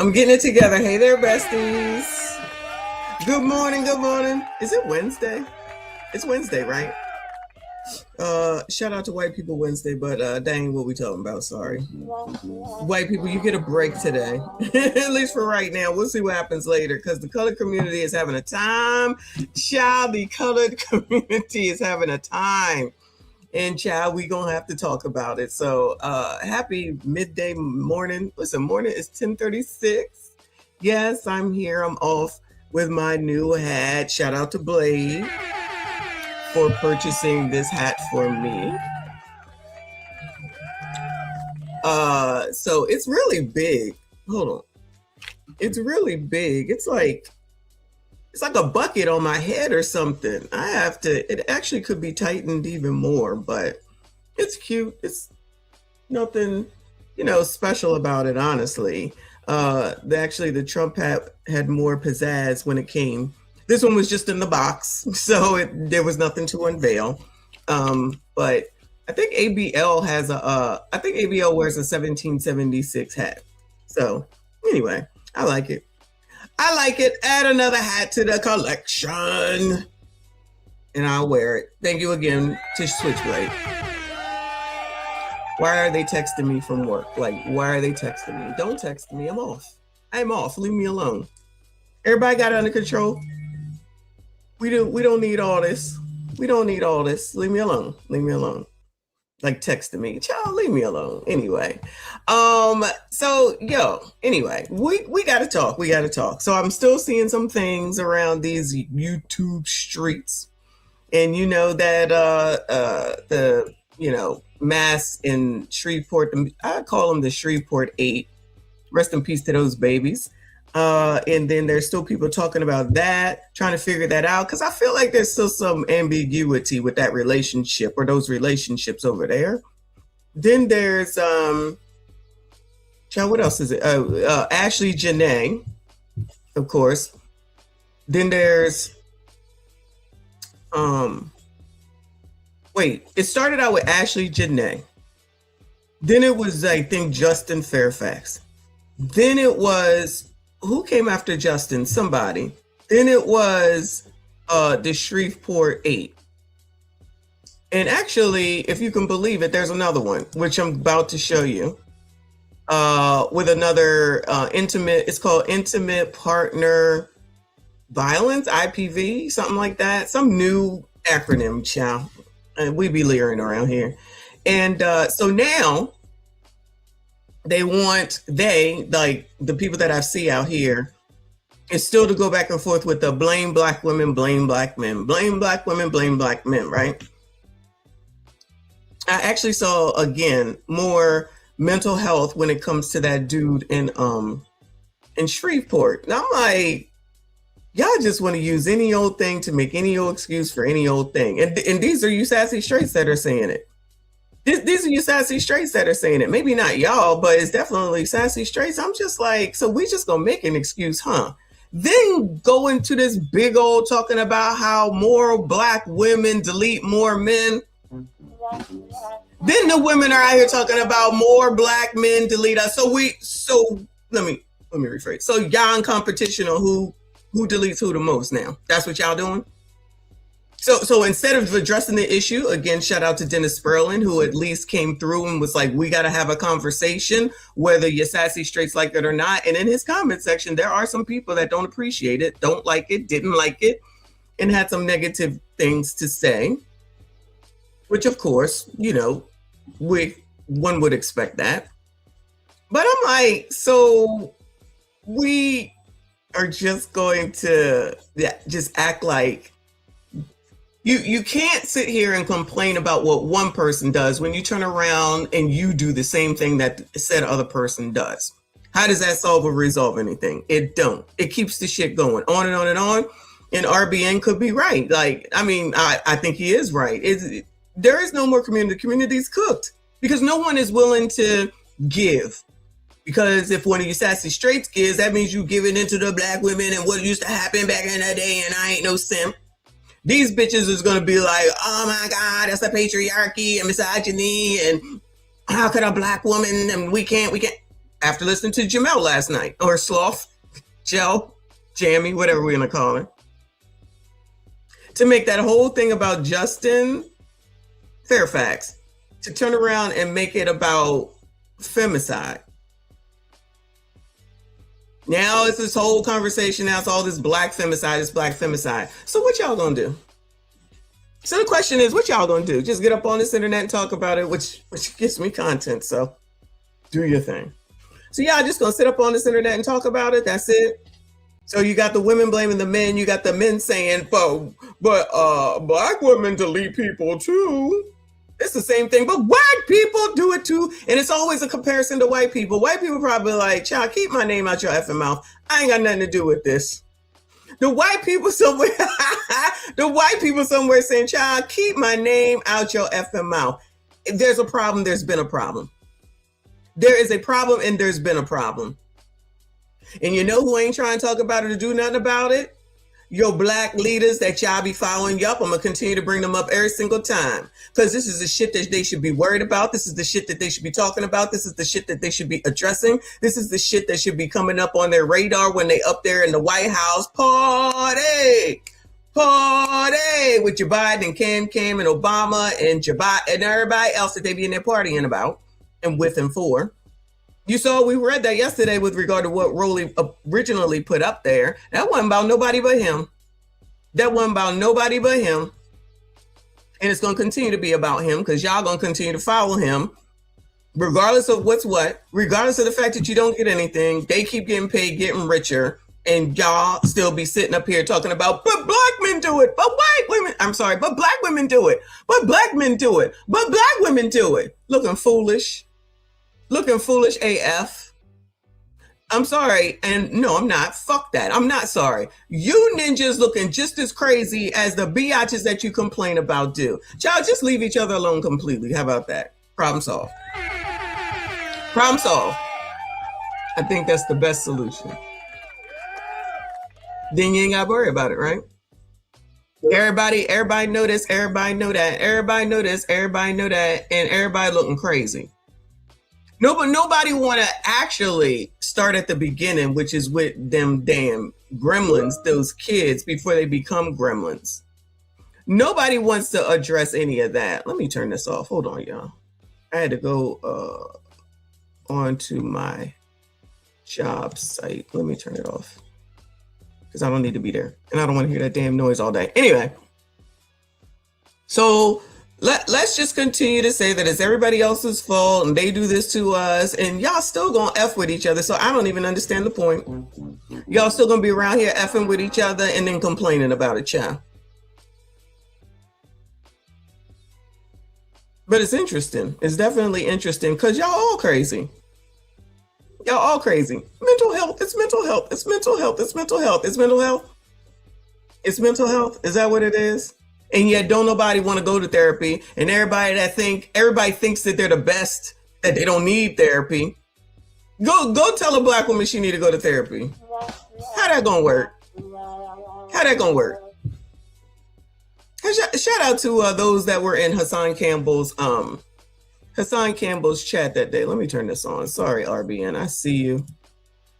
I'm getting it together. Hey there, besties. Good morning, good morning. Is it Wednesday? It's Wednesday, right? Shout out to White People Wednesday, but that ain't what we talking about, sorry. White people, you get a break today. At least for right now. We'll see what happens later, because the colored community is having a time. Child, the colored community is having a time. And child, we gonna have to talk about it. So happy midday morning. Listen, morning is 10:36. Yes, I'm here. I'm off with my new hat. Shout out to Blade for purchasing this hat for me. So it's really big. Hold on. It's really big. It's like a bucket on my head or something. It actually could be tightened even more, but it's cute. It's nothing, special about it, honestly. The Trump hat had more pizzazz when it came. This one was just in the box, so there was nothing to unveil. But I think ABL wears a 1776 hat. So anyway, I like it. Add another hat to the collection, and I'll wear it. Thank you again to Switchblade. Why are they texting me from work? Why are they texting me? Don't text me. I'm off. Leave me alone. Everybody got it under control. We don't need all this. Leave me alone. Texting me. Child, leave me alone. Anyway. Anyway, we gotta talk. So I'm still seeing some things around these YouTube streets. And you know that the mass in Shreveport, I call them the Shreveport 8. Rest in peace to those babies. And then there's still people talking about that, trying to figure that out, because I feel like there's still some ambiguity with that relationship or those relationships over there. Then there's what else is it? Ashley Janae, of course. Then there's it started out with Ashley Janae. Then it was, I think, Justin Fairfax. Then it was, who came after Justin? Somebody. Then it was the Shreveport 8. And actually, if you can believe it, there's another one, which I'm about to show you, with another it's called Intimate Partner Violence, IPV, something like that. Some new acronym, child. And we be leering around here. And so now the people that I see out here, is still to go back and forth with the blame black women, blame black men, blame black women, blame black men, right? I actually saw, again, more mental health when it comes to that dude in Shreveport. And I'm like, y'all just want to use any old thing to make any old excuse for any old thing. And these are you sassy straights that are saying it. These are you sassy straights that are saying it. Maybe not y'all, but it's definitely sassy straights. I'm just like, so we just gonna make an excuse, huh? Then go into this big old talking about how more black women delete more men. Then the women are out here talking about more black men delete us. So let me rephrase. So y'all in competition on who deletes who the most now. That's what y'all doing? So instead of addressing the issue, again, shout out to Dennis Sperlin, who at least came through and was like, we got to have a conversation, whether you're sassy straights like it or not. And in his comment section, there are some people that don't appreciate it, don't like it, didn't like it, and had some negative things to say, which, of course, one would expect that. But I'm like, so we are just going to just act like you can't sit here and complain about what one person does when you turn around and you do the same thing that said other person does. How does that solve or resolve anything? It don't. It keeps the shit going on and on and on. And RBN could be right. I think he is right. There is no more community. The community's cooked because no one is willing to give. Because if one of you sassy straights gives, that means you giving into the black women and what used to happen back in the day, and I ain't no simp. These bitches is going to be like, oh my God, that's a patriarchy and misogyny, and how could a black woman, and we can't. after listening to Jamel last night, or Sloth, Gel, Jammy, whatever we're going to call it, to make that whole thing about Justin Fairfax, to turn around and make it about femicide. Now it's this whole conversation. Now it's all this black femicide, this black femicide. So what y'all gonna do? So the question is, what y'all gonna do? Just get up on this internet and talk about it, which gives me content. So do your thing. So y'all just gonna sit up on this internet and talk about it? That's it? So you got the women blaming the men. You got the men saying, but black women delete people too. It's the same thing, but white people do it too. And it's always a comparison to white people. White people probably like, child, keep my name out your effing mouth. I ain't got nothing to do with this. The white people somewhere, saying, child, keep my name out your effing mouth. If there's a problem, there's been a problem. There is a problem and there's been a problem. And you know who ain't trying to talk about it or do nothing about it? Your black leaders that y'all be following. Yup, I'm going to continue to bring them up every single time. Because this is the shit that they should be worried about. This is the shit that they should be talking about. This is the shit that they should be addressing. This is the shit that should be coming up on their radar when they up there in the White House. Party with Joe Biden and Cam and Obama and and everybody else that they be in there partying about and with and for. You saw, we read that yesterday with regard to what Rowley originally put up there. That wasn't about nobody but him. That wasn't about nobody but him. And it's going to continue to be about him because y'all going to continue to follow him regardless of what's what, regardless of the fact that you don't get anything. They keep getting paid, getting richer, and y'all still be sitting up here talking about, but black men do it, but white women, but black women do it, but black men do it, but black women do it. Looking foolish AF. I'm sorry. And no, I'm not. Fuck that. I'm not sorry. You ninjas looking just as crazy as the biatches that you complain about do. Child, just leave each other alone completely. How about that? Problem solved. Problem solved. I think that's the best solution. Then you ain't got to worry about it, right? Everybody know this. Everybody know that. Everybody know this. Everybody know that. And everybody looking crazy. Nobody want to actually start at the beginning, which is with them damn gremlins, those kids, before they become gremlins. Nobody wants to address any of that. Let me turn this off. Hold on, y'all. I had to go onto my job site. Let me turn it off because I don't need to be there. And I don't want to hear that damn noise all day. Anyway, so let's just continue to say that it's everybody else's fault and they do this to us and y'all still gonna F with each other. So I don't even understand the point. Y'all still gonna be around here effing with each other and then complaining about it, child. But it's interesting. It's definitely interesting because y'all all crazy. Y'all all crazy. Mental health. It's mental health. It's mental health. It's mental health. It's mental health. It's mental health. Is that what it is? And yet don't nobody want to go to therapy. And everybody thinks that they're the best, that they don't need therapy. Go tell a black woman she need to go to therapy. How that gonna work? How that gonna work? Shout out to those that were in Hassan Campbell's chat that day. Let me turn this on. Sorry, RBN. I see you.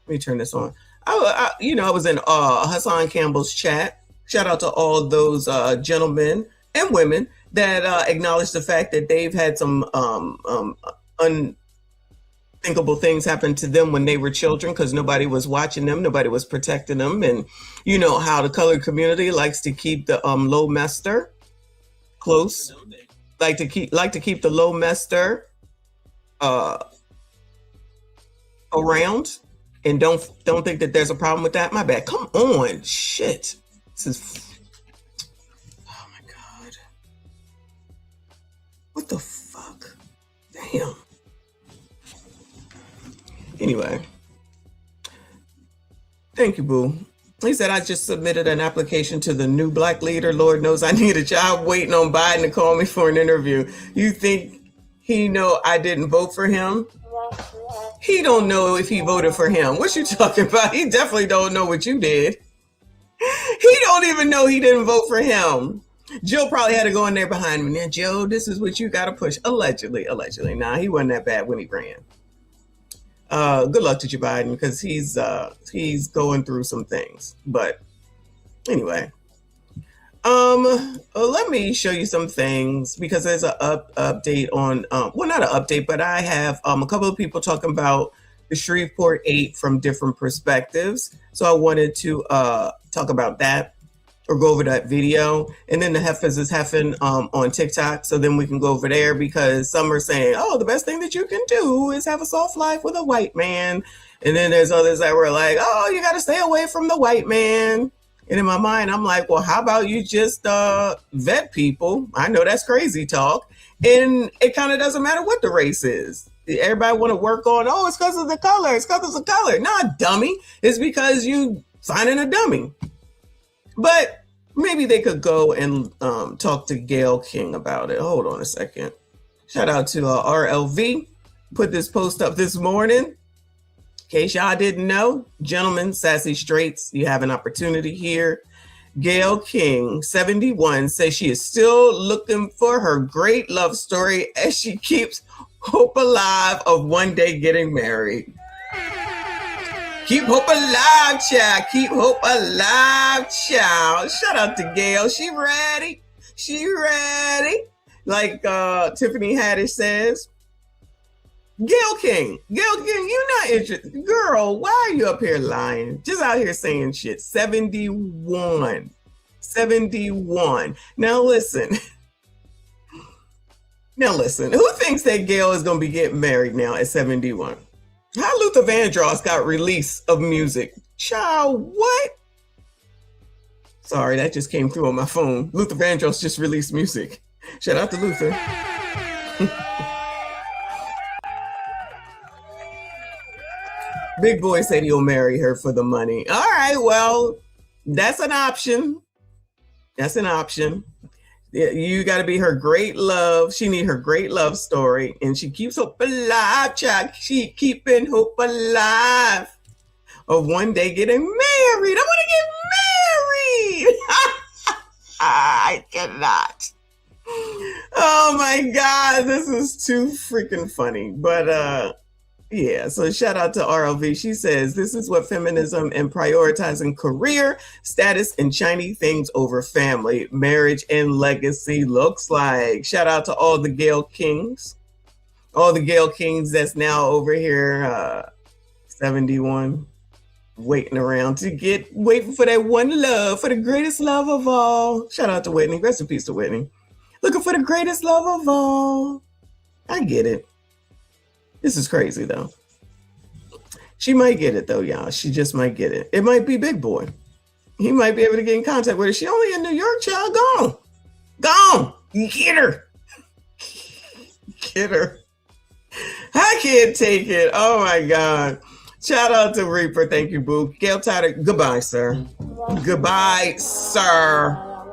Let me turn this on. I was in Hassan Campbell's chat. Shout out to all those gentlemen and women that acknowledge the fact that they've had some unthinkable things happen to them when they were children because nobody was watching them, nobody was protecting them. And you know how the colored community likes to keep the low mester close, like to keep the low mester around, and don't think that there's a problem with that. My bad. Come on, shit. This is, oh my God. What the fuck? Damn. Anyway. Thank you, boo. He said, I just submitted an application to the new black leader. Lord knows I need a job waiting on Biden to call me for an interview. You think he know I didn't vote for him? He don't know if he voted for him. What you talking about? He definitely don't know what you did. He don't even know he didn't vote for him. Joe probably had to go in there behind him. Now, Joe, this is what you got to push. Allegedly. Nah, he wasn't that bad when he ran. Good luck to Joe Biden because he's going through some things. But anyway, let me show you some things because there's a update on well, not an update, but I have a couple of people talking about the Shreveport 8 from different perspectives. So I wanted to talk about that or go over that video. And then the Heifers is Heffing on TikTok. So then we can go over there because some are saying, oh, the best thing that you can do is have a soft life with a white man. And then there's others that were like, oh, you got to stay away from the white man. And in my mind, I'm like, well, how about you just vet people? I know that's crazy talk. And it kind of doesn't matter what the race is. Everybody want to work on, oh, it's because of the color. It's because of the color. Not dummy. It's because you finding a dummy. But maybe they could go and talk to Gayle King about it. Hold on a second. Shout out to RLV. Put this post up this morning. In case y'all didn't know, gentlemen, sassy straights, you have an opportunity here. Gayle King, 71, says she is still looking for her great love story as she keeps hope alive of one day getting married. Keep hope alive, child. Keep hope alive, child. Shout out to Gayle. She ready. She ready. Like Tiffany Haddish says. Gayle King, you're not interested. Girl, why are you up here lying? Just out here saying shit. 71. 71. Now listen. Who thinks that Gayle is going to be getting married now at 71? How Luther Vandross got release of music? Child, what? Sorry, that just came through on my phone. Luther Vandross just released music. Shout out to Luther. Big Boy said he'll marry her for the money. All right, well, that's an option. That's an option. You got to be her great love. She need her great love story. And she keeps hope alive, child. She keeping hope alive of one day getting married. I want to get married. I cannot. Oh, my God. This is too freaking funny. But, yeah, so shout out to RLV. She says, this is what feminism and prioritizing career, status, and shiny things over family, marriage, and legacy looks like. Shout out to all the Gayle Kings. All the Gayle Kings that's now over here, 71, waiting for that one love, for the greatest love of all. Shout out to Whitney. Rest in peace to Whitney. Looking for the greatest love of all. I get it. This is crazy, though. She might get it, though, y'all. She just might get it. It might be Big Boy. He might be able to get in contact with her. She only in New York, child. Gone. Gone. Get her. Get her. I can't take it. Oh, my God. Shout out to Reaper. Thank you, boo. Gail Tyler. Goodbye, sir. Goodbye, sir.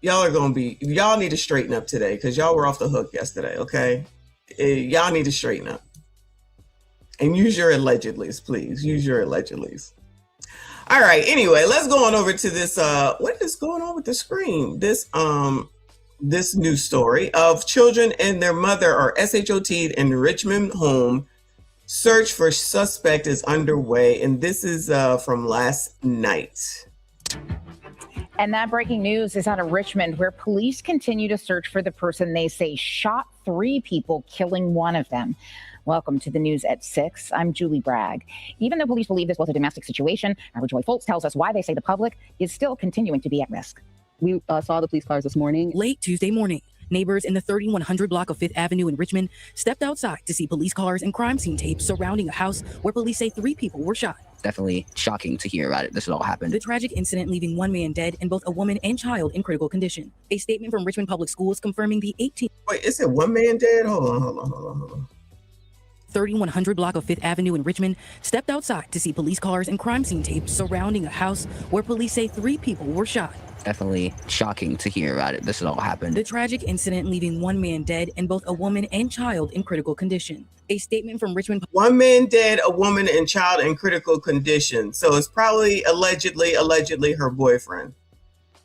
Y'all need to straighten up today because y'all were off the hook yesterday, okay? Y'all need to straighten up and use your allegedlys, please. Use your allegedlys. All right. Anyway, let's go on over to this. What is going on with the screen? This news story of children and their mother are SHOT'd in Richmond home. Search for suspect is underway, and this is from last night. And that breaking news is out of Richmond, where police continue to search for the person they say shot 3 people, killing one of them. Welcome to the news at 6. I'm Julie Bragg. Even though police believe this was a domestic situation, our Joy Foltz tells us why they say the public is still continuing to be at risk. We saw the police cars this morning. Late Tuesday morning, neighbors in the 3100 block of 5th Avenue in Richmond stepped outside to see police cars and crime scene tapes surrounding a house where police say 3 people were shot. Definitely shocking to hear about it. This all happened. The tragic incident leaving 1 man dead and both a woman and child in critical condition. A statement from Richmond Public Schools confirming the 18. Wait, is it 1 man dead? Hold on. 3100 block of 5th Avenue in Richmond stepped outside to see police cars and crime scene tapes surrounding a house where police say 3 people were shot. Definitely shocking to hear about it. This all happened. The tragic incident leaving 1 man dead and both a woman and child in critical condition. A statement from Richmond. 1 man dead, a woman and child in critical condition. So it's probably allegedly her boyfriend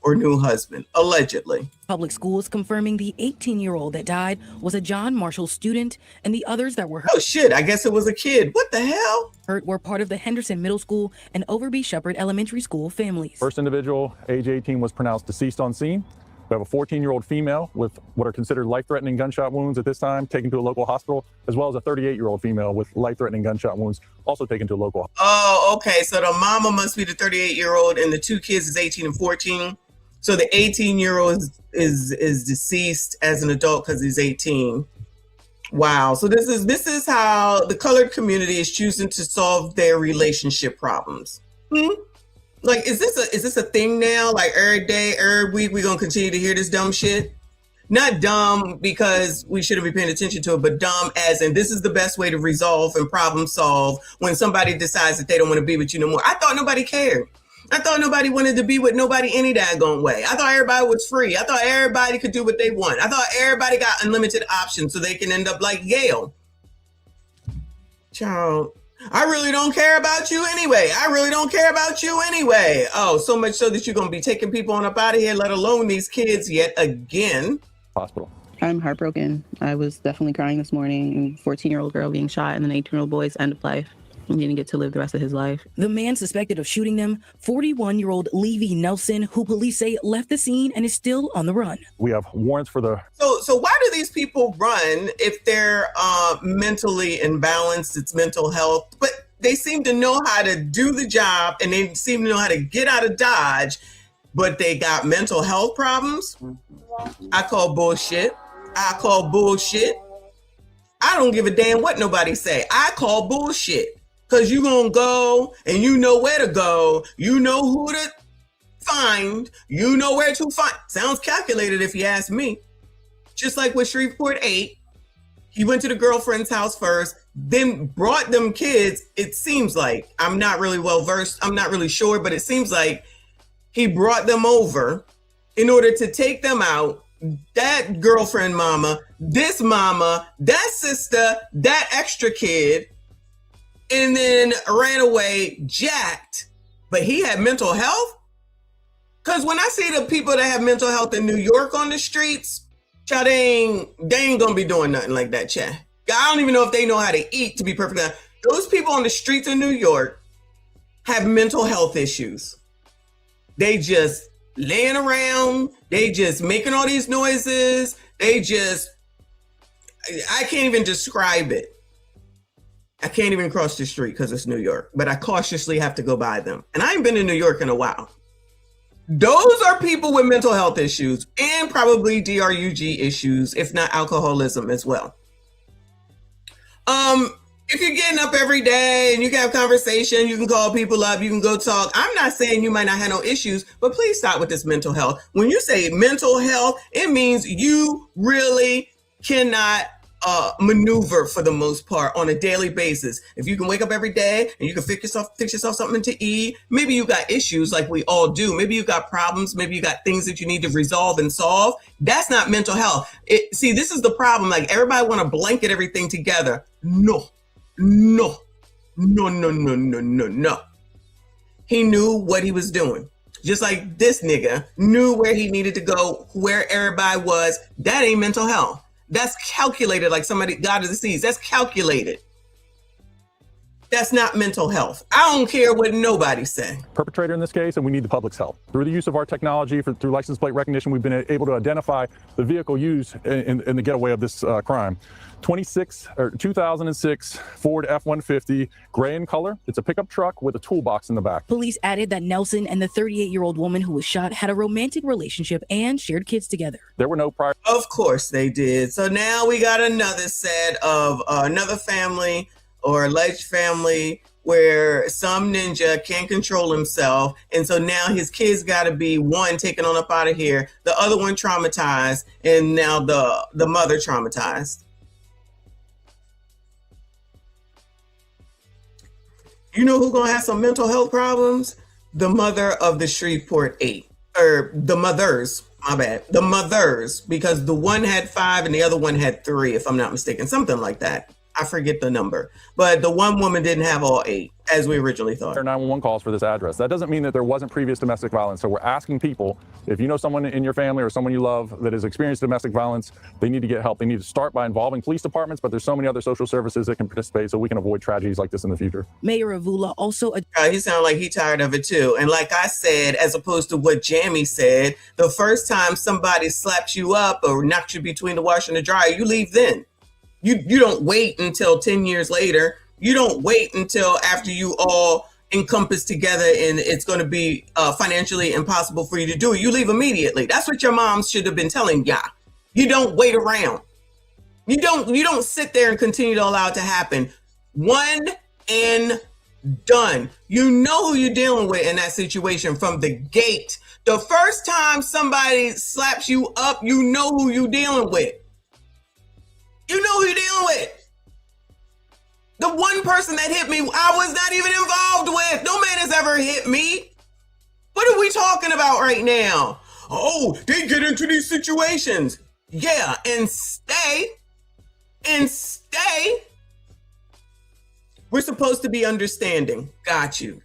or new husband, allegedly. Public schools confirming the 18-year-old that died was a John Marshall student, and the others that were Oh shit, I guess it was a kid. What the hell? hurt were part of the Henderson Middle School and Overby Shepherd Elementary School families. First individual, age 18, was pronounced deceased on scene. We have a 14-year-old female with what are considered life-threatening gunshot wounds at this time, taken to a local hospital, as well as a 38-year-old female with life-threatening gunshot wounds, also taken to a local hospital. Oh, okay. So the mama must be the 38-year-old, and the two kids is 18 and 14. So the 18-year-old is deceased as an adult because he's 18. Wow. So this is how the colored community is choosing to solve their relationship problems. Like, is this a thing now? Like every day, every week, we're gonna continue to hear this dumb shit? Not dumb because we shouldn't be paying attention to it, but dumb as in this is the best way to resolve and problem solve when somebody decides that they don't want to be with you no more. I thought nobody cared. I thought nobody wanted to be with nobody any daggone way. I thought everybody was free. I thought everybody could do what they want. I thought everybody got unlimited options so they can end up like Gail. Child, I really don't care about you anyway. I really don't care about you anyway. Oh, so much so that you're going to be taking people on up out of here, let alone these kids yet again. Hospital. I'm heartbroken. I was definitely crying this morning. 14-year-old girl being shot and an 18-year-old boy's end of life. He didn't get to live the rest of his life. The man suspected of shooting them, 41-year-old Levy Nelson, who police say left the scene and is still on the run. We have warrants for the... So why do these people run if they're mentally imbalanced? It's mental health, but they seem to know how to do the job and they seem to know how to get out of Dodge, but they got mental health problems? I call bullshit. I call bullshit. I don't give a damn what nobody say. I call bullshit. Because you're going to go and you know where to go. You know who to find. You know where to find. Sounds calculated if you ask me. Just like with Shreveport 8, he went to the girlfriend's house first, then brought them kids. It seems like, I'm not really well versed. I'm not really sure, but it seems like he brought them over in order to take them out. That girlfriend mama, this mama, that sister, that extra kid, and then ran away jacked. But he had mental health? Because when I see the people that have mental health in New York on the streets, child, they ain't gonna be doing nothing like that, child. I don't even know if they know how to eat, to be perfectly honest. Those people on the streets of New York have mental health issues. They just laying around, they just making all these noises, I can't even describe it. I can't even cross the street because it's New York, but I cautiously have to go by them. And I ain't been in New York in a while. Those are people with mental health issues and probably DRUG issues, if not alcoholism as well. If you're getting up every day and you can have conversation, you can call people up, you can go talk. I'm not saying you might not have no issues, but please stop with this mental health. When you say mental health, it means you really cannot maneuver for the most part on a daily basis. If you can wake up every day and you can fix yourself something to eat, maybe you got issues like we all do. Maybe you got problems. Maybe you got things that you need to resolve and solve. That's not mental health. See, this is the problem. Like everybody want to blanket everything together. No. He knew what he was doing. Just like this nigga knew where he needed to go, where everybody was. That ain't mental health. That's calculated, like somebody, God of the seas. That's calculated. That's not mental health. I don't care what nobody say. Perpetrator in this case, and we need the public's help. Through the use of our technology, through license plate recognition, we've been able to identify the vehicle used in the getaway of this crime. 2006 Ford F-150, gray in color. It's a pickup truck with a toolbox in the back. Police added that Nelson and the 38-year-old woman who was shot had a romantic relationship and shared kids together. There were no prior... Of course they did. So now we got another set of another family or alleged family where some ninja can't control himself. And so now his kids got to be one taken on up out of here, the other one traumatized, and now the mother traumatized. You know who's going to have some mental health problems? The mother of the Shreveport 8. Or the mothers, my bad. The mothers, because the one had 5 and the other one had 3, if I'm not mistaken. Something like that. I forget the number, but the one woman didn't have all 8 as we originally thought. There are 911 calls for this address. That doesn't mean that there wasn't previous domestic violence. So we're asking people, if you know someone in your family or someone you love that has experienced domestic violence, they need to get help. They need to start by involving police departments, but there's so many other social services that can participate so we can avoid tragedies like this in the future. Mayor Avula also He sounded like he tired of it too. And like I said, as opposed to what Jamie said, the first time somebody slaps you up or knocks you between the washer and the dryer, you leave then. You don't wait until 10 years later. You don't wait until after you all encompass together and it's going to be financially impossible for you to do it. You leave immediately. That's what your moms should have been telling ya. You don't wait around. You don't sit there and continue to allow it to happen. One and done. You know who you're dealing with in that situation from the gate. The first time somebody slaps you up, you know who you're dealing with. You know who you're dealing with. The one person that hit me, I was not even involved with. No man has ever hit me. What are we talking about right now? Oh, they get into these situations. Yeah, and stay. We're supposed to be understanding. Got you.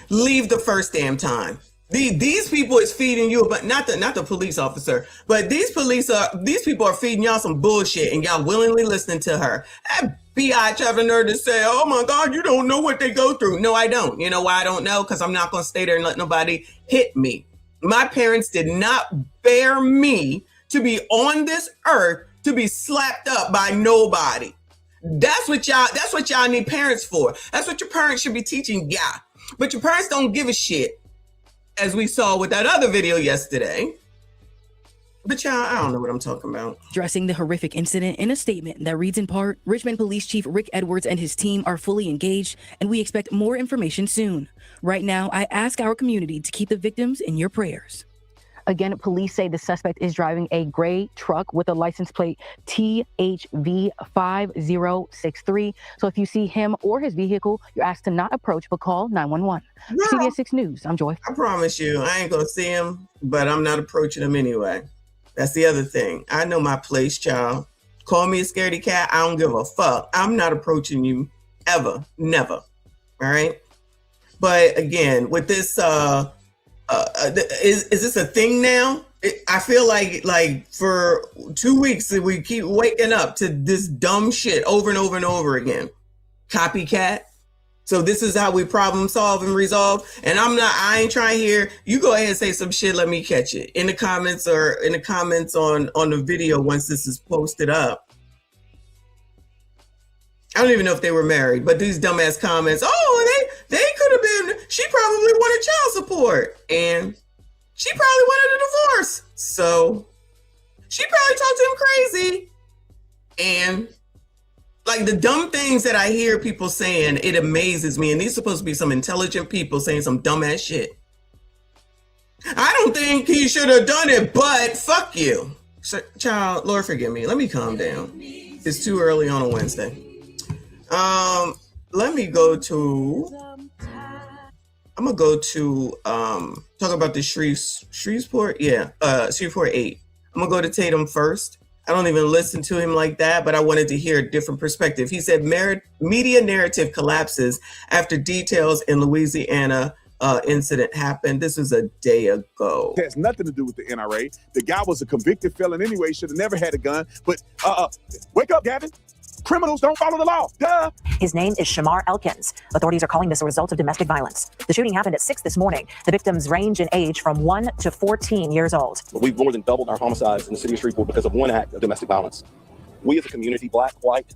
Leave the first damn time. These people is feeding you, but not the police officer, but these people are feeding y'all some bullshit and y'all willingly listening to her. That bitch have a nerve to say, oh my God, you don't know what they go through. No, I don't. You know why I don't know? Because I'm not going to stay there and let nobody hit me. My parents did not bear me to be on this earth to be slapped up by nobody. That's what y'all need parents for. That's what your parents should be teaching y'all. But your parents don't give a shit, as we saw with that other video yesterday. But y'all, I don't know what I'm talking about. addressing the horrific incident in a statement that reads in part, Richmond Police Chief Rick Edwards and his team are fully engaged, and we expect more information soon. Right now, I ask our community to keep the victims in your prayers. Again, police say the suspect is driving a gray truck with a license plate THV5063. So if you see him or his vehicle, you're asked to not approach, but call 911. No. CBS 6 News, I'm Joy. I promise you, I ain't gonna see him, but I'm not approaching him anyway. That's the other thing. I know my place, child. Call me a scaredy cat. I don't give a fuck. I'm not approaching you ever, never. All right. But again, with this, is this a thing now? I feel like for 2 weeks we keep waking up to this dumb shit over and over and over again. Copycat. So this is how we problem solve and resolve. And I ain't trying to hear you go ahead and say some shit. Let me catch it in the comments or in the comments on the video once this is posted up. I don't even know if they were married, but these dumbass comments. Oh, they could have been. She probably wanted child support, and she probably wanted a divorce. So she probably talked to him crazy, and like the dumb things that I hear people saying, it amazes me. And these are supposed to be some intelligent people saying some dumbass shit. I don't think he should have done it, but fuck you. So, child, Lord forgive me. Let me calm down. It's too early on a Wednesday. Let me go to, I'm gonna go to talk about the Shreveport. Yeah, Shreveport 8. I'm gonna go to Tatum first. I don't even listen to him like that, but I wanted to hear a different perspective. He said media narrative collapses after details in Louisiana incident happened. This was a day ago. It has nothing to do with the NRA. The guy was a convicted felon anyway, should have never had a gun. But wake up, Gavin. Criminals don't follow the law. Duh. His name is Shamar Elkins. Authorities are calling this a result of domestic violence. The shooting happened at 6 this morning. The victims range in age from 1 to 14 years old. We've more than doubled our homicides in the city of Shreveport because of one act of domestic violence. We as a community, black, white,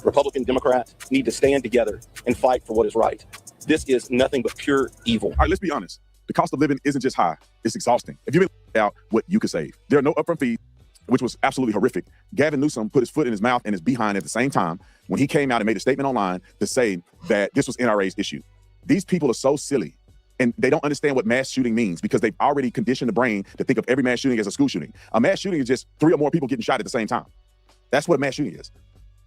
Republican, Democrat, need to stand together and fight for what is right. This is nothing but pure evil. All right, let's be honest. The cost of living isn't just high, it's exhausting. If you've been out what you could save, there are no upfront fees, which was absolutely horrific. Gavin Newsom put his foot in his mouth and his behind at the same time when he came out and made a statement online to say that this was NRA's issue. These people are so silly and they don't understand what mass shooting means because they've already conditioned the brain to think of every mass shooting as a school shooting. A mass shooting is just 3 or more people getting shot at the same time. That's what a mass shooting is.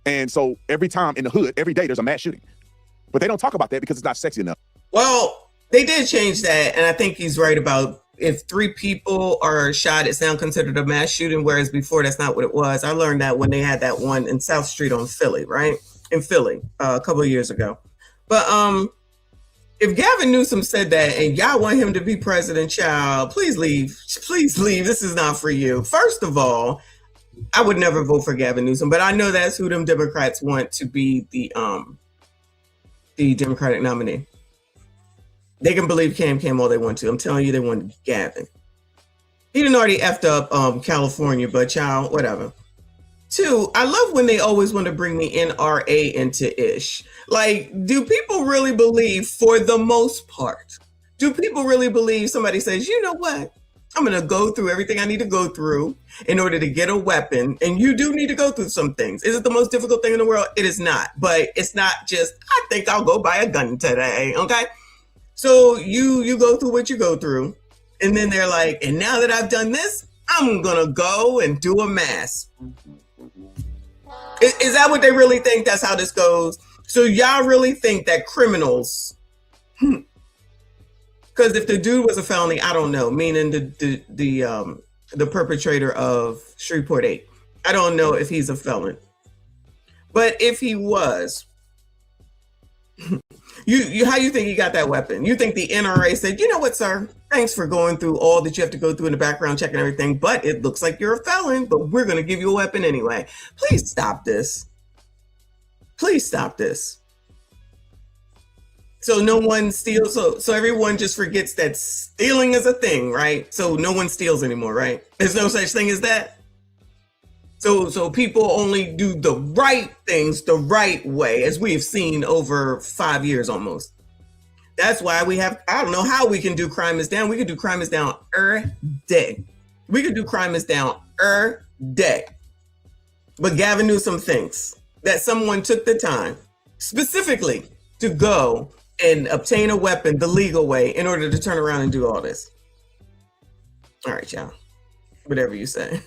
And so every time in the hood, every day there's a mass shooting. But they don't talk about that because it's not sexy enough. Well, they did change that, and I think he's right about if 3 people are shot, it's now considered a mass shooting, whereas before that's not what it was. I learned that when they had that one in South Street on Philly, right? In Philly, a couple of years ago. But if Gavin Newsom said that and y'all want him to be president, child, please leave. Please leave. This is not for you. First of all, I would never vote for Gavin Newsom, but I know that's who them Democrats want to be the Democratic nominee. They can believe Cam all they want to. I'm telling you, they want Gavin. He done already effed up California, but child, whatever. 2, I love when they always want to bring the NRA into ish. Like, do people really believe, for the most part, do people really believe somebody says, you know what? I'm going to go through everything I need to go through in order to get a weapon. And you do need to go through some things. Is it the most difficult thing in the world? It is not. But it's not just, I think I'll go buy a gun today. Okay. So you go through what you go through. And then they're like, and now that I've done this, I'm going to go and do a mass. Is that what they really think? That's how this goes? So y'all really think that criminals, because if the dude was a felony, I don't know, meaning the perpetrator of Shreveport 8, I don't know if he's a felon. But if he was, you how you think he got that weapon? You think the NRA said, you know what, sir? Thanks for going through all that you have to go through in the background check and everything, but it looks like you're a felon, but we're going to give you a weapon anyway. Please stop this. Please stop this. So no one steals. So everyone just forgets that stealing is a thing, right? So no one steals anymore, right? There's no such thing as that. So people only do the right things the right way, as we have seen over 5 years almost. That's why we have, I don't know how we can do crime is down. We could do crime is down day. We could do crime is down day. But Gavin Newsom thinks that someone took the time specifically to go and obtain a weapon the legal way in order to turn around and do all this. All right, y'all. Whatever you say.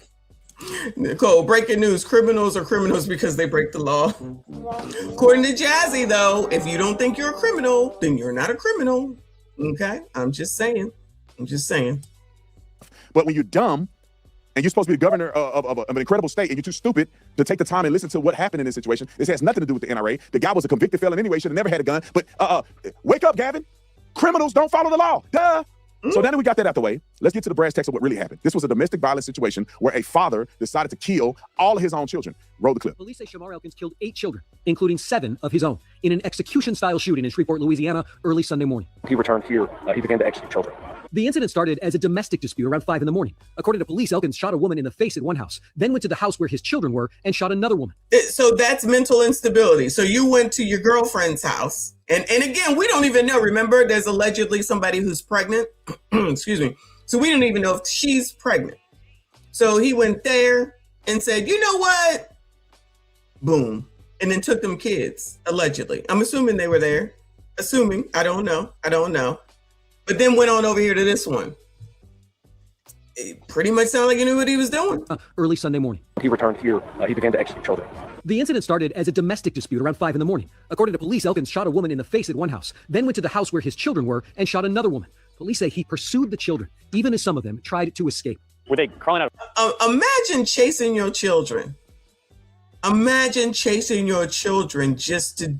Nicole, breaking news. Criminals are criminals because they break the law. According to Jazzy, though, if you don't think you're a criminal, then you're not a criminal. Okay? I'm just saying. But when you're dumb and you're supposed to be the governor of an incredible state and you're too stupid to take the time and listen to what happened in this situation, this has nothing to do with the NRA. The guy was a convicted felon anyway, should have never had a gun. But wake up, Gavin. Criminals don't follow the law. Duh. So now that we got that out the way, let's get to the brass tacks of what really happened. This was a domestic violence situation where a father decided to kill all of his own children. Roll the clip. Police say Shamar Elkins killed 8 children, including 7 of his own, in an execution-style shooting in Shreveport, Louisiana, early Sunday morning. He returned here. He began to execute children. The incident started as a domestic dispute around 5 in the morning. According to police, Elkins shot a woman in the face at one house, then went to the house where his children were and shot another woman. So that's mental instability. So you went to your girlfriend's house. And again, we don't even know. Remember, there's allegedly somebody who's pregnant. Excuse me. So we don't even know if she's pregnant. So he went there and said, you know what? Boom. And then took them kids, allegedly. I'm assuming they were there. Assuming. I don't know. But then went on over here to this one. It pretty much sounded like he knew what he was doing. Early Sunday morning. He returned here. He began to execute children. The incident started as a domestic dispute around 5 in the morning. According to police, Elkins shot a woman in the face at one house, then went to the house where his children were and shot another woman. Police say he pursued the children, even as some of them tried to escape. Were they crawling out? Imagine chasing your children. Imagine chasing your children just to...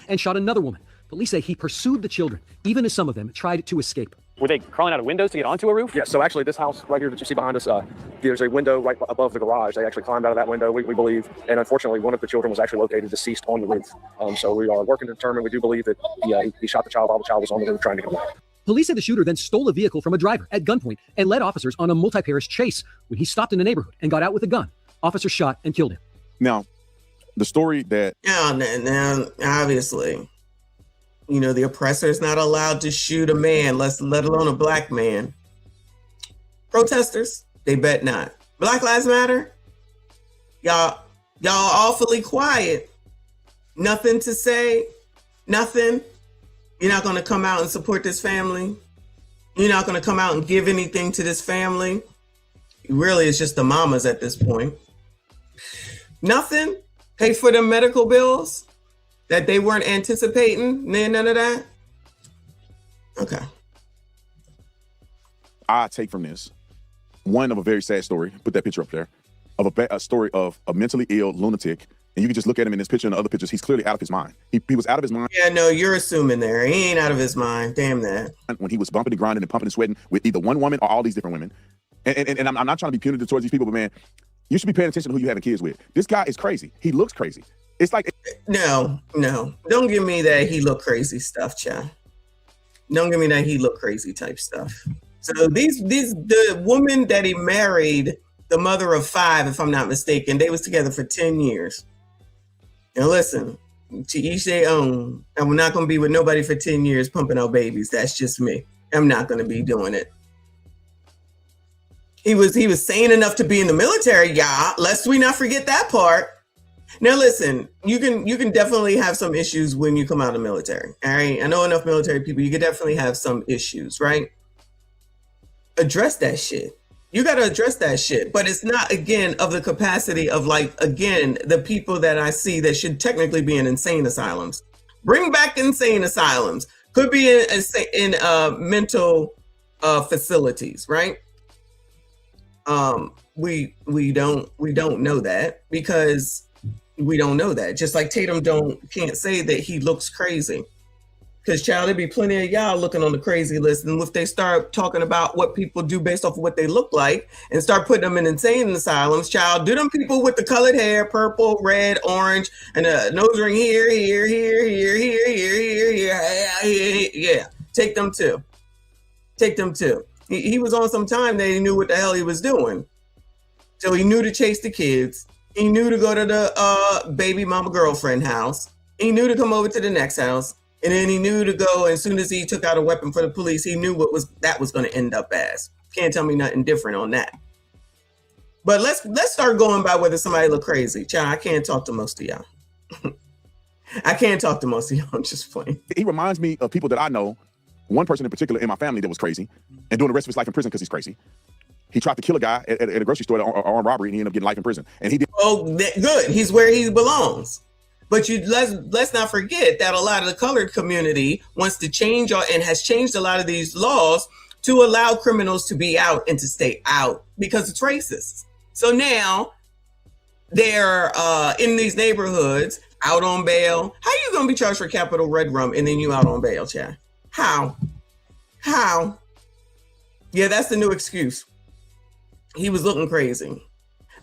And shot another woman. Police say he pursued the children, even as some of them tried to escape. Were they crawling out of windows to get onto a roof? Yeah, so actually this house right here that you see behind us, there's a window right above the garage. They actually climbed out of that window, we believe. And unfortunately, one of the children was actually located deceased on the roof. So we are working to determine, we do believe that he shot the child while the child was on the roof trying to get away. Police say the shooter then stole a vehicle from a driver at gunpoint and led officers on a multi-parish chase. When he stopped in the neighborhood and got out with a gun, officers shot and killed him. Now, the story that... Now, obviously... You know, the oppressor is not allowed to shoot a man, let alone a black man. Protesters, they bet not. Black Lives Matter, y'all awfully quiet. Nothing to say, nothing. You're not going to come out and support this family. You're not going to come out and give anything to this family. Really, it's just the mamas at this point. Nothing. Pay for the medical bills that they weren't anticipating, none of that. Okay. I take from this one of a very sad story. Put that picture up there of a story of a mentally ill lunatic. And you can just look at him in this picture and the other pictures. He's clearly out of his mind. He was out of his mind. Yeah, no, you're assuming there. He ain't out of his mind. Damn that. When he was bumping and grinding and pumping and sweating with either one woman or all these different women. And I'm not trying to be punitive towards these people, but man, you should be paying attention to who you're having kids with. This guy is crazy. He looks crazy. It's like... No. Don't give me that he look crazy stuff, child. Don't give me that he look crazy type stuff. So the woman that he married, the mother of 5, if I'm not mistaken, they was together for 10 years. And listen, to each their own. I'm not going to be with nobody for 10 years pumping out babies. That's just me. I'm not going to be doing it. He was sane enough to be in the military, y'all. Lest we not forget that part. Now, listen, you can definitely have some issues when you come out of the military. All right. I know enough military people. You could definitely have some issues, right? Address that shit. You got to address that shit. But it's not, again, of the capacity of, like, again, the people that I see that should technically be in insane asylums. Bring back insane asylums. Could be in mental facilities, right? We don't know that because we don't know that. Just like Tatum can't say that he looks crazy. Because, child, there'd be plenty of y'all looking on the crazy list. And if they start talking about what people do based off of what they look like and start putting them in insane asylums, child, do them people with the colored hair, purple, red, orange, and a nose ring here. Yeah, take them too. He was on some time that he knew what the hell he was doing. So he knew to chase the kids. He knew to go to the baby mama girlfriend house. He knew to come over to the next house. And then he knew to go, as soon as he took out a weapon for the police, he knew that was going to end up as. Can't tell me nothing different on that. But let's start going by whether somebody look crazy. Child, I can't talk to most of y'all. I can't talk to most of y'all. I'm just playing. He reminds me of people that I know. One person in particular in my family that was crazy and doing the rest of his life in prison because he's crazy. He tried to kill a guy at a grocery store on robbery, and he ended up getting life in prison. And he did. Oh, good. He's where he belongs. But let's not forget that a lot of the colored community wants to change and has changed a lot of these laws to allow criminals to be out and to stay out because it's racist. So now they're in these neighborhoods out on bail. How you gonna be charged for capital REDRUM'D and then you out on bail, Chad? How? Yeah, that's the new excuse. He was looking crazy.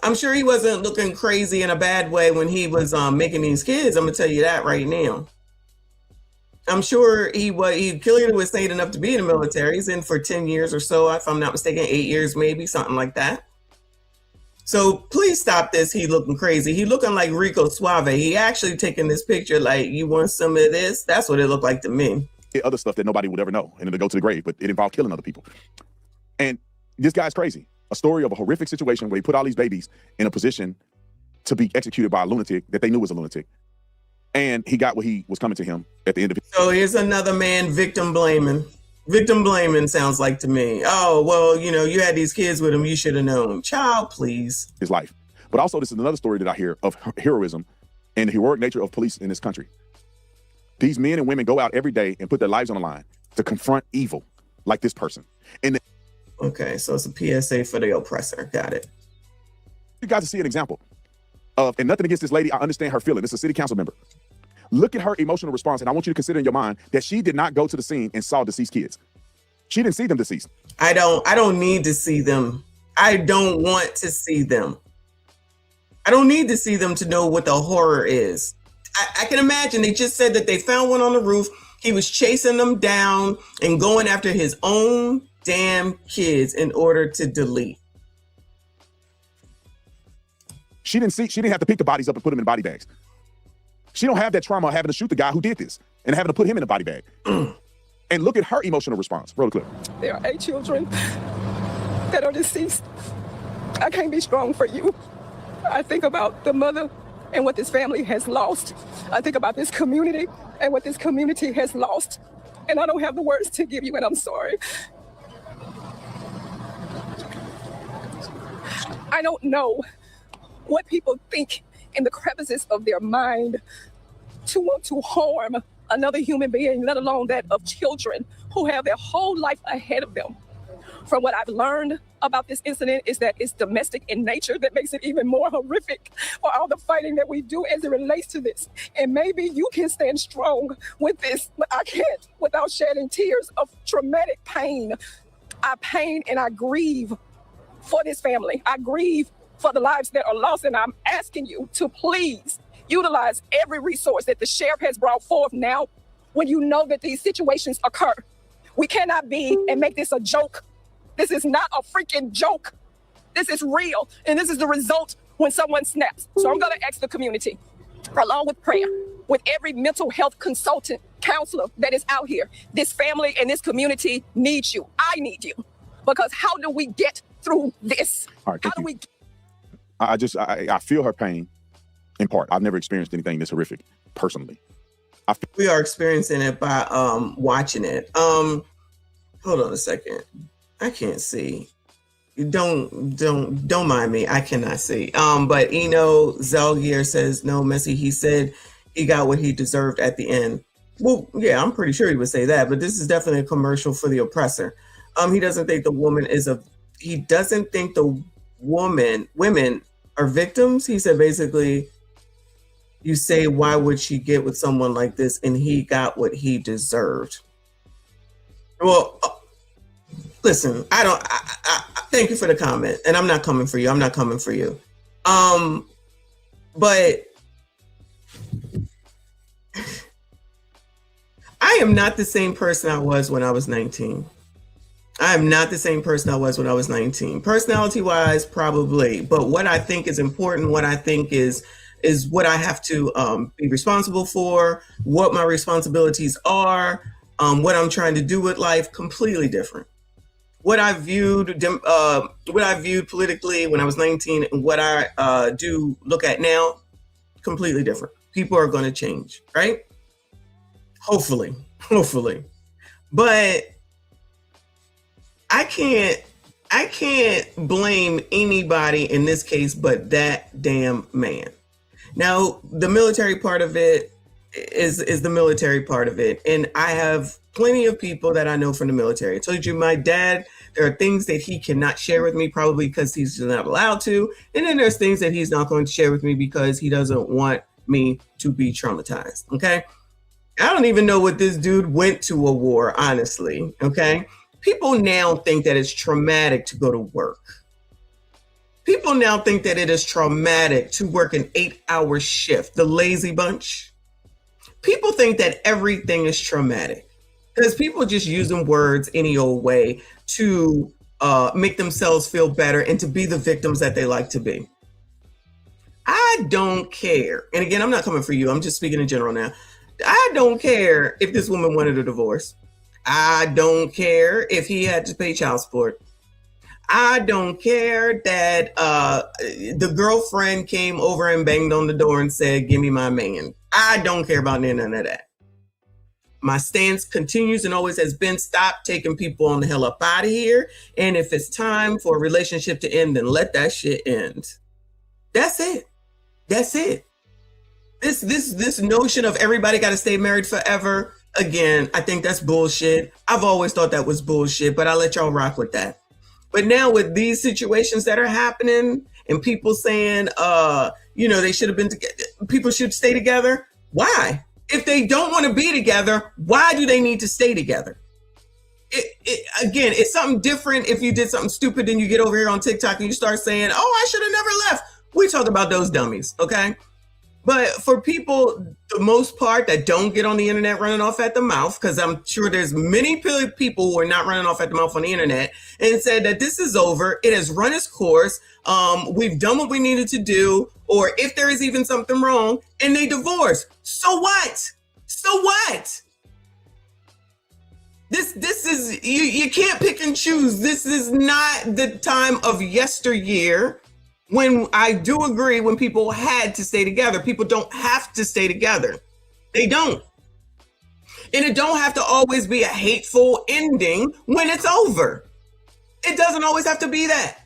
I'm sure he wasn't looking crazy in a bad way when he was making these kids. I'm gonna tell you that right now. I'm sure he clearly was sane enough to be in the military. He's in for 10 years or so, if I'm not mistaken, 8 years maybe, something like that. So please stop this. He looking crazy. He looking like Rico Suave. He actually taking this picture like, you want some of this? That's what it looked like to me. Other stuff that nobody would ever know, and it'll go to the grave, but it involved killing other people. And this guy's crazy. A story of a horrific situation where he put all these babies in a position to be executed by a lunatic that they knew was a lunatic. And he got what he was coming to him at the end of it. So here's another man victim blaming. Victim blaming sounds like to me. Oh, well, you had these kids with him. You should have known. Child, please. His life. But also, this is another story that I hear of heroism and the heroic nature of police in this country. These men and women go out every day and put their lives on the line to confront evil like this person. And okay, so it's a PSA for the oppressor. Got it. You got to see an example of, and nothing against this lady, I understand her feeling. It's a city council member. Look at her emotional response, and I want you to consider in your mind that she did not go to the scene and saw deceased kids. She didn't see them deceased. I don't need to see them. I don't want to see them. I don't need to see them to know what the horror is. I can imagine they just said that they found one on the roof. He was chasing them down and going after his own damn kids in order to delete. She didn't have to pick the bodies up and put them in body bags. She don't have that trauma of having to shoot the guy who did this and having to put him in a body bag. And look at her emotional response. Roll the clip. There are 8 children that are deceased. I can't be strong for you. I think about the mother and what this family has lost. I think about this community and what this community has lost. And I don't have the words to give you, and I'm sorry. I don't know what people think in the crevices of their mind to want to harm another human being, let alone that of children who have their whole life ahead of them. From what I've learned about this incident is that it's domestic in nature that makes it even more horrific for all the fighting that we do as it relates to this. And maybe you can stand strong with this, but I can't without shedding tears of traumatic pain. I pain and I grieve for this family. I grieve for the lives that are lost, and I'm asking you to please utilize every resource that the sheriff has brought forth now when you know that these situations occur. We cannot be and make this a joke. This is not a freaking joke. This is real, and this is the result when someone snaps. So I'm going to ask the community, along with prayer, with every mental health consultant, counselor that is out here, this family and this community needs you. I need you. Because how do we get through this? All right, how thank do you. we I feel her pain in part. I've never experienced anything this horrific personally. We are experiencing it by watching it. Hold on a second. I can't see. Don't mind me. I cannot see. But Eno Zelgier says, no, Messy, he said he got what he deserved at the end. Well, yeah, I'm pretty sure he would say that, but this is definitely a commercial for the oppressor. He doesn't think the woman he doesn't think the women are victims. He said basically, you say, why would she get with someone like this? And he got what he deserved. Well, listen, I thank you for the comment, and I'm not coming for you. I'm not coming for you. But I am not the same person I was when I was 19. I am not the same person I was when I was 19. Personality wise, probably. But what I think is important, what I think is what I have to be responsible for, what my responsibilities are, what I'm trying to do with life, completely different. What I viewed politically when I was 19 and what I do look at now, completely different. People are going to change, right? Hopefully. But I can't blame anybody in this case but that damn man. Now, the military part of it is the military part of it. And I have plenty of people that I know from the military. I told you my dad, there are things that he cannot share with me, probably because he's not allowed to. And then there's things that he's not going to share with me because he doesn't want me to be traumatized. Okay. I don't even know what this dude went to a war, honestly. Okay. People now think that it's traumatic to go to work. People now think that it is traumatic to work an 8-hour shift, the lazy bunch. People think that everything is traumatic because people just using words any old way to make themselves feel better and to be the victims that they like to be. I don't care. And again, I'm not coming for you. I'm just speaking in general now. I don't care if this woman wanted a divorce. I don't care if he had to pay child support. I don't care that the girlfriend came over and banged on the door and said, give me my man. I don't care about none of that. My stance continues and always has been, stop taking people on the hell up out of here. And if it's time for a relationship to end, then let that shit end. That's it. That's it. This notion of everybody got to stay married forever. Again, I think that's bullshit. I've always thought that was bullshit, but I'll let y'all rock with that. But now with these situations that are happening and people saying, they should have been together, people should stay together. Why? If they don't want to be together, why do they need to stay together? Again, it's something different if you did something stupid and you get over here on TikTok and you start saying, oh, I should have never left. We talk about those dummies, okay? But for people, the most part that don't get on the internet running off at the mouth, because I'm sure there's many people who are not running off at the mouth on the internet and said that this is over. It has run its course. We've done what we needed to do. Or if there is even something wrong and they divorce. So what? So what? This is, you can't pick and choose. This is not the time of yesteryear. When I do agree when people had to stay together, people don't have to stay together. They don't. And it don't have to always be a hateful ending when it's over. It doesn't always have to be that.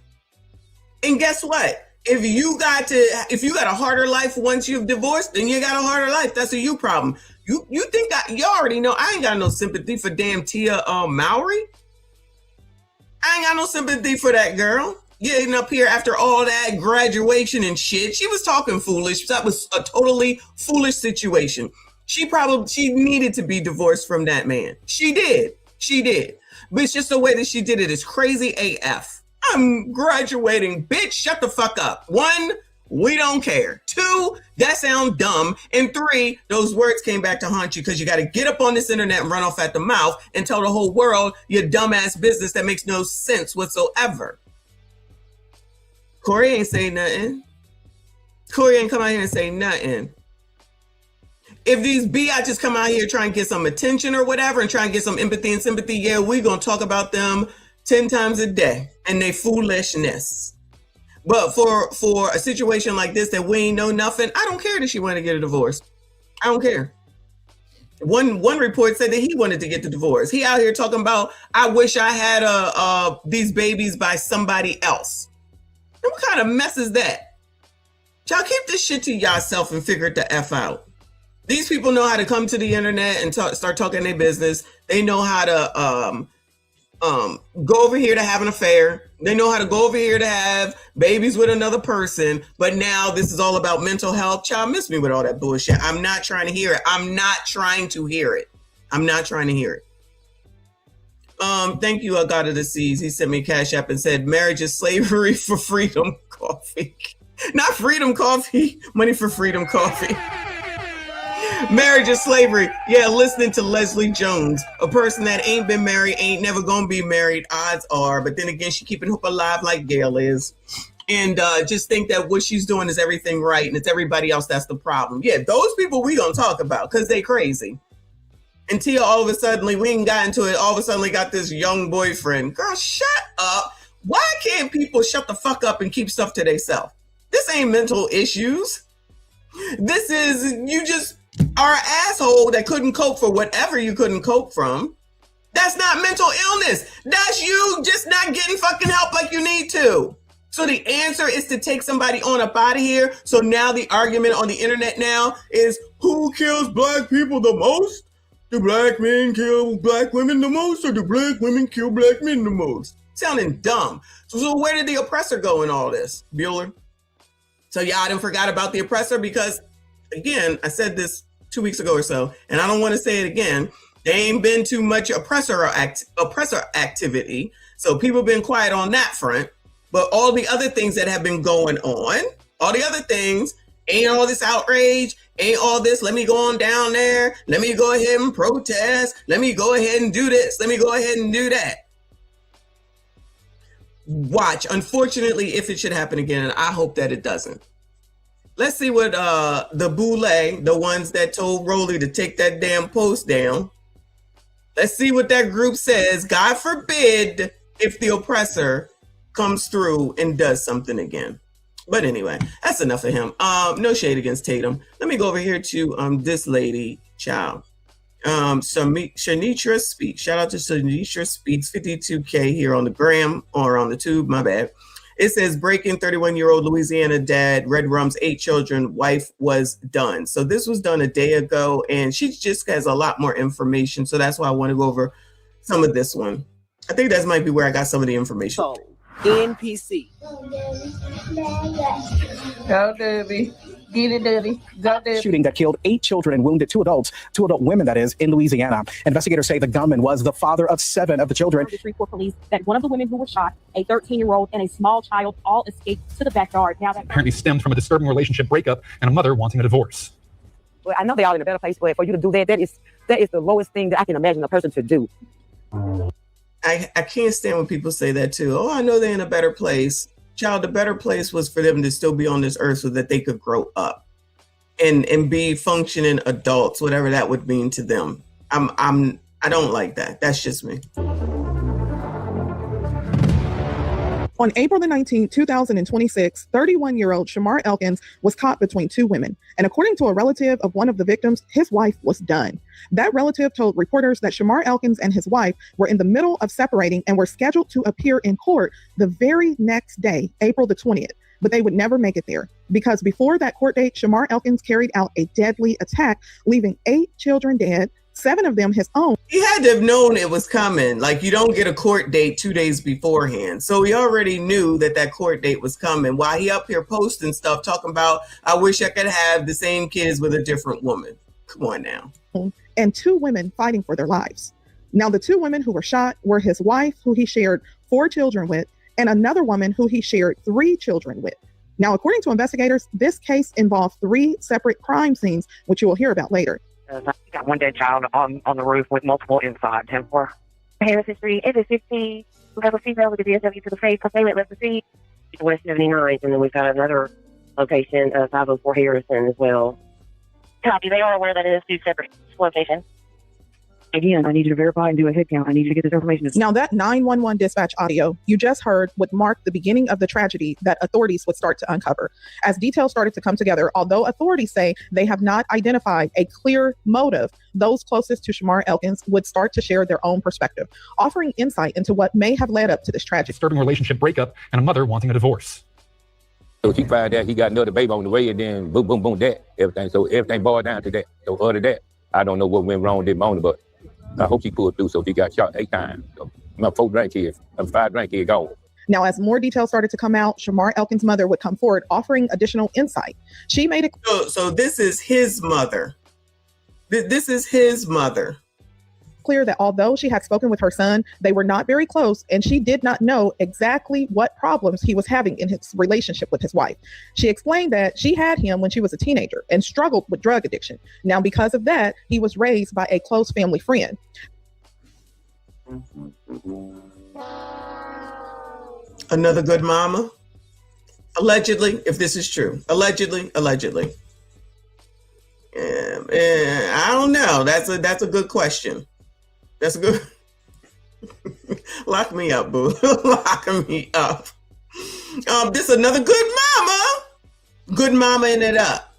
And guess what? If you got a harder life once you've divorced, then you got a harder life. That's a you problem. You think you already know I ain't got no sympathy for damn Tia Mowry. I ain't got no sympathy for that girl. Getting up here after all that graduation and shit. She was talking foolish. That was a totally foolish situation. She needed to be divorced from that man. She did. But it's just the way that she did it is crazy AF. I'm graduating, bitch. Shut the fuck up. 1, we don't care. 2, that sounds dumb. And 3, those words came back to haunt you because you got to get up on this internet and run off at the mouth and tell the whole world your dumbass business that makes no sense whatsoever. Corey ain't say nothing. Corey ain't come out here and say nothing. If these biatches come out here trying to get some attention or whatever and try and get some empathy and sympathy, yeah, we're going to talk about them 10 times a day and they foolishness. But for a situation like this that we ain't know nothing, I don't care that she wanted to get a divorce. I don't care. One report said that he wanted to get the divorce. He out here talking about, I wish I had these babies by somebody else. And what kind of mess is that? Y'all keep this shit to yourself and figure it the F out. These people know how to come to the internet and start talking their business. They know how to go over here to have an affair. They know how to go over here to have babies with another person. But now this is all about mental health. Child, miss me with all that bullshit. I'm not trying to hear it. I'm not trying to hear it. Thank you, God of the Seas. He sent me a Cash App and said, marriage is slavery for freedom coffee. Not freedom coffee, money for freedom coffee. Marriage is slavery. Yeah, listening to Leslie Jones, a person that ain't been married, ain't never gonna be married, odds are. But then again, she keeping hope alive like Gail is. And just think that what she's doing is everything right and it's everybody else that's the problem. Yeah, those people we gonna talk about because they crazy. Until all of a sudden, we ain't got into it, all of a sudden got this young boyfriend. Girl, shut up. Why can't people shut the fuck up and keep stuff to themselves? This ain't mental issues. This is, you just are an asshole that couldn't cope for whatever you couldn't cope from. That's not mental illness. That's you just not getting fucking help like you need to. So the answer is to take somebody on up out of here. So now the argument on the internet now is who kills black people the most? Do black men kill black women the most, or do black women kill black men the most? Sounding dumb. So where did the oppressor go in all this, Bueller? So y'all done forgot about the oppressor because, again, I said this 2 weeks ago or so, and I don't want to say it again. There ain't been too much oppressor activity. So people been quiet on that front. But all the other things that have been going on, all the other things, ain't all this outrage, ain't all this, let me go on down there, let me go ahead and protest, let me go ahead and do this, let me go ahead and do that. Watch, unfortunately, if it should happen again, and I hope that it doesn't. Let's see what the Boule, the ones that told Rolly to take that damn post down, let's see what that group says. God forbid if the oppressor comes through and does something again. But anyway, that's enough of him. No shade against Tatum. Let me go over here to this lady, child. Shanitra Speaks. Shout out to Shanitra Speaks, 52K here on the gram or on the tube, my bad. It says breaking 31-year-old Louisiana dad, REDRUM'D 8 children, wife was done. So this was done a day ago and she just has a lot more information. So that's why I want to go over some of this one. I think that might be where I got some of the information. So, NPC. Go Debbie. Get it, Debbie. Go Debbie. Shooting that killed 8 children and wounded 2 adult women, that is, in Louisiana. Investigators say the gunman was the father of 7 of the children. Report police that one of the women who were shot, a 13-year-old and a small child, all escaped to the backyard. Now that apparently stemmed from a disturbing relationship breakup and a mother wanting a divorce. Well, I know they're all in a better place, but for you to do that, that is the lowest thing that I can imagine a person to do. I can't stand when people say that too. Oh, I know they're in a better place. Child, the better place was for them to still be on this earth so that they could grow up and be functioning adults, whatever that would mean to them. I don't like that. That's just me. On April the 19th, 2026, 31-year-old Shamar Elkins was caught between 2 women. And according to a relative of one of the victims, his wife was done. That relative told reporters that Shamar Elkins and his wife were in the middle of separating and were scheduled to appear in court the very next day, April the 20th. but they would never make it there because before that court date, Shamar Elkins carried out a deadly attack, leaving 8 children dead, 7 of them his own. He had to have known it was coming. Like, you don't get a court date 2 days beforehand. So he already knew that that court date was coming. While he up here posting stuff, talking about, I wish I could have the same kids with a different woman. Come on now. And 2 women fighting for their lives. Now, the 2 women who were shot were his wife, who he shared 4 children with, and another woman who he shared 3 children with. Now, according to investigators, this case involved 3 separate crime scenes, which you will hear about later. Got one dead child on the roof with multiple inside. 10-4. Harrison Street, it is 15. We have a female with the DSW to the face. Complainant left the seat. West 79th, and then we've got another location, 504 Harrison as well. Copy. They are aware that it is 2 separate locations. Again, I need you to verify and do a head count. I need you to get this information. Now, that 911 dispatch audio you just heard would mark the beginning of the tragedy that authorities would start to uncover. As details started to come together, although authorities say they have not identified a clear motive, those closest to Shamar Elkins would start to share their own perspective, offering insight into what may have led up to this tragedy. Disturbing relationship breakup and a mother wanting a divorce. So she found out he got another baby on the way, and then boom, boom, boom, that, everything. So everything boiled down to that. So other than that, I don't know what went wrong this morning, but I hope she pulled through. So she got shot 8 times. So my 4 grandkids, 5 grandkids gone. Now, as more details started to come out, Shamar Elkins' mother would come forward, offering additional insight. She made it So this is his mother. This is his mother. Clear that although she had spoken with her son, they were not very close, and she did not know exactly what problems he was having in his relationship with his wife. She explained that she had him when she was a teenager and struggled with drug addiction. Now, because of that, he was raised by a close family friend. Another good mama? Allegedly, if this is true. Allegedly. I don't know. That's a good question. That's good. Lock me up, boo. Lock me up. This is another good mama. Good mama-ing it up.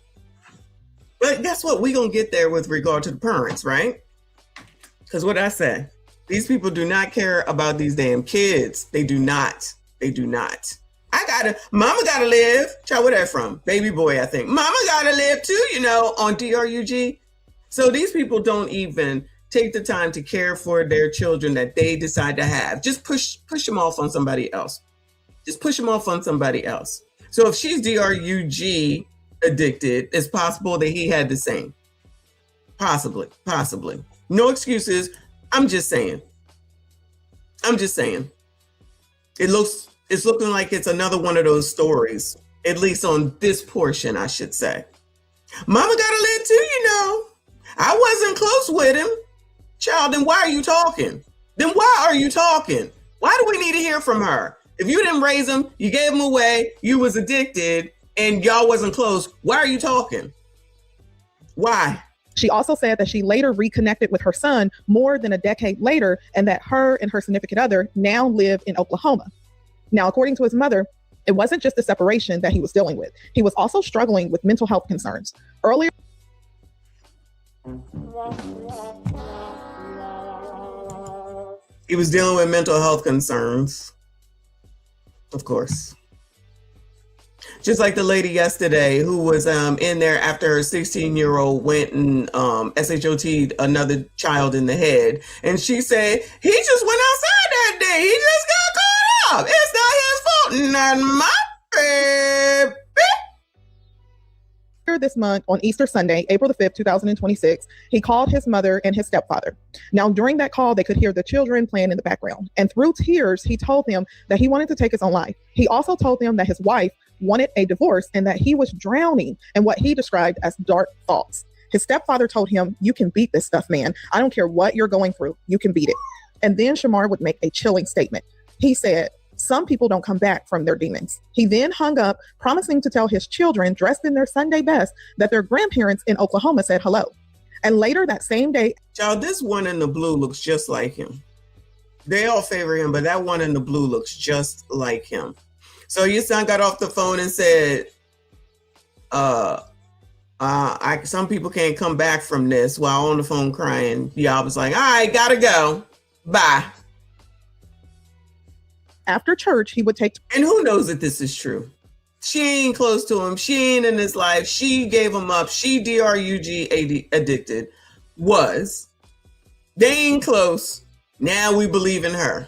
But guess what? We're going to get there with regard to the parents, right? Because what I say, these people do not care about these damn kids. They do not. Mama gotta live. Child, where that from? Baby boy, I think. Mama gotta live too, on DRUG. So these people don't even take the time to care for their children that they decide to have. Just push them off on somebody else. So if she's DRUG addicted, it's possible that he had the same. Possibly. No excuses. I'm just saying. It's looking like it's another one of those stories, at least on this portion, I should say. Mama gotta live too, I wasn't close with him. Child, then why are you talking? Why do we need to hear from her? If you didn't raise him, you gave him away, you was addicted, and y'all wasn't close, why are you talking? Why? She also said that she later reconnected with her son more than a decade later, and that her and her significant other now live in Oklahoma. Now, according to his mother, it wasn't just the separation that he was dealing with. He was also struggling with mental health concerns. Earlier, he was dealing with mental health concerns, of course. Just like the lady yesterday who was in there after her 16-year-old went and SHOT'd another child in the head. And she said, he just went outside that day. He just got caught up. It's not his fault. Not my baby. this month on Easter Sunday, April the 5th, 2026, he called his mother and his stepfather. Now, during that call, they could hear the children playing in the background. And through tears, he told them that he wanted to take his own life. He also told them that his wife wanted a divorce and that he was drowning in what he described as dark thoughts. His stepfather told him, "You can beat this stuff, man. I don't care what you're going through. You can beat it." And then Shamar would make a chilling statement. He said, "Some people don't come back from their demons." He then hung up, promising to tell his children, dressed in their Sunday best, that their grandparents in Oklahoma said hello. And later that same day, child, this one in the blue looks just like him. They all favor him, but that one in the blue looks just like him. So your son got off the phone and said, some people can't come back from this, while on the phone crying. Yeah, I was like, all right, gotta go. Bye. After church, he would take... And who knows that this is true? She ain't close to him. She ain't in his life. She gave him up. She DRUG addicted. They ain't close. Now we believe in her.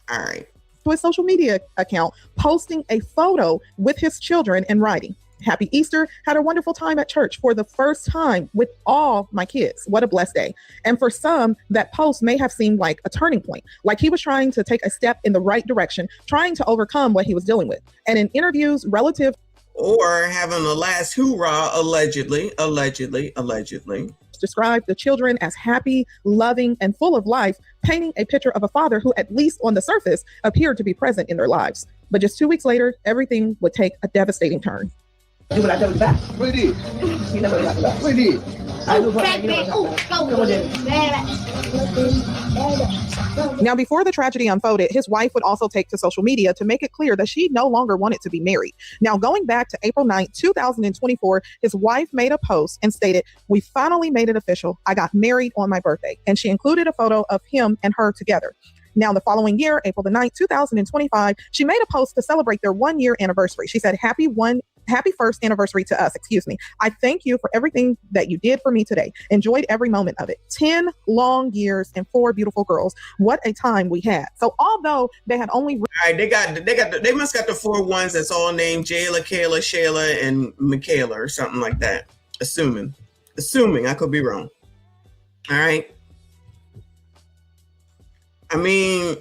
All right. To his social media account, posting a photo with his children and writing, "Happy Easter. Had a wonderful time at church for the first time with all my kids. What a blessed day." And for some, that post may have seemed like a turning point, like he was trying to take a step in the right direction, trying to overcome what he was dealing with. And in interviews, relative or having a last hoorah, allegedly, described the children as happy, loving, and full of life, painting a picture of a father who, at least on the surface, appeared to be present in their lives. But just 2 weeks later, everything would take a devastating turn. Now, before the tragedy unfolded, his wife would also take to social media to make it clear that she no longer wanted to be married. Now, going back to April 9th, 2024, his wife made a post and stated, "We finally made it official. I got married on my birthday." And she included a photo of him and her together. Now, the following year, April the 9th, 2025, she made a post to celebrate their 1-year anniversary. She said, Happy first anniversary to us, I thank you for everything that you did for me today. Enjoyed every moment of it. 10 long years and 4 beautiful girls. What a time we had. So although they had only... All right, they must got the 4 ones that's all named Jayla, Kayla, Shayla, and Michaela or something like that. Assuming, I could be wrong. All right. I mean,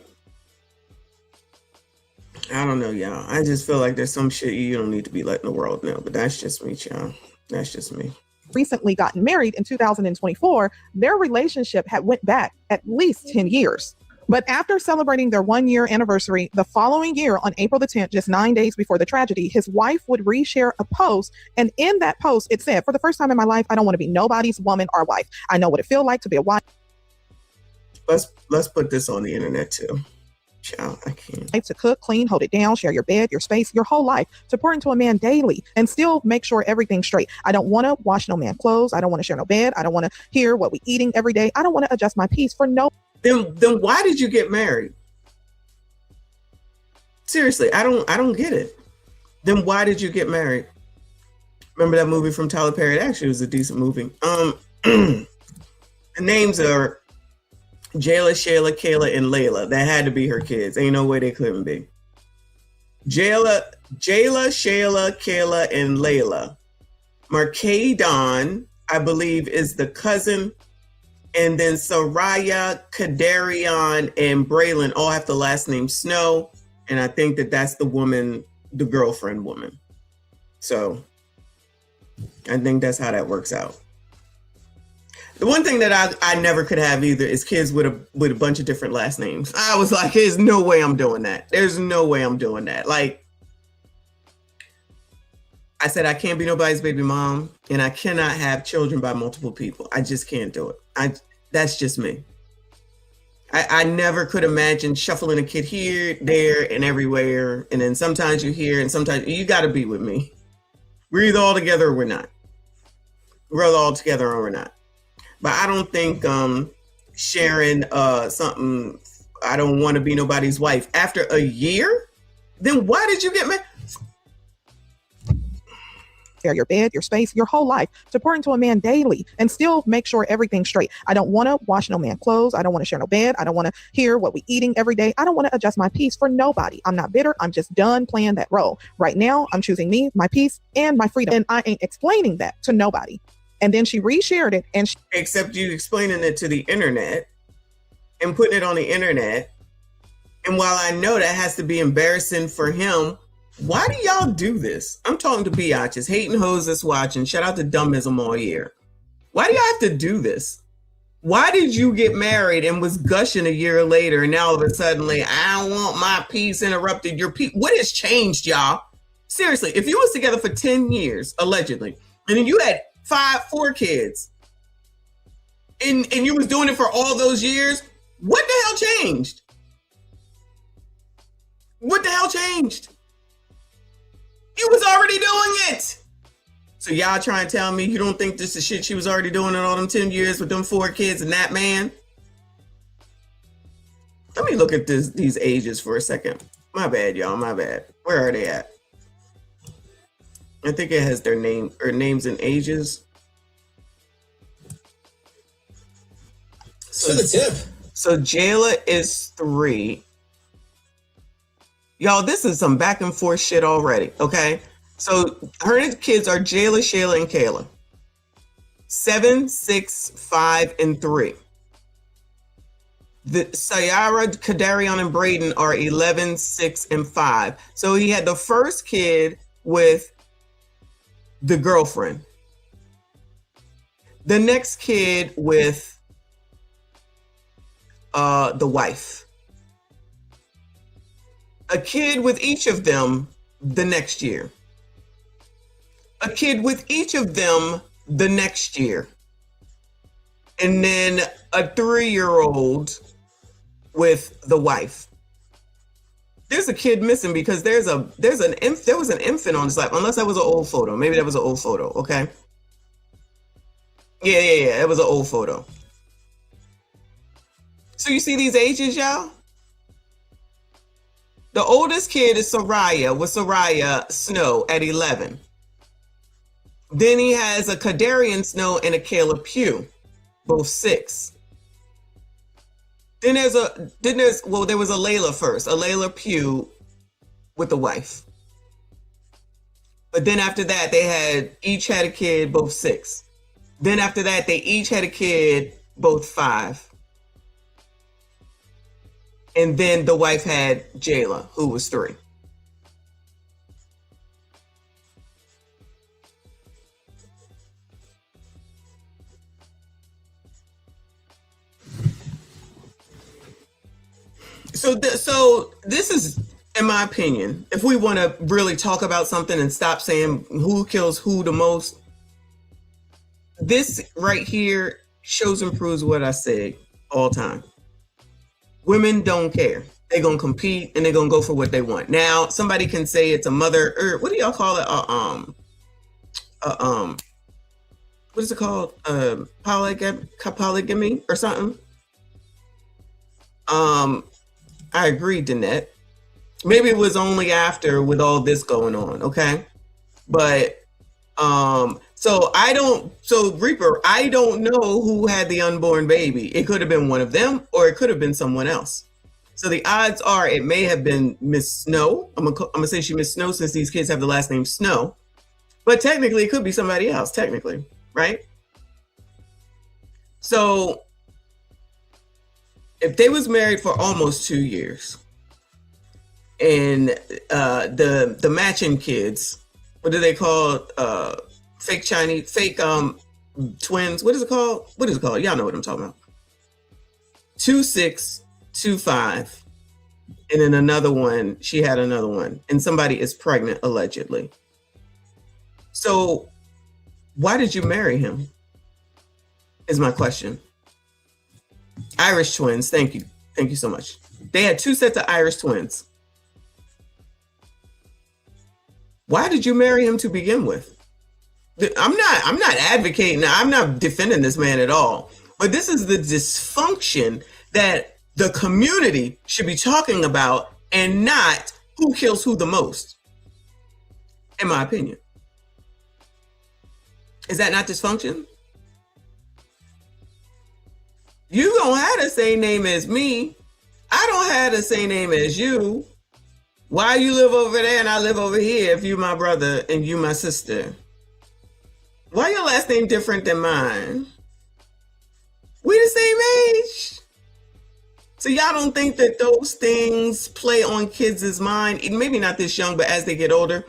I don't know, y'all. I just feel like there's some shit you don't need to be letting the world know, but that's just me, y'all. That's just me. Recently gotten married in 2024, their relationship had went back at least 10 years. But after celebrating their 1-year anniversary, the following year on April the 10th, just 9 days before the tragedy, his wife would reshare a post. And in that post, it said, "For the first time in my life, I don't want to be nobody's woman or wife. I know what it feels like to be a wife." Let's put this on the internet too. Child, I can't. To cook, clean, hold it down, share your bed, your space, your whole life, to pour into a man daily and still make sure everything's straight. I don't want to wash no man clothes. I don't want to share no bed. I don't want to hear what we eating every day. I don't want to adjust my piece for no. Then why did you get married? Seriously, I don't get it. Then why did you get married? Remember that movie from Tyler Perry? It actually was a decent movie. The names are Jayla, Shayla, Kayla, and Layla. That had to be her kids. Ain't no way they couldn't be. Jayla, Shayla, Kayla, and Layla. Markadon, I believe, is the cousin. And then Soraya, Kadarion, and Braylon all have the last name Snow. And I think that's the woman, the girlfriend woman. So I think that's how that works out. The one thing that I never could have either is kids with a bunch of different last names. I was like, there's no way I'm doing that. There's no way I'm doing that. Like, I said, I can't be nobody's baby mom, and I cannot have children by multiple people. I just can't do it. That's just me. I never could imagine shuffling a kid here, there, and everywhere. And then sometimes you're here, and sometimes you got to be with me. We're either all together or we're not. We're either all together or we're not. But I don't think sharing something, I don't want to be nobody's wife after a year, then why did you get married? Share your bed, your space, your whole life, to pour into a man daily and still make sure everything's straight. I don't want to wash no man clothes. I don't want to share no bed. I don't want to hear what we eating every day. I don't want to adjust my piece for nobody. I'm not bitter. I'm just done playing that role. Right now, I'm choosing me, my peace, and my freedom. And I ain't explaining that to nobody. And then she reshared it. And except you explaining it to the internet and putting it on the internet. And while I know that has to be embarrassing for him, why do y'all do this? I'm talking to biatches, hating hoes that's watching. Shout out to Dummism all year. Why do y'all have to do this? Why did you get married and was gushing a year later, and now all of a sudden, I don't want my peace interrupted? Your peace. What has changed, y'all? Seriously, if you was together for 10 years, allegedly, and then you had 4 kids, and you was doing it for all those years, what the hell changed? What the hell changed? You was already doing it. So y'all trying to tell me you don't think this is shit she was already doing in all them 10 years with them 4 kids and that man? Let me look at these ages for a second. My bad, y'all, my bad. Where are they at? I think it has their name or names and ages. So the tip. So Jayla is 3. Y'all, this is some back and forth shit already. Okay. So her kids are Jayla, Shayla, and Kayla. 7, 6, 5, and 3. The Sayara, Kadarion, and Braden are 11, 6, and 5. So he had the first kid with the girlfriend. The next kid with the wife. A kid with each of them the next year. A kid with each of them the next year. And then a 3-year-old with the wife. There's a kid missing because there was an infant on his lap, unless that was an old photo. Maybe that was an old photo, okay? Yeah, it was an old photo. So you see these ages, y'all? The oldest kid is Soraya Snow at 11. Then he has a Kadarian Snow and a Kayla Pugh, both 6. Then there was a Layla first, a Layla Pugh with the wife. But then after that, they each had a kid, both 6. Then after that, they each had a kid, both 5. And then the wife had Jayla, who was 3. So this is, in my opinion, if we want to really talk about something and stop saying who kills who the most, this right here shows and proves what I say all the time. Women don't care. They're going to compete and they're going to go for what they want. Now, somebody can say it's a mother, or what do y'all call it? What is it called? Polygamy or something? I agree, Danette. Maybe it was only after with all this going on, okay? But so Reaper, I don't know who had the unborn baby. It could have been one of them, or it could have been someone else. So the odds are it may have been Miss Snow. I'm gonna say she Miss Snow since these kids have the last name Snow. But technically, it could be somebody else. Technically, right? So if they was married for almost 2 years, and the matching kids, what do they call fake twins? What is it called? Y'all know what I'm talking about. 2, 6, 2, 5, and then another one. She had another one, and somebody is pregnant allegedly. So, why did you marry him? Is my question. Irish twins. Thank you so much. They had 2 sets of Irish twins. Why did you marry him to begin with? I'm not advocating. I'm not defending this man at all. But this is the dysfunction that the community should be talking about, and not who kills who the most. In my opinion, is that not dysfunction? You don't have the same name as me. I don't have the same name as you. Why you live over there and I live over here if you my brother and you my sister? Why your last name different than mine? We the same age. So y'all don't think that those things play on kids' mind? Maybe not this young, but as they get older.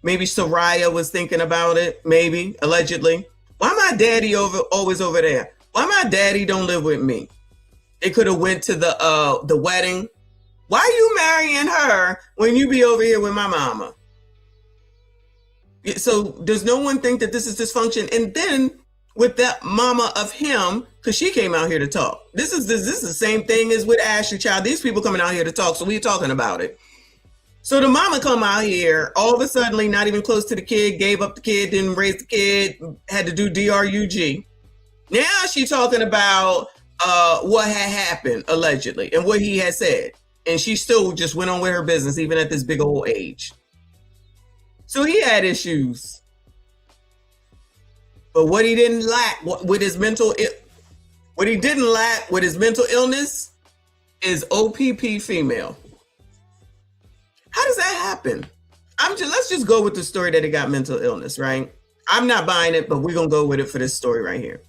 Maybe Soraya was thinking about it, maybe, allegedly. Why my daddy always over there? Why my daddy don't live with me? It could have went to the wedding. Why you marrying her when you be over here with my mama? So does no one think that this is dysfunction? And then with that mama of him, because she came out here to talk. This is the same thing as with Ashley Child. These people coming out here to talk, so we're talking about it. So the mama come out here, all of a sudden, not even close to the kid, gave up the kid, didn't raise the kid, had to do DRUG. Now she talking about what had happened, allegedly, and what he had said. And she still just went on with her business, even at this big old age. So he had issues. But what he didn't lack with his mental illness is OPP female. How does that happen? Let's just go with the story that he got mental illness, right? I'm not buying it, but we're gonna go with it for this story right here.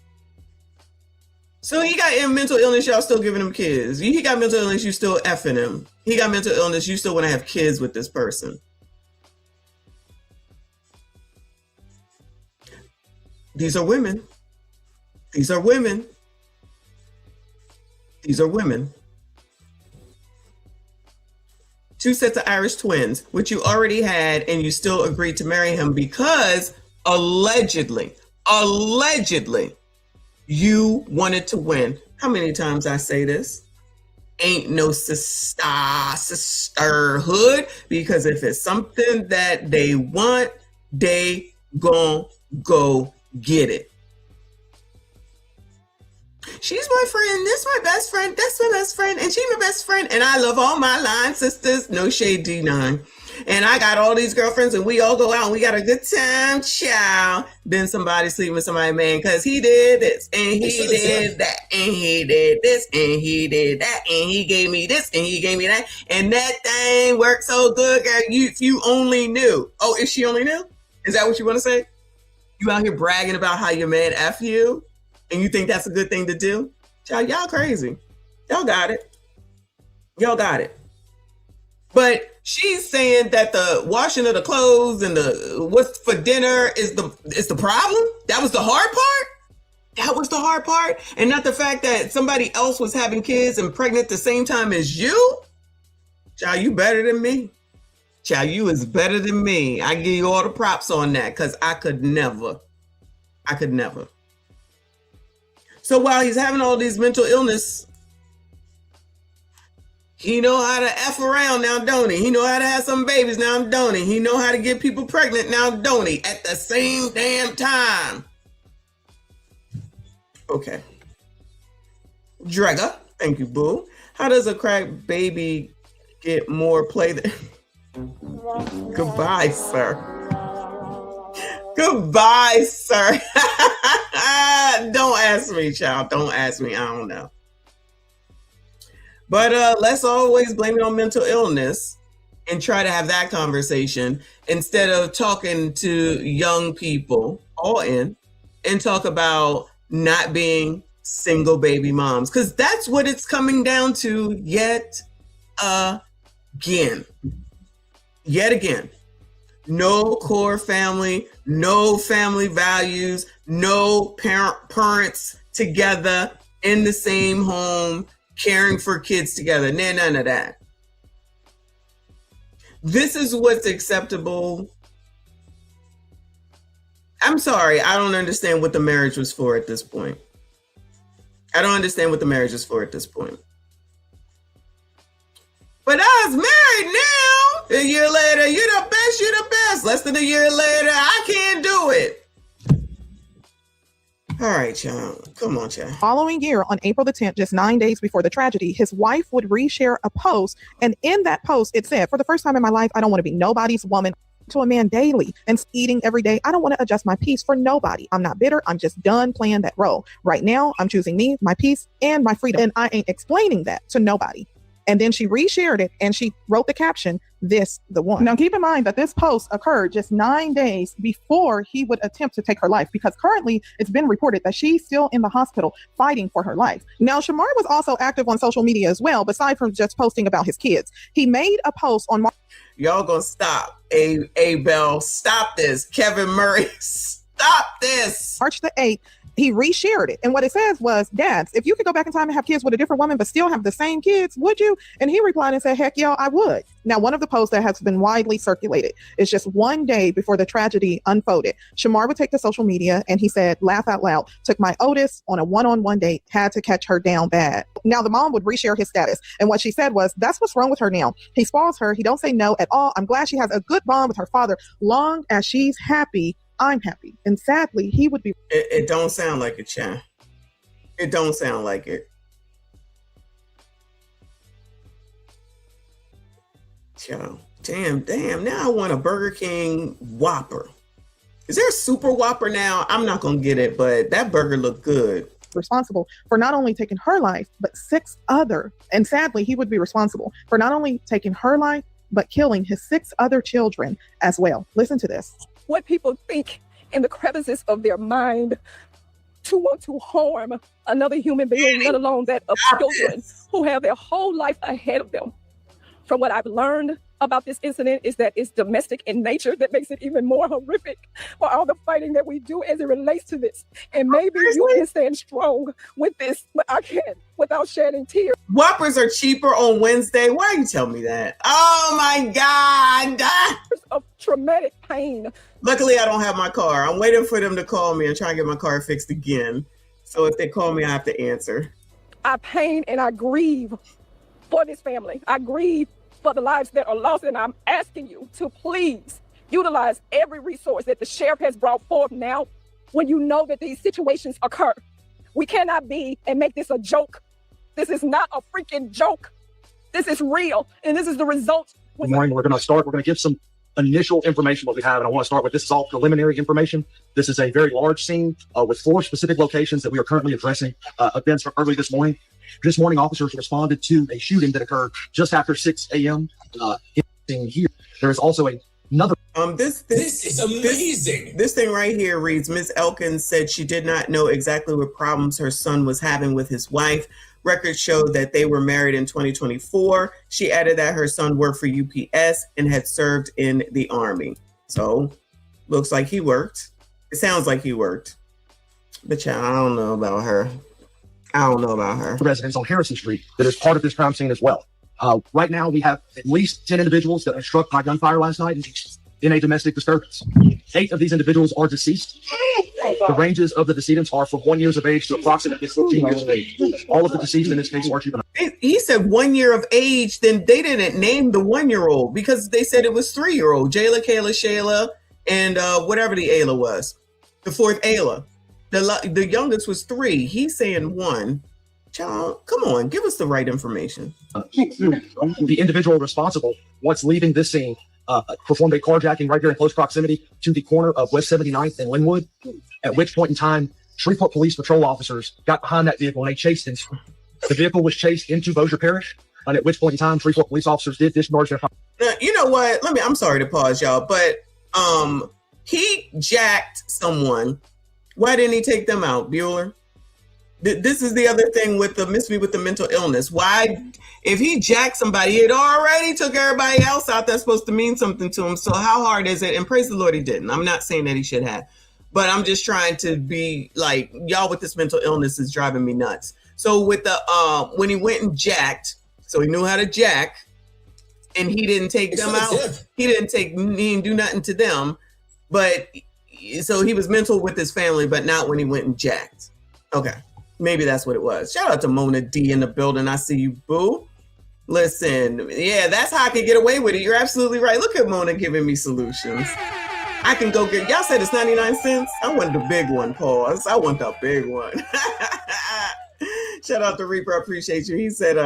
So he got mental illness, y'all still giving him kids. He got mental illness, you still effing him. He got mental illness, you still want to have kids with this person. These are women. These are women. These are women. 2 sets of Irish twins, which you already had, and you still agreed to marry him because allegedly, you wanted to win. How many times I say this? Ain't no sisterhood, because if it's something that they want, they gon' go get it. She's my friend, this my best friend, that's my best friend, and she my best friend, and I love all my line sisters, no shade D9. And I got all these girlfriends, and we all go out and we got a good time, child. Then somebody sleep with somebody, man, because he did this, and he did that, and he did this, and he did that, and he gave me this, and he gave me that, and that thing worked so good, girl. If you only knew. Oh, if she only knew? Is that what you want to say? You out here bragging about how your man F you, and you think that's a good thing to do? Child, y'all crazy. Y'all got it. Y'all got it. But she's saying that the washing of the clothes and the what's for dinner is the problem. That was the hard part. That was the hard part, and not the fact that somebody else was having kids and pregnant at the same time as you. Child, you better than me. Child, you is better than me. I give you all the props on that, because I could never. So while he's having all these mental illness, he know how to F around now, don't he? He know how to have some babies now, don't he? He know how to get people pregnant now, don't he? At the same damn time. Okay. Dregger, thank you, boo. How does a crack baby get more play than... Goodbye, sir. Goodbye, sir. Don't ask me, child. Don't ask me. I don't know. But let's always blame it on mental illness and try to have that conversation instead of talking to young people, all in, and talk about not being single baby moms. Because that's what it's coming down to yet again. Yet again. No core family, no family values, no parents together in the same home, caring for kids together. None of that. This is what's acceptable. I'm sorry, I don't understand what the marriage was for at this point. I don't understand what the marriage is for at this point. But I was married now. A year later, you're the best. Less than a year later, I can't do it. All right, child. Come on, child. Following year, on April the 10th, just 9 days before the tragedy, his wife would reshare a post. And in that post, it said, "For the first time in my life, I don't want to be nobody's woman." To a man daily and eating every day. I don't want to adjust my peace for nobody. I'm not bitter. I'm just done playing that role. Right now, I'm choosing me, my peace, and my freedom. And I ain't explaining that to nobody. And then she reshared it and she wrote the caption, "This the one." Now keep in mind that this post occurred just 9 days before he would attempt to take her life, because currently it's been reported that she's still in the hospital fighting for her life. Now Shamar was also active on social media as well, besides from just posting about his kids. He made a post on Y'all gonna stop. Bell, stop this. Kevin Murray, stop this. March the 8th. He reshared it. And what it says was, "Dads, if you could go back in time and have kids with a different woman, but still have the same kids, would you?" And he replied and said, "Heck yeah, I would." Now, one of the posts that has been widely circulated is just 1 day before the tragedy unfolded. Shamar would take to social media and he said, "Laugh out loud, took my Otis on a one-on-one date, had to catch her down bad." Now the mom would reshare his status. And what she said was, "That's what's wrong with her now. He spoils her. He don't say no at all. I'm glad she has a good bond with her father. Long as she's happy, I'm happy." And sadly, he would be. It don't sound like it, Chan. It don't sound like it. Chan. Damn. Now I want a Burger King Whopper. Is there a Super Whopper now? I'm not going to get it, but that burger looked good. Responsible for not only taking her life, but 6 other. And sadly, he would be responsible for not only taking her life, but killing his 6 other children as well. Listen to this. What people think in the crevices of their mind to want to harm another human being, let alone that of children who have their whole life ahead of them. From what I've learned about this incident is that it's domestic in nature that makes it even more horrific for all the fighting that we do as it relates to this. And maybe you can stand strong with this, but I can't without shedding tears. Whoppers are cheaper on Wednesday. Why you tell me that? Oh my God. Of traumatic pain. Luckily, I don't have my car. I'm waiting for them to call me and try and get my car fixed again. So if they call me, I have to answer. I pain and I grieve for this family. I grieve for the lives that are lost, and I'm asking you to please utilize every resource that the sheriff has brought forth now when you know that these situations occur. We cannot be and make this a joke. This is not a freaking joke. This is real, and this is the result. Good morning. We're going to give some initial information what we have, and I want to start with this is all preliminary information. This is a very large scene with 4 specific locations that we are currently addressing. Events from early this morning. This morning, officers responded to a shooting that occurred just after 6 a.m. Here, there is also another. This is amazing. This thing right here reads: Ms. Elkins said she did not know exactly what problems her son was having with his wife. Records show that they were married in 2024. She added that her son worked for UPS and had served in the Army. So, looks like he worked. It sounds like he worked. But yeah, I don't know about her. Residents on Harrison Street that is part of this crime scene as well. Right now, we have at least 10 individuals that were struck by gunfire last night in a domestic disturbance. 8 of these individuals are deceased. The ranges of the decedents are from 1 year of age to approximately 15 years of age. All of the deceased in this case are juveniles. He said 1 year of age, then they didn't name the 1-year-old because they said it was 3-year-old. Jayla, Kayla, Shayla, and whatever the Ayla was. The 4th Ayla. The youngest was 3. He's saying 1. Child, come on, give us the right information. The individual responsible, once leaving this scene, performed a carjacking right here in close proximity to the corner of West 79th and Linwood, at which point in time, Shreveport Police Patrol officers got behind that vehicle and they chased him. The vehicle was chased into Bossier Parish, and at which point in time, Shreveport Police officers did discharge their fire. Now, you know what? I'm sorry to pause, y'all, but he jacked someone. Why didn't he take them out, Bueller? This is the other thing with the mystery with the mental illness. Why, if he jacked somebody, it already took everybody else out that's supposed to mean something to him. So how hard is it? And praise the Lord he didn't. I'm not saying that he should have, but I'm just trying to be like, y'all with this mental illness is driving me nuts. So with the, when he went and jacked, so he knew how to jack and he didn't take them out. He didn't do nothing to them, but so he was mental with his family, but not when he went and jacked. Okay. Maybe that's what it was. Shout out to Mona D in the building. I see you, boo. Listen, yeah, that's how I can get away with it. You're absolutely right. Look at Mona giving me solutions. I can go get, y'all said it's 99 cents. I want the big one, pause. I want the big one. Shout out to Reaper. I appreciate you. He said,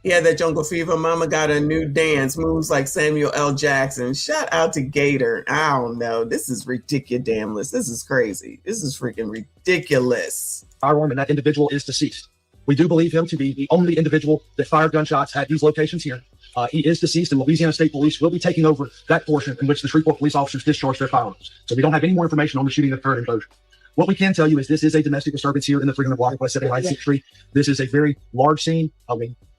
yeah, that Jungle Fever. Mama got a new dance. Moves like Samuel L. Jackson. Shout out to Gator. I don't know. This is ridiculous. This is crazy. This is freaking ridiculous. Firearm, and that individual is deceased. We do believe him to be the only individual that fired gunshots at these locations here. He is deceased, and Louisiana State Police will be taking over that portion in which the Shreveport police officers discharged their firearms. So we don't have any more information on the shooting that occurred in Bossier. What we can tell you is this is a domestic disturbance here in the 300 block of West 79th Street. This is a very large scene.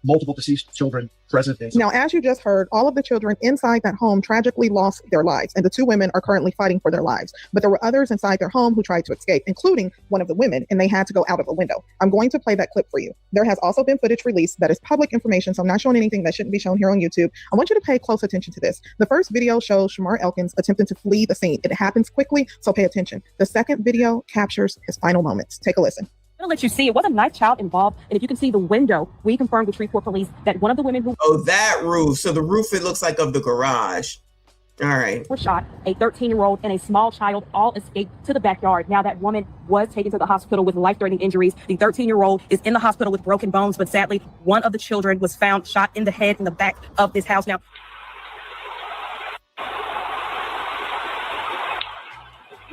Multiple deceased children present. Now, as you just heard, all of the children inside that home tragically lost their lives, and the 2 women are currently fighting for their lives. But there were others inside their home who tried to escape, including one of the women, and they had to go out of a window. I'm going to play that clip for you. There has also been footage released that is public information, so I'm not showing anything that shouldn't be shown here on YouTube. I want you to pay close attention to this. The first video shows Shamar Elkins attempting to flee the scene. It happens quickly, so pay attention. The second video captures his final moments. Take a listen. I'm gonna let you see it was a knife child involved, and if you can see the window, we confirmed with Shreveport Police that one of the women who that roof. So the roof, it looks like of the garage. All right. Were shot, a 13-year-old and a small child all escaped to the backyard. Now that woman was taken to the hospital with life-threatening injuries. The 13-year-old is in the hospital with broken bones, but sadly, one of the children was found shot in the head in the back of this house. Now,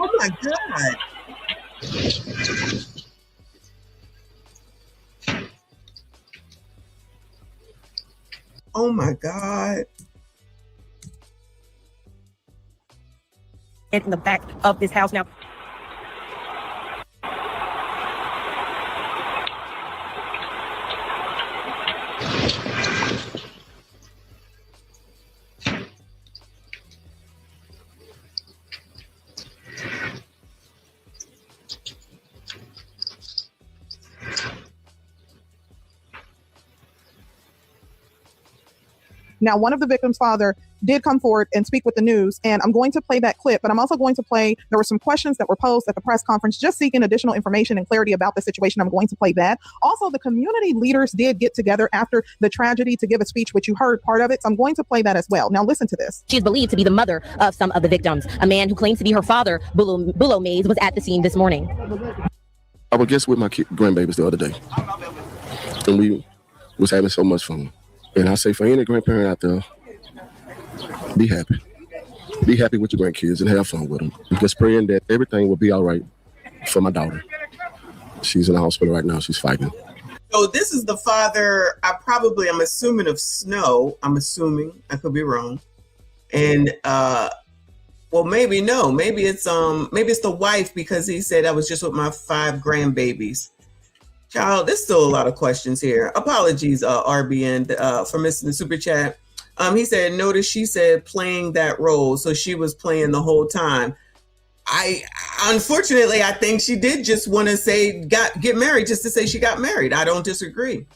Oh my God. Oh my God. In the back of this house now. Now, one of the victim's father did come forward and speak with the news, and I'm going to play that clip, but I'm also going to play, there were some questions that were posed at the press conference just seeking additional information and clarity about the situation. I'm going to play that. Also, the community leaders did get together after the tragedy to give a speech, which you heard part of it, so I'm going to play that as well. Now, listen to this. She is believed to be the mother of some of the victims. A man who claims to be her father, Bulo Mays, was at the scene this morning. I was just with my grandbabies the other day, and we was having so much fun. And I say for any grandparent out there, be happy. Be happy with your grandkids and have fun with them. I'm just praying that everything will be all right for my daughter. She's in the hospital right now. She's fighting. So this is the father, I'm assuming of Snow. I'm assuming, I could be wrong. And well, maybe no, maybe it's the wife, because he said I was just with my 5 grandbabies. Child, there's still a lot of questions here. Apologies, RBN, for missing the super chat. He said, notice she said playing that role, so she was playing the whole time. Unfortunately, I think she did just want to say get married just to say she got married. I don't disagree.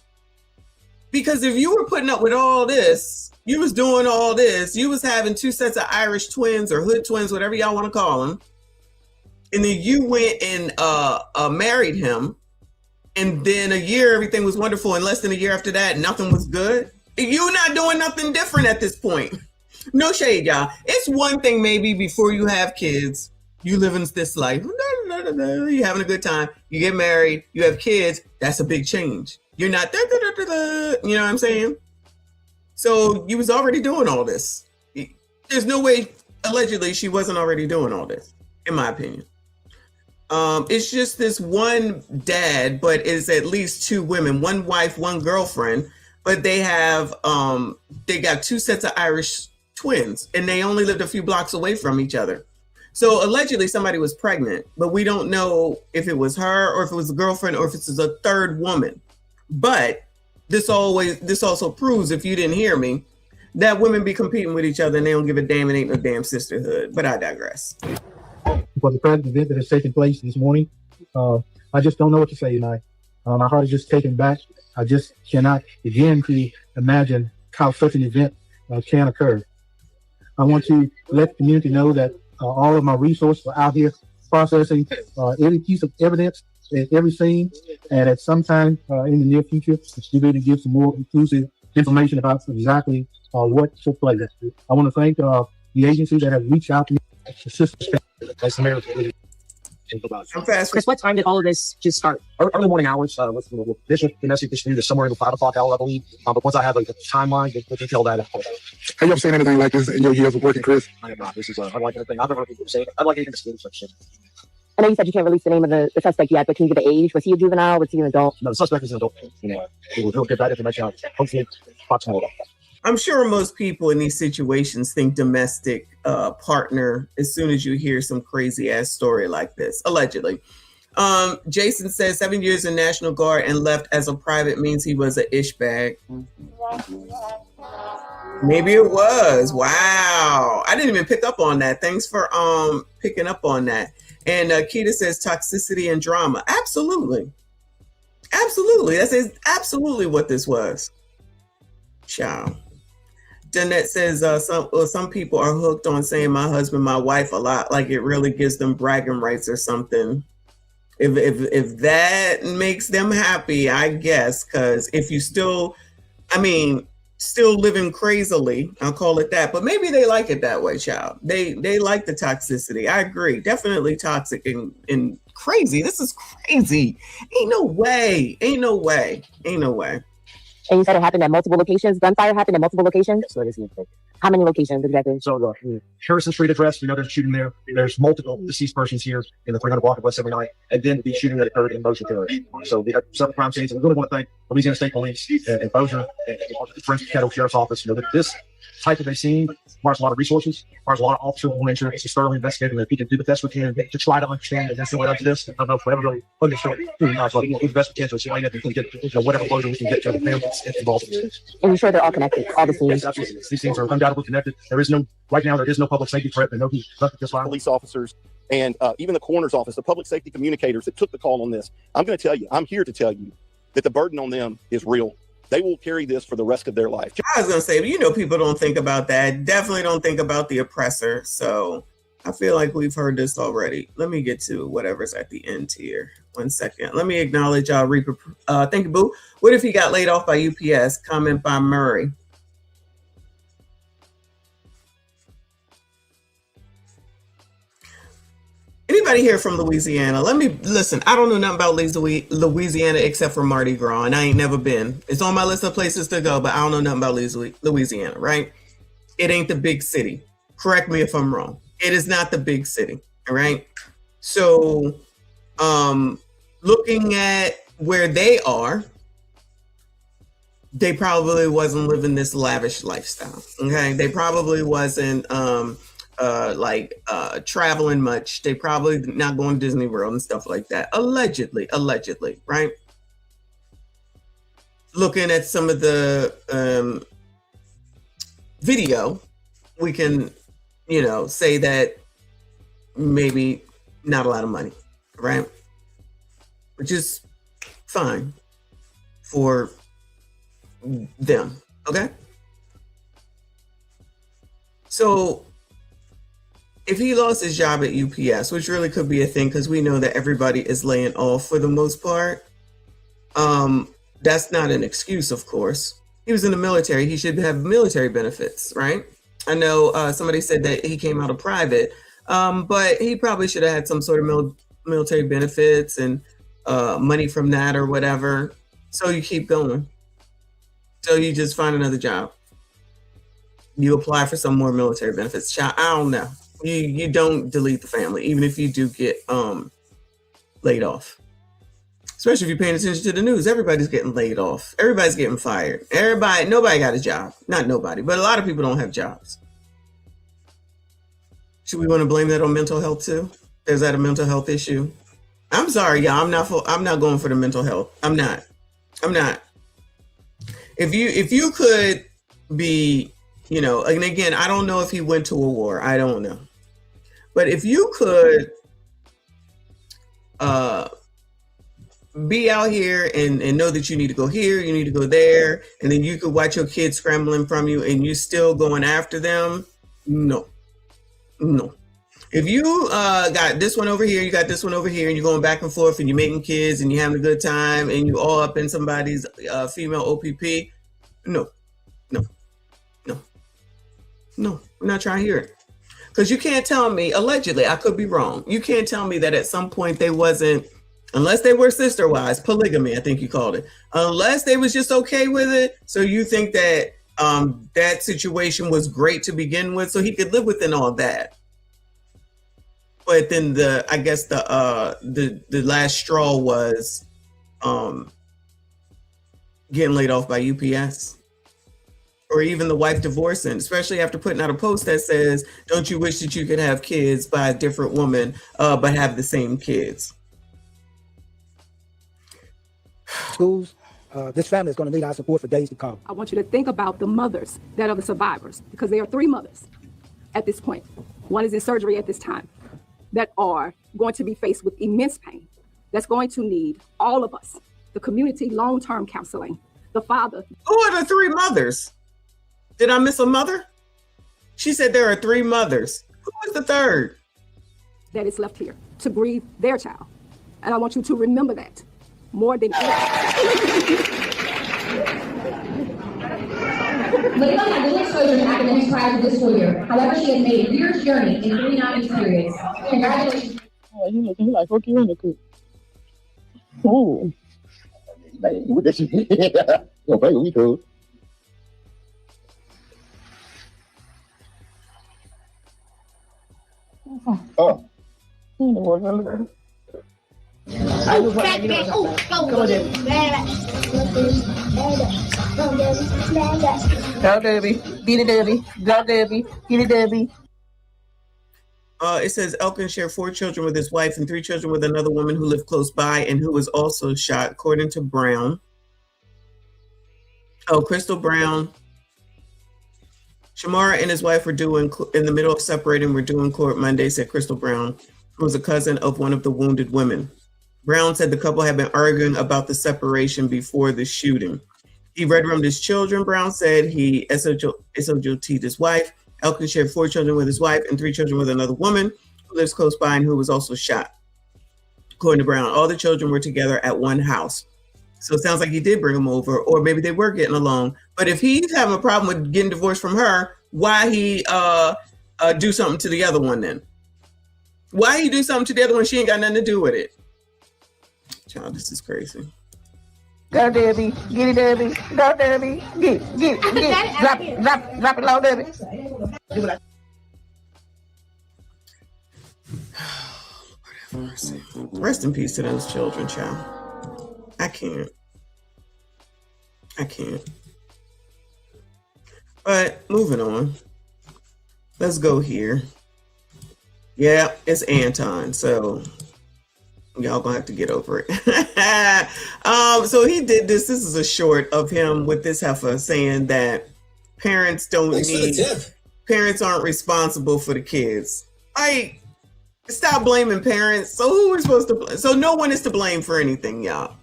Because if you were putting up with all this, you was doing all this, you was having 2 sets of Irish twins or hood twins, whatever y'all want to call them, and then you went and married him, and then a year, everything was wonderful. And less than a year after that, nothing was good. You're not doing nothing different at this point. No shade, y'all. It's one thing maybe before you have kids, you live in this life. You're having a good time. You get married, you have kids. That's a big change. You're not, you know what I'm saying? So you was already doing all this. There's no way, allegedly, she wasn't already doing all this, in my opinion. It's just this one dad, but it's at least 2 women, 1 wife, 1 girlfriend, but they have, they got 2 sets of Irish twins, and they only lived a few blocks away from each other. So allegedly somebody was pregnant, but we don't know if it was her or if it was a girlfriend or if it's a 3rd woman. But this also proves, if you didn't hear me, that women be competing with each other and they don't give a damn, and ain't no damn sisterhood. But I digress. For the tragic event that has taken place this morning, I just don't know what to say tonight. My heart is just taken back. I just cannot begin to imagine how such an event can occur. I want to let the community know that all of my resources are out here processing every piece of evidence at every scene, and at some time in the near future, we're going to give some more inclusive information about exactly what took place. I want to thank the agency that has reached out to me. Chris, what time did all of this just start? Early morning hours. This domestic dispute is somewhere in the 5 o'clock hour, I believe. But once I have a timeline, we'll detail that. Have you ever seen anything like this in your years of working, Chris? I am not. This is unlike anything I've ever heard people say. I'd like anything to say such shit. I know you said you can't release the name of the suspect yet, but can you give the age? Was he a juvenile? Was he an adult? No, the suspect is an adult. We'll get that information out. Hopefully, approximately. I'm sure most people in these situations think domestic partner as soon as you hear some crazy ass story like this, allegedly. Jason says 7 years in National Guard and left as a private means he was a ish bag. Maybe it was. Wow. I didn't even pick up on that. Thanks for picking up on that. And Keita says toxicity and drama. Absolutely. Absolutely. That is absolutely what this was. Ciao. Danette says some people are hooked on saying my husband, my wife a lot, like it really gives them bragging rights or something. If that makes them happy, I guess, because if you still living crazily, I'll call it that, but maybe they like it that way, child. They like the toxicity. I agree. Definitely toxic and crazy. This is crazy. Ain't no way. And you said it happened at multiple locations? Gunfire happened at multiple locations? So it is the intent. How many locations exactly? So the Harrison Street address, we know there's a shooting there. There's multiple deceased persons here in the 300 block of West 79, and then the shooting that occurred in Bossier Parish. So we have several crime scenes, and we really want to thank Louisiana State Police and Bossier and the Forensic Cattle Sheriff's Office. You know, that this type of a scene requires a lot of resources, requires a lot of officers who want to ensure it's thoroughly investigated, and if we can do the best we can to try to understand and then what this. I don't know if we ever really understood it. So we'll do the best we can to explain it and get whatever closure we can get to the families involved in this. And you're sure they're all connected, all the scenes? Yes, absolutely. These things are undoubtedly connected. Right now, there is no public safety threat. Nothing just violence. Police officers and even the coroner's office, the public safety communicators that took the call on this. I'm here to tell you that the burden on them is real. They will carry this for the rest of their life. I was going to say, people don't think about that. Definitely don't think about the oppressor. So I feel like we've heard this already. Let me get to whatever's at the end here. 1 second. Let me acknowledge Reaper. Thank you, Boo. What if he got laid off by UPS? Comment by Murray. Anybody here from Louisiana? Listen. I don't know nothing about Louisiana except for Mardi Gras, and I ain't never been. It's on my list of places to go, but I don't know nothing about Louisiana, right? It ain't the big city. Correct me if I'm wrong. It is not the big city, all right? So, looking at where they are, they probably wasn't living this lavish lifestyle, okay? They probably wasn't traveling much. They probably not going to Disney World and stuff like that. Allegedly, right? Looking at some of the video, we can, say that maybe not a lot of money, right? Which is fine for them, okay? So if he lost his job at UPS, which really could be a thing because we know that everybody is laying off for the most part, that's not an excuse, of course. He was in the military. He should have military benefits, right? I know somebody said that he came out of private, but he probably should have had some sort of military benefits and money from that or whatever. So you keep going. So you just find another job. You apply for some more military benefits. I don't know. You don't delete the family, even if you do get laid off. Especially if you're paying attention to the news. Everybody's getting laid off. Everybody's getting fired. Nobody got a job. Not nobody, but a lot of people don't have jobs. Should we want to blame that on mental health too? Is that a mental health issue? I'm sorry, y'all. I'm not going for the mental health. I'm not. If you could be, and again, I don't know if he went to a war. I don't know. But if you could be out here and know that you need to go here, you need to go there, and then you could watch your kids scrambling from you and you still going after them, no. If you got this one over here, you got this one over here, and you're going back and forth and you're making kids and you're having a good time and you all up in somebody's female OPP, no, we're not trying to hear it. Because you can't tell me, allegedly, I could be wrong. You can't tell me that at some point they wasn't, unless they were sister-wise, polygamy, I think you called it. Unless they was just okay with it. So you think that that situation was great to begin with, so he could live within all that. But then the last straw was getting laid off by UPS. Or even the wife divorcing, especially after putting out a post that says, don't you wish that you could have kids by a different woman, but have the same kids? Schools, this family is going to need our support for days to come. I want you to think about the mothers that are the survivors, because there are 3 mothers at this point. One is in surgery at this time that are going to be faced with immense pain. That's going to need all of us, the community, long-term counseling, the father. Who are the 3 mothers? Did I miss a mother? She said there are 3 mothers. Who is the 3rd? That is left here to grieve their child. And I want you to remember that more than Layla had little exposure to academics prior to this school year. However, she has made a year's journey in 3 9 periods. Congratulations. Oh, you looking like fuck you in the coop. Oh. Well, baby, we cool. Oh. Go Debbie. Get it, Debbie. Go Debbie. Get it, Debbie. It says Elkin shared 4 children with his wife and 3 children with another woman who lived close by and who was also shot, according to Brown. Oh, Crystal Brown. Shamara and his wife were in the middle of separating, were due in court Monday, said Crystal Brown, who was a cousin of one of the wounded women. Brown said the couple had been arguing about the separation before the shooting. He red-roomed his children, Brown said. He SOJT'd his wife. Elkin shared 4 children with his wife and 3 children with another woman who lives close by and who was also shot. According to Brown, all the children were together at one house. So it sounds like he did bring them over, or maybe they were getting along. But if he's having a problem with getting divorced from her, why he do something to the other one then? Why he do something to the other one? She ain't got nothing to do with it. Child, this is crazy. Go Debbie. Get it, Debbie. Go Debbie. Get it. Drop it low, Debbie. Mercy. Rest in peace to those children, child. I can't. But moving on. Let's go here. Yeah, it's Anton. So y'all gonna have to get over it. So he did this. This is a short of him with this heifer saying that parents parents aren't responsible for the kids. Like, stop blaming parents. So who are we supposed to blame? So no one is to blame for anything, y'all.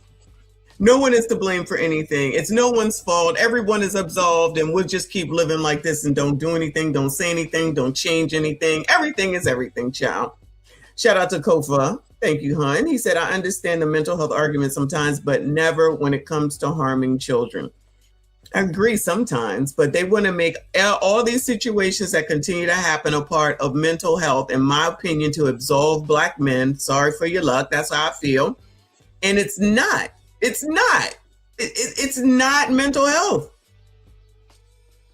No one is to blame for anything. It's no one's fault. Everyone is absolved, and we'll just keep living like this and don't do anything, don't say anything, don't change anything. Everything is everything, child. Shout out to Kofa. Thank you, hon. He said, I understand the mental health argument sometimes, but never when it comes to harming children. I agree sometimes, but they want to make all these situations that continue to happen a part of mental health, in my opinion, to absolve Black men. Sorry for your luck. That's how I feel. And it's not. It's not. It's not mental health.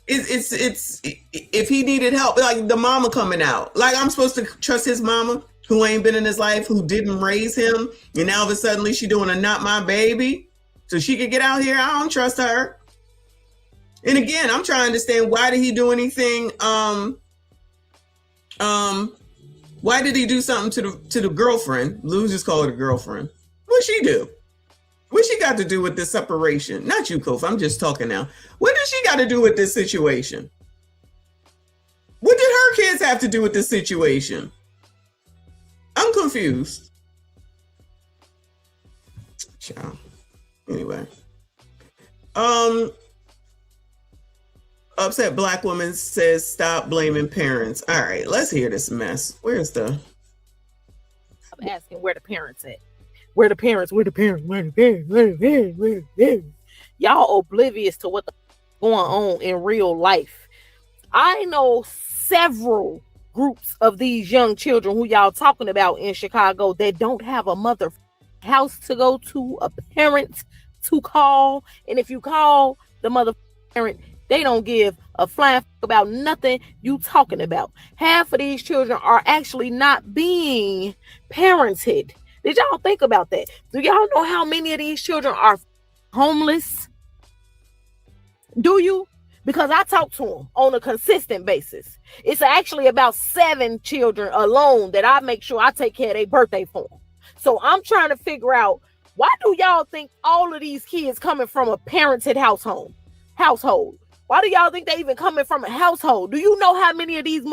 It's if he needed help, like the mama coming out, like I'm supposed to trust his mama who ain't been in his life, who didn't raise him, and now all of a sudden she doing a not my baby, so she could get out here. I don't trust her. And again, I'm trying to understand, why did he do anything? Why did he do something to the girlfriend? Lou just called her a girlfriend. What'd she do? What she got to do with this separation? Not you, Kofi. I'm just talking now. What does she got to do with this situation? What did her kids have to do with this situation? I'm confused. Ciao. Anyway. Upset Black woman says stop blaming parents. All right, let's hear this mess. Where's the... I'm asking where the parents at. Where the parents? Y'all oblivious to what's going on in real life. I know several groups of these young children who y'all talking about in Chicago that don't have a mother house to go to, a parent to call. And if you call the mother parent, they don't give a flying about nothing you talking about. Half of these children are actually not being parented. Did y'all think about that? Do y'all know how many of these children are homeless? Do you? Because I talk to them on a consistent basis. It's actually about 7 children alone that I make sure I take care of their birthday for them. So I'm trying to figure out, why do y'all think all of these kids coming from a parented household? Why do y'all think they even coming from a household? Do you know how many of these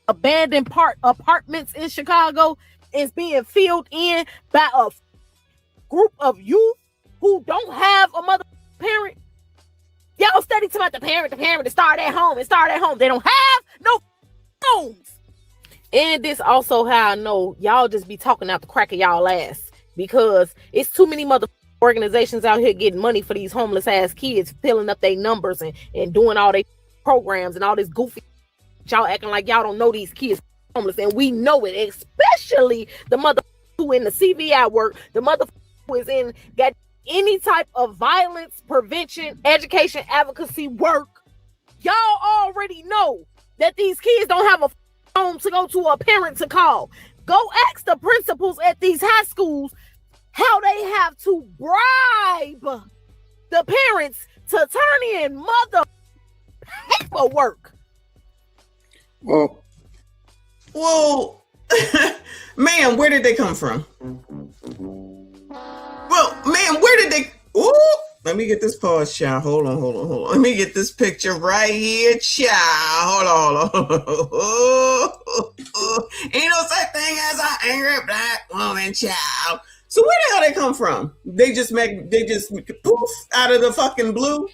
abandoned apartments in Chicago is being filled in by a group of youth who don't have a mother parent? Y'all study about the parent to start at home. They don't have no homes. And this also how I know y'all just be talking out the crack of y'all ass, because it's too many mother organizations out here getting money for these homeless ass kids, filling up their numbers and doing all their programs and all this goofy. Y'all acting like y'all don't know these kids homeless, and we know it, especially the mother who in the CVI work, the mother who is in got any type of violence prevention, education, advocacy work, y'all already know that these kids don't have a home to go to, a parent to call. Go ask the principals at these high schools how they have to bribe the parents to turn in mother paperwork. Well, ma'am, where did they come from? Well, ma'am, where did they? Ooh, let me get this pause, child. Hold on. Let me get this picture right here, child. Hold on. Ain't no such thing as an angry black woman, child. So where the hell they come from? They just poof out of the fucking blue.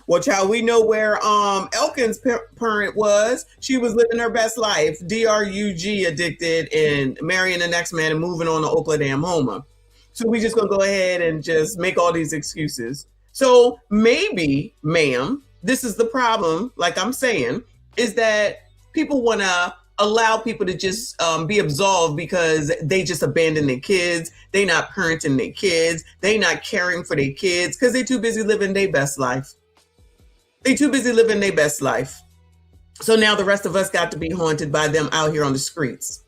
Well, child, we know where Elkin's parent was. She was living her best life, DRUG addicted and marrying the next man and moving on to Oklahoma. So we just gonna go ahead and just make all these excuses. So maybe, ma'am, this is the problem, like I'm saying, is that people wanna allow people to just be absolved because they just abandoned their kids. They not parenting their kids. They not caring for their kids because they too busy living their best life. So now the rest of us got to be haunted by them out here on the streets.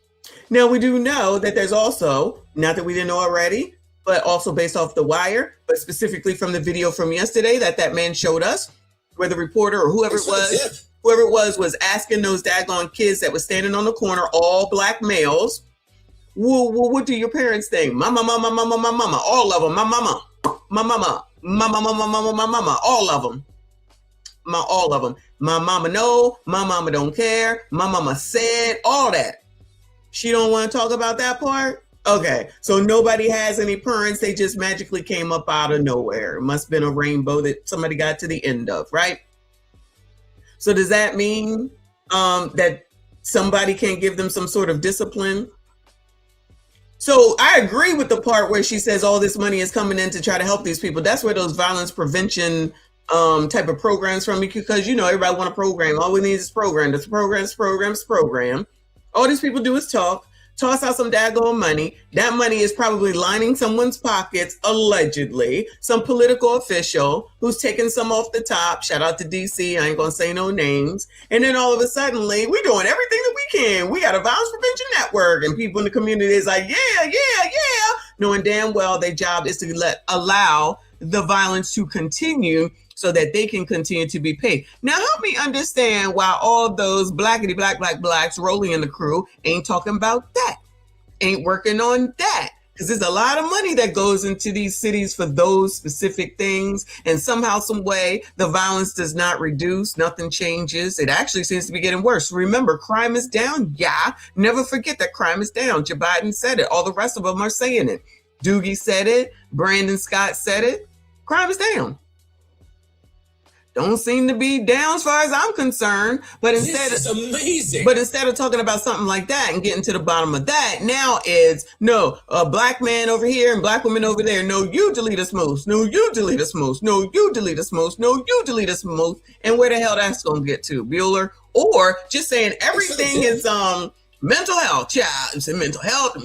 Now we do know that there's also, not that we didn't know already, but also based off The Wire, but specifically from the video from yesterday that man showed us, where the reporter or whoever it was asking those daggone kids that was standing on the corner, all black males, well, what do your parents think? My mama, all of them, my mama, all of them. All of them. My mama know, my mama don't care, my mama said, all that. She don't want to talk about that part? Okay, so nobody has any parents, they just magically came up out of nowhere. It must have been a rainbow that somebody got to the end of, right? So does that mean that somebody can give them some sort of discipline? So I agree with the part where she says all this money is coming in to try to help these people. That's where those violence prevention type of programs from, because everybody want a program. All we need is program. This program. All these people do is talk, toss out some daggone money. That money is probably lining someone's pockets, allegedly. Some political official who's taking some off the top. Shout out to DC. I ain't gonna say no names. And then all of a sudden, we're doing everything that we can. We got a violence prevention network, and people in the community is like, yeah, knowing damn well their job is to allow the violence to continue so that they can continue to be paid. Now help me understand why all those blackity blacks rolling in the crew ain't talking about that, ain't working on that, because there's a lot of money that goes into these cities for those specific things, and somehow, some way, the violence does not reduce, nothing changes. It actually seems to be getting worse. Remember, crime is down. Yeah, never forget that crime is down. Joe Biden said it. All the rest of them are saying it. Doogie said it. Brandon Scott said it. Crime is down. Don't seem to be down as far as I'm concerned. But instead of talking about something like that and getting to the bottom of that, now it's no, a black man over here and black women over there. No, you delete us most. No, you delete us most. No, you delete us most. No, you delete us most. And where the hell that's gonna get to, Bueller? Or just saying everything is mental health, child. It's mental health.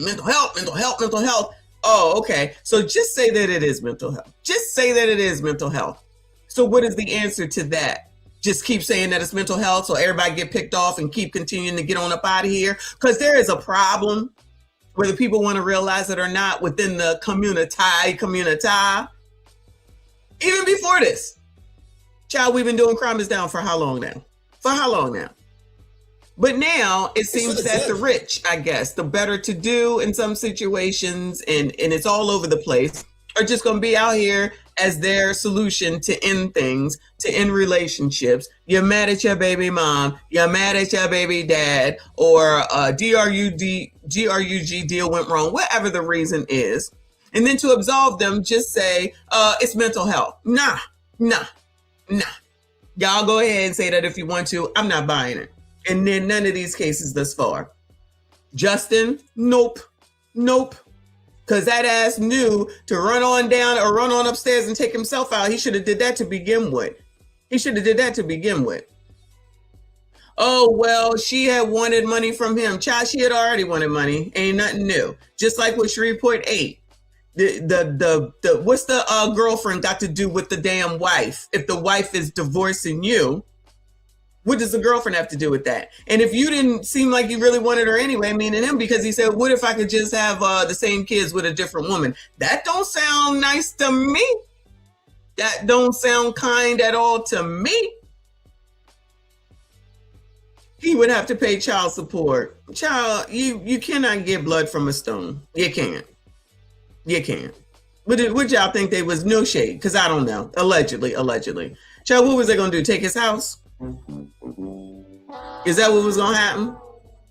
Oh, okay. So just say that it is mental health. Just say that it is mental health. So what is the answer to that? Just keep saying that it's mental health so everybody get picked off and keep continuing to get on up out of here? Because there is a problem, whether people want to realize it or not, within the community. Even before this, child, we've been doing crime is down for how long now? But now it seems that the rich, I guess, the better to do in some situations, and it's all over the place, are just going to be out here as their solution to end things, to end relationships. You're mad at your baby mom, you're mad at your baby dad, or DRUG deal went wrong, whatever the reason is. And then to absolve them, just say, it's mental health. Nah. Y'all go ahead and say that if you want to. I'm not buying it. And then none of these cases thus far. Justin, nope. Because that ass knew to run on down or run on upstairs and take himself out. He should have did that to begin with. Oh, well, she had wanted money from him. Child, she had already wanted money. Ain't nothing new. Just like with Shreveport 8. The what's the girlfriend got to do with the damn wife? If the wife is divorcing you, what does the girlfriend have to do with that? And if you didn't seem like you really wanted her anyway, meaning him, because he said, what if I could just have the same kids with a different woman? That don't sound nice to me. That don't sound kind at all to me. He would have to pay child support. Child, you cannot get blood from a stone. You can't. You can't. But would y'all think they was no shade? Because I don't know. Allegedly. Child, what was they going to do? Take his house? Is that what was going to happen?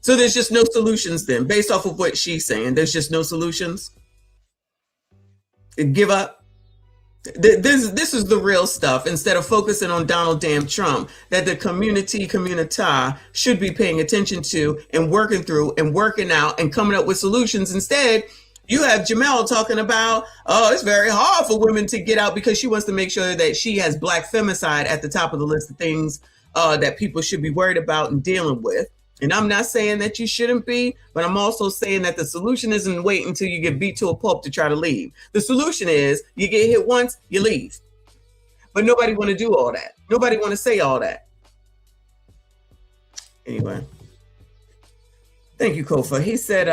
So there's just no solutions then, based off of what she's saying. There's just no solutions. Give up. This is the real stuff. Instead of focusing on Donald damn Trump, that the community should be paying attention to and working through and working out and coming up with solutions. Instead, you have Jamel talking about, oh, it's very hard for women to get out because she wants to make sure that she has black femicide at the top of the list of things that people should be worried about and dealing with. And I'm not saying that you shouldn't be, but I'm also saying that the solution isn't wait until you get beat to a pulp to try to leave. The solution is you get hit once, you leave. But nobody want to do all that. Nobody want to say all that. Anyway. Thank you, Kofa. He said,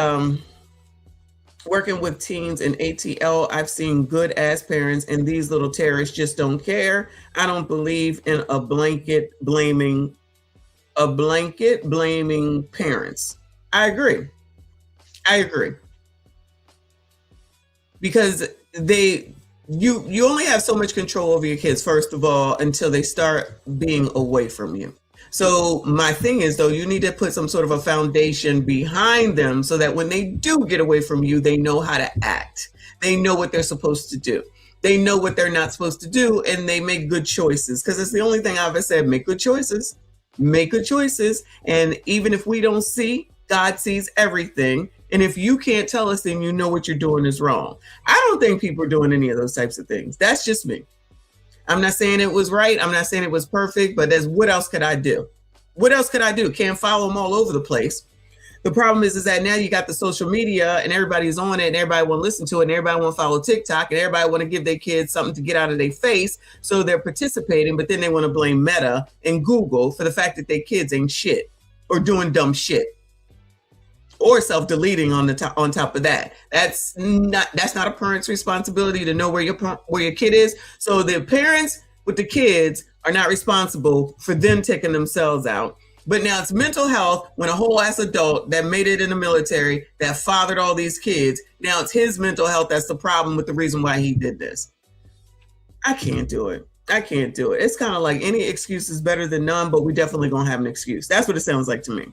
working with teens in ATL, I've seen good ass parents and these little terrorists just don't care. I don't believe in a blanket blaming parents. I agree. Because you only have so much control over your kids, first of all, until they start being away from you. So my thing is, though, you need to put some sort of a foundation behind them so that when they do get away from you, they know how to act. They know what they're supposed to do. They know what they're not supposed to do, and they make good choices. Because it's the only thing I've ever said, make good choices. Make good choices. And even if we don't see, God sees everything. And if you can't tell us, then you know what you're doing is wrong. I don't think people are doing any of those types of things. That's just me. I'm not saying it was right. I'm not saying it was perfect, but what else could I do? What else could I do? Can't follow them all over the place. The problem is that now you got the social media and everybody's on it and everybody want to listen to it and everybody want to follow TikTok and everybody want to give their kids something to get out of their face. So they're participating, but then they want to blame Meta and Google for the fact that their kids ain't shit or doing dumb shit or self-deleting on top of that. That's not a parent's responsibility to know where your kid is. So the parents with the kids are not responsible for them taking themselves out. But now it's mental health when a whole ass adult that made it in the military, that fathered all these kids, now it's his mental health that's the problem with the reason why he did this. I can't do it. It's kind of like any excuse is better than none, but we definitely gonna have an excuse. That's what it sounds like to me.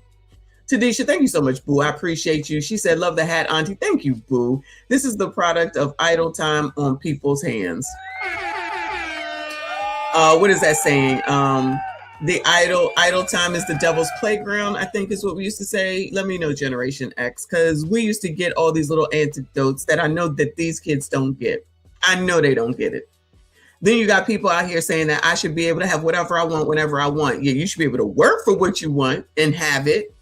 Tadisha, thank you so much, Boo. I appreciate you. She said, love the hat, Auntie. Thank you, Boo. This is the product of idle time on people's hands. What is that saying? The idle time is the devil's playground, I think is what we used to say. Let me know, Generation X, because we used to get all these little antidotes that I know that these kids don't get. I know they don't get it. Then you got people out here saying that I should be able to have whatever I want whenever I want. Yeah, you should be able to work for what you want and have it.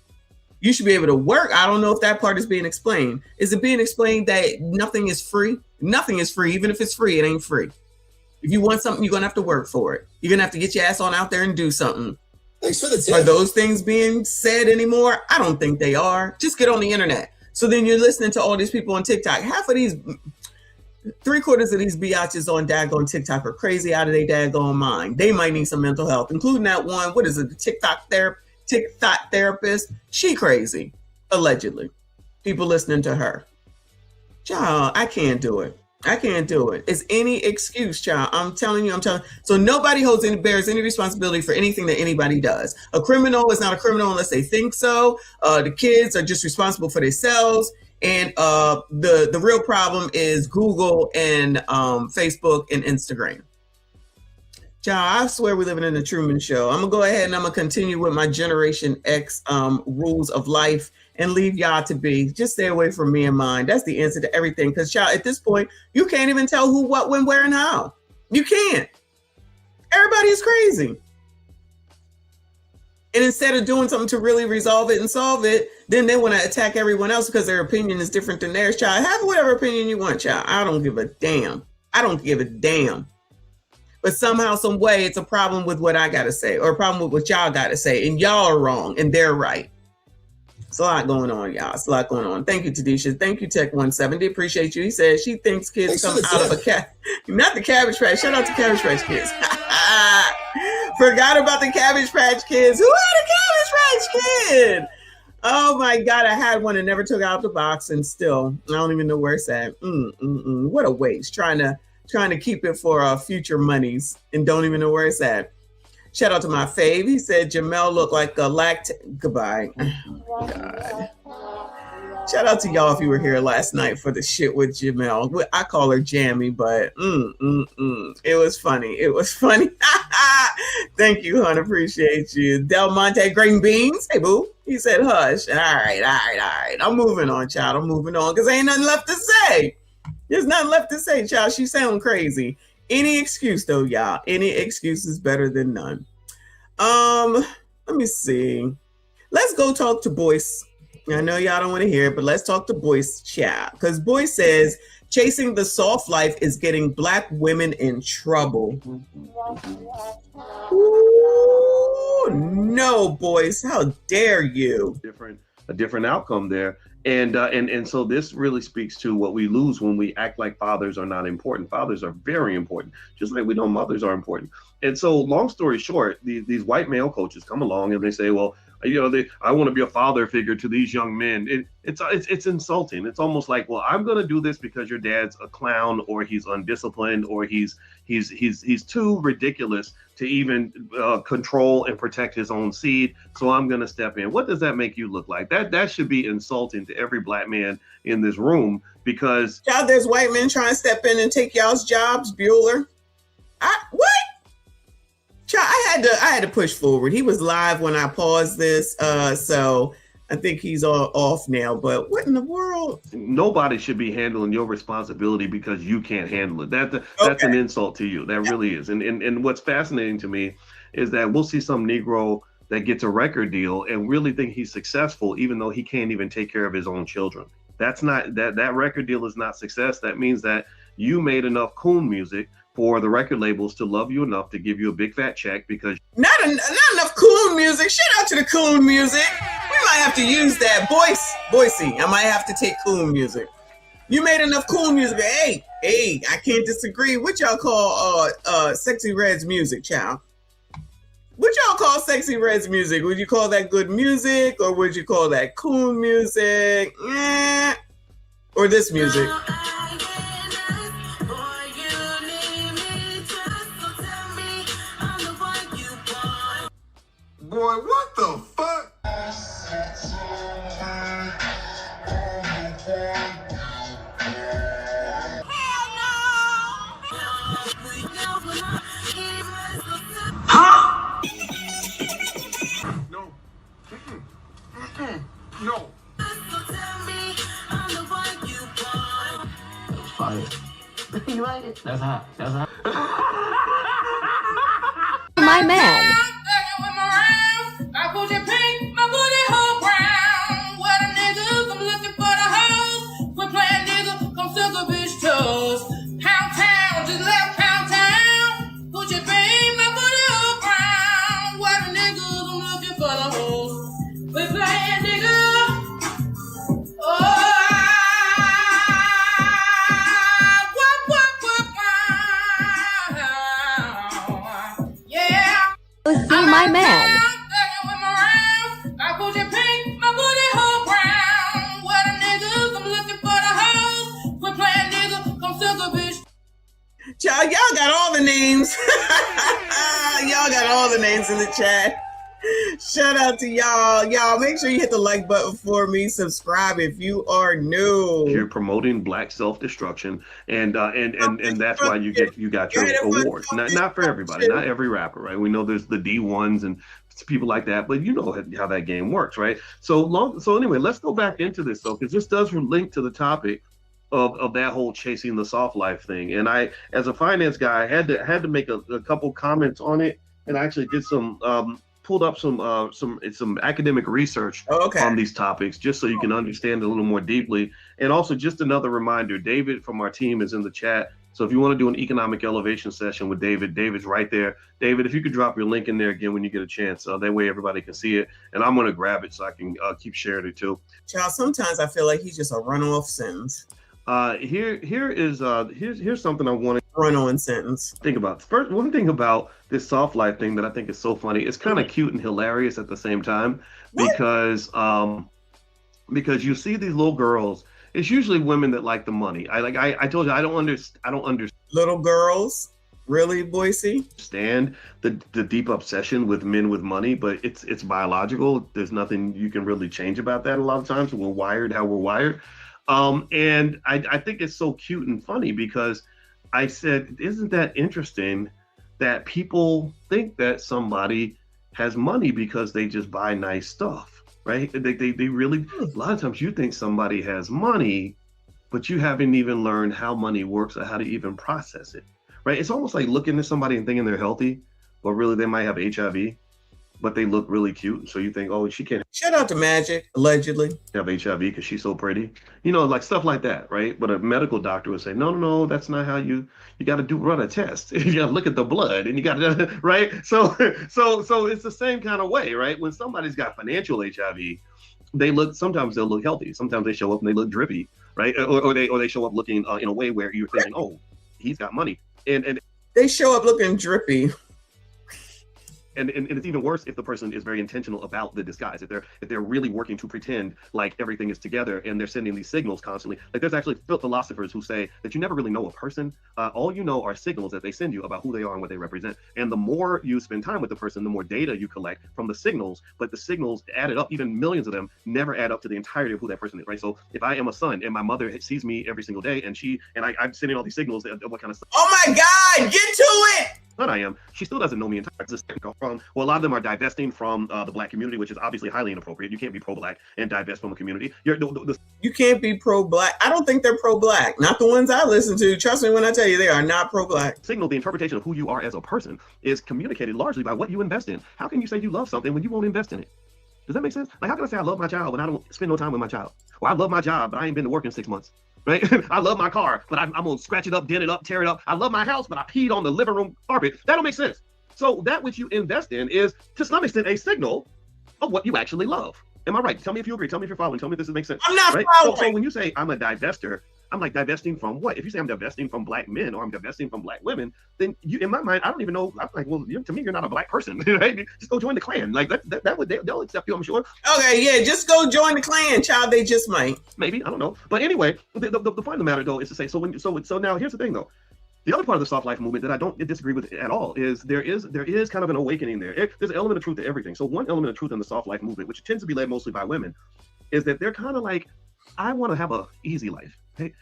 You should be able to work. I don't know if that part is being explained. Is it being explained that nothing is free? Nothing is free. Even if it's free, it ain't free. If you want something, you're going to have to work for it. You're going to have to get your ass on out there and do something. Thanks for the tip. Are those things being said anymore? I don't think they are. Just get on the internet. So then you're listening to all these people on TikTok. Half of these, 3/4 of these biatches on daggone TikTok are crazy out of their daggone mind. They might need some mental health, including that one, what is it, the TikTok therapist? She crazy, allegedly. People listening to her. Child, I can't do it. It's any excuse, child. I'm telling you. So nobody bears any responsibility for anything that anybody does. A criminal is not a criminal unless they think so. The kids are just responsible for themselves. And the real problem is Google and Facebook and Instagram. Child, I swear we're living in the Truman Show. I'm going to go ahead and I'm going to continue with my Generation X rules of life and leave y'all to be. Just stay away from me and mine. That's the answer to everything. Because, child, at this point, you can't even tell who, what, when, where, and how. You can't. Everybody is crazy. And instead of doing something to really resolve it and solve it, then they want to attack everyone else because their opinion is different than theirs. Child, have whatever opinion you want, child. I don't give a damn. I don't give a damn. But somehow, some way, it's a problem with what I got to say or a problem with what y'all got to say. And y'all are wrong and they're right. It's a lot going on, y'all. It's a lot going on. Thank you, Tadisha. Thank you, Tech170. Appreciate you. He says she thinks kids come out of a not the Cabbage Patch. Shout out to Cabbage Patch Kids. Forgot about the Cabbage Patch Kids. Who had a Cabbage Patch Kid? Oh my God, I had one and never took it out the box, and still, I don't even know where it's at. What a waste. Trying to keep it for future monies and don't even know where it's at. Shout out to my fave. He said Jamel looked like a goodbye. Oh, God. Shout out to y'all if you were here last night for the shit with Jamel. I call her Jammy, but it was funny. It was funny. Thank you, hon. Appreciate you. Del Monte Green Beans. Hey, boo. He said hush. All right. I'm moving on, child. I'm moving on because ain't nothing left to say. There's nothing left to say, child. She sound crazy. Any excuse, though, y'all. Any excuse is better than none. Let me see. Let's go talk to Boyce. I know y'all don't want to hear it, but let's talk to Boyce, child. Because Boyce says chasing the soft life is getting Black women in trouble. Ooh, no, Boyce. How dare you? A different outcome there. And so this really speaks to what we lose when we act like fathers are not important. Fathers are very important, just like we know mothers are important. And so, long story short, these white male coaches come along and they say, well, I want to be a father figure to these young men. It's insulting. It's almost like, well, I'm going to do this because your dad's a clown, or he's undisciplined, or he's too ridiculous to even control and protect his own seed. So I'm going to step in. What does that make you look like? That should be insulting to every Black man in this room, because child, there's white men trying to step in and take y'all's jobs, Bueller. What? Child, I had to push forward. He was live when I paused this, so I think he's off now. But what in the world? Nobody should be handling your responsibility because you can't handle it. That's an insult to you. That really is. And what's fascinating to me is that we'll see some Negro that gets a record deal and really think he's successful, even though he can't even take care of his own children. That's not that record deal is not success. That means that you made enough coon music for the record labels to love you enough to give you a big fat check because not enough coon music. Shout out to the coon music. We might have to use that. Boise, I might have to take coon music. You made enough coon music. Hey, I can't disagree. What y'all call Sexy Red's music, child? What y'all call Sexy Red's music? Would you call that good music, or would you call that coon music? Or this music? Boy, what the fuck? Huh? No. No. Fire. You like it? That's hot. That's hot. My man. My booty pink, my booty whole brown. What a nigga, I'm looking for the hoes. We're playing nigga, come suck a bitch toes. Pound town, just left pound town. Booty pink, my booty whole brown. What a nigga, I'm looking for the hoes. We're playing nigga. See my man. Y'all got all the names. Y'all got all the names in the chat. Shout out to y'all. Y'all make sure you hit the like button for me. Subscribe if you are new. You're promoting Black self-destruction, and that's why you got your awards. Not for everybody, not every rapper, right? We know there's the D1s and people like that, but you know how that game works, right? So anyway, let's go back into this though, because this does link to the topic of that whole chasing the soft life thing. And I, as a finance guy, had to make a couple comments on it, and I actually did some pulled up some academic research on these topics, just so you can understand a little more deeply. And also, just another reminder, David from our team is in the chat. So if you want to do an economic elevation session with David, David's right there. David, if you could drop your link in there again when you get a chance, that way everybody can see it. And I'm going to grab it so I can keep sharing it too. Child, sometimes I feel like he's just a run-off sentence. Here's something I want to run-on sentence. Think about. First, one thing about this soft life thing that I think is so funny, it's kind of cute and hilarious at the same time, because you see these little girls. It's usually women that like the money. I told you I don't understand. Little girls, really, Boise? Understand the deep obsession with men with money, but it's biological. There's nothing you can really change about that. A lot of times we're wired how we're wired, and I think it's so cute and funny because I said, isn't that interesting that people think that somebody has money because they just buy nice stuff? Right? They really, a lot of times you think somebody has money, but you haven't even learned how money works or how to even process it, right? It's almost like looking at somebody and thinking they're healthy, but really they might have HIV, but they look really cute. So you think, oh, she can't. Shout out to Magic, allegedly. Have HIV because she's so pretty. You know, like stuff like that, right? But a medical doctor would say, no, that's not how you got to run a test. You got to look at the blood and you got to, right? So it's the same kind of way, right? When somebody's got financial HIV, sometimes they'll look healthy. Sometimes they show up and they look drippy, right? Or they show up looking in a way where you're thinking, oh, he's got money. And they show up looking drippy. And it's even worse if the person is very intentional about the disguise. If they're really working to pretend like everything is together and they're sending these signals constantly. Like there's actually philosophers who say that you never really know a person. All you know are signals that they send you about who they are and what they represent. And the more you spend time with the person, the more data you collect from the signals. But the signals added up, even millions of them, never add up to the entirety of who that person is, right? So if I am a son and my mother sees me every single day and I'm sending all these signals of what kind of stuff. Oh my God, get to it! But I am. She still doesn't know me entirely. Well, a lot of them are divesting from the Black community, which is obviously highly inappropriate. You can't be pro-Black and divest from a community. You can't be pro-Black. I don't think they're pro-Black. Not the ones I listen to. Trust me when I tell you, they are not pro-Black. Signal, the interpretation of who you are as a person is communicated largely by what you invest in. How can you say you love something when you won't invest in it? Does that make sense? Like, how can I say I love my child when I don't spend no time with my child? Or I love my job, but I ain't been to work in 6 months. Right? I love my car, but I'm gonna scratch it up, dent it up, tear it up. I love my house, but I peed on the living room carpet. That don't make sense. So that which you invest in is, to some extent, a signal of what you actually love. Am I right? Tell me if you agree. Tell me if you're following. Tell me if this makes sense. I'm not right? following. So when you say I'm a divester, I'm like, divesting from what? If you say I'm divesting from Black men or I'm divesting from Black women, then you, in my mind, I don't even know. I'm like, well, to me, you're not a Black person, right? Just go join the Klan. Like that would, they'll accept you, I'm sure. Okay, yeah, just go join the Klan, child. They just might. Maybe, I don't know. But anyway, the point of the matter though is to say, so now here's the thing though. The other part of the soft life movement that I don't disagree with at all is there is kind of an awakening there. There's an element of truth to everything. So one element of truth in the soft life movement, which tends to be led mostly by women, is that they're kind of like, I want to have a easy life. Okay?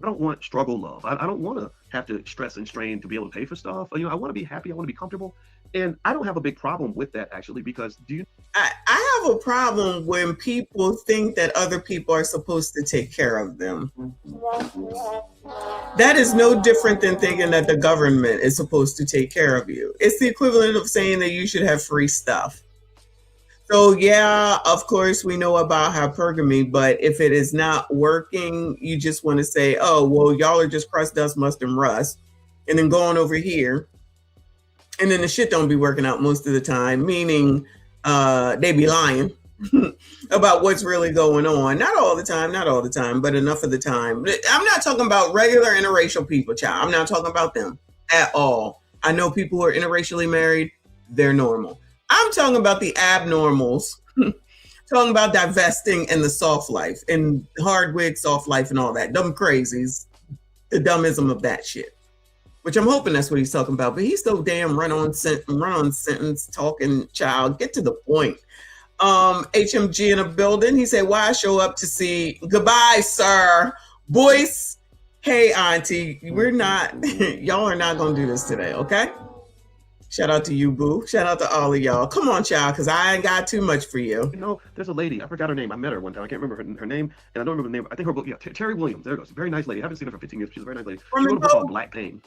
I don't want struggle love. I don't want to have to stress and strain to be able to pay for stuff. You know, I want to be happy. I want to be comfortable. And I don't have a big problem with that, actually, because I have a problem when people think that other people are supposed to take care of them. That is no different than thinking that the government is supposed to take care of you. It's the equivalent of saying that you should have free stuff. So yeah, of course, we know about hypergamy, but if it is not working, you just want to say, oh, well, y'all are just crust, dust, must, and rust, and then go on over here. And then the shit don't be working out most of the time, meaning they be lying about what's really going on. Not all the time, but enough of the time. I'm not talking about regular interracial people, child. I'm not talking about them at all. I know people who are interracially married, they're normal. I'm talking about the abnormals, talking about divesting and the soft life and hard wig soft life and all that. Dumb crazies, the dummism of that shit, which I'm hoping that's what he's talking about. But he's so damn run on sentence talking child. Get to the point. HMG in a building. He said, why show up to see? Goodbye, sir. Boys. Hey, auntie, we're not, y'all are not going to do this today, okay? Shout out to you, boo. Shout out to all of y'all. Come on, child, because I ain't got too much for you. You know, there's a lady. I forgot her name. I met her one time. I can't remember her name, and I don't remember the name. I think her book, yeah, Terry Williams. There it goes. Very nice lady. I haven't seen her for 15 years. She's a very nice lady. She wrote a book called Black Pain.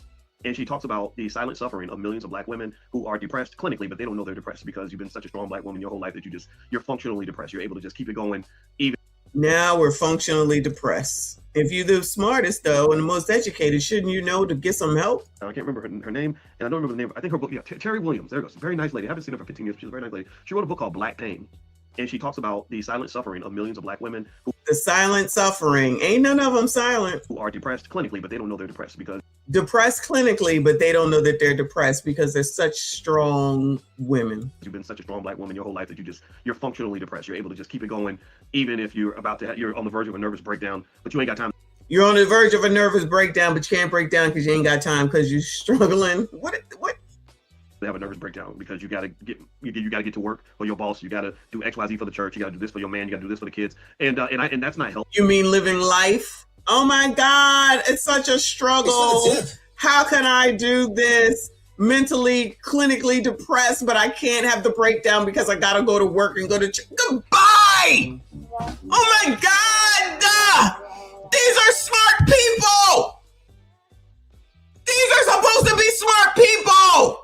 And she talks about the silent suffering of millions of Black women who are depressed clinically, but they don't know they're depressed because you've been such a strong Black woman your whole life that you're functionally depressed. You're able to just keep it going. Even now we're functionally depressed. If you're the smartest though and the most educated, shouldn't you know to get some help? I can't remember her name, and I don't remember the name. I think her book, yeah, Terry Williams. There goes. Very nice lady. I haven't seen her for 15 years. She's a very nice lady. She wrote a book called Black Pain, and she talks about the silent suffering of millions of Black women who the silent suffering. Ain't none of them silent. Who are depressed clinically, but they don't know they're depressed because depressed clinically, but they don't know that they're depressed because they're such strong women. You've been such a strong Black woman your whole life that you're functionally depressed. You're able to just keep it going, even if you're on the verge of a nervous breakdown, but you ain't got time. You're on the verge of a nervous breakdown, but you can't break down because you ain't got time because you're struggling. What? They have a nervous breakdown because you gotta get to work for your boss. You gotta do XYZ for the church. You gotta do this for your man. You gotta do this for the kids, and that's not helpful. You mean living life? Oh my God, it's such a struggle. How can I do this? Mentally, clinically depressed, but I can't have the breakdown because I gotta go to work and go to church. Goodbye! Oh my God! These are smart people! These are supposed to be smart people!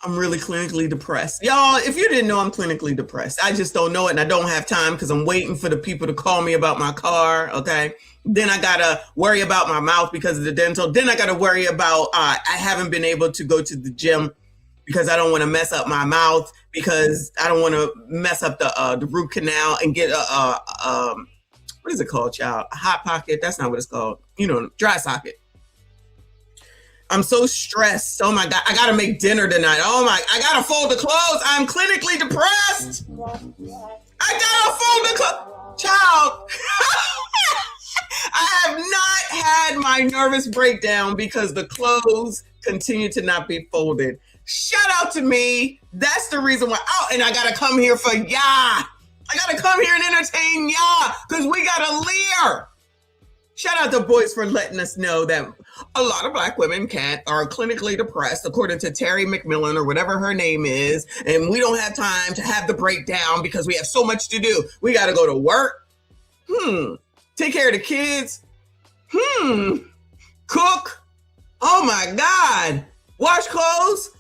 I'm really clinically depressed. Y'all, if you didn't know I'm clinically depressed, I just don't know it and I don't have time because I'm waiting for the people to call me about my car, okay? Then I gotta worry about my mouth because of the dental. Then I gotta worry about, I haven't been able to go to the gym because I don't wanna mess up my mouth because I don't wanna mess up the root canal and get what is it called, child? A hot pocket? That's not what it's called. You know, dry socket. I'm so stressed. Oh my God, I gotta make dinner tonight. Oh my, I gotta fold the clothes. I'm clinically depressed. I gotta fold the clothes. Child, I have not had my nervous breakdown because the clothes continue to not be folded. Shout out to me. That's the reason why. Oh, and I gotta come here for I gotta come here and entertain because we got a leer. Shout out to boys for letting us know that a lot of Black women are clinically depressed, according to Terry McMillan or whatever her name is, and we don't have time to have the breakdown because we have so much to do. We got to go to work. Take care of the kids. Cook. Oh my God. Wash clothes.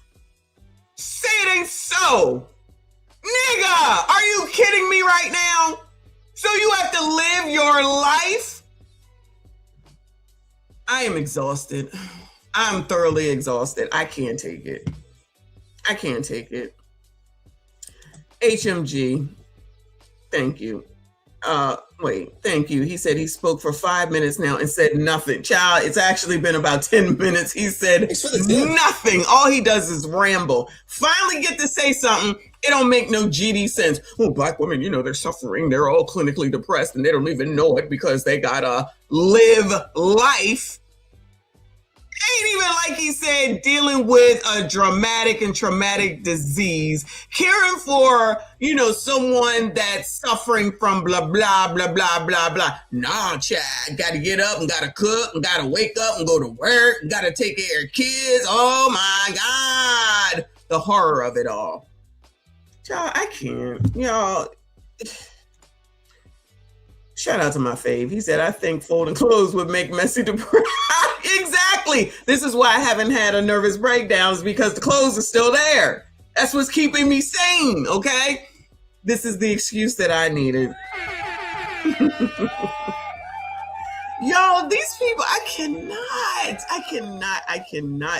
Say it ain't so. Nigga, are you kidding me right now? So you have to live your life? I am exhausted. I'm thoroughly exhausted. I can't take it. I can't take it. HMG, thank you. Thank you. He said he spoke for 5 minutes now and said nothing. Child, it's actually been about 10 minutes. He said nothing. All he does is ramble. Finally get to say something. It don't make no GD sense. Oh, Black women, they're suffering. They're all clinically depressed and they don't even know it because they gotta live life. Ain't even like he said, dealing with a dramatic and traumatic disease, caring for, someone that's suffering from blah, blah, blah, blah, blah, blah. Nah, Chad, gotta get up and gotta cook and gotta wake up and go to work and gotta take care of kids. Oh my God. The horror of it all. Y'all, I can't. Y'all, shout out to my fave. He said, I think folding clothes would make messy depressed. Exactly. This is why I haven't had a nervous breakdown, is because the clothes are still there. That's what's keeping me sane, okay? This is the excuse that I needed. Yo, these people, I cannot.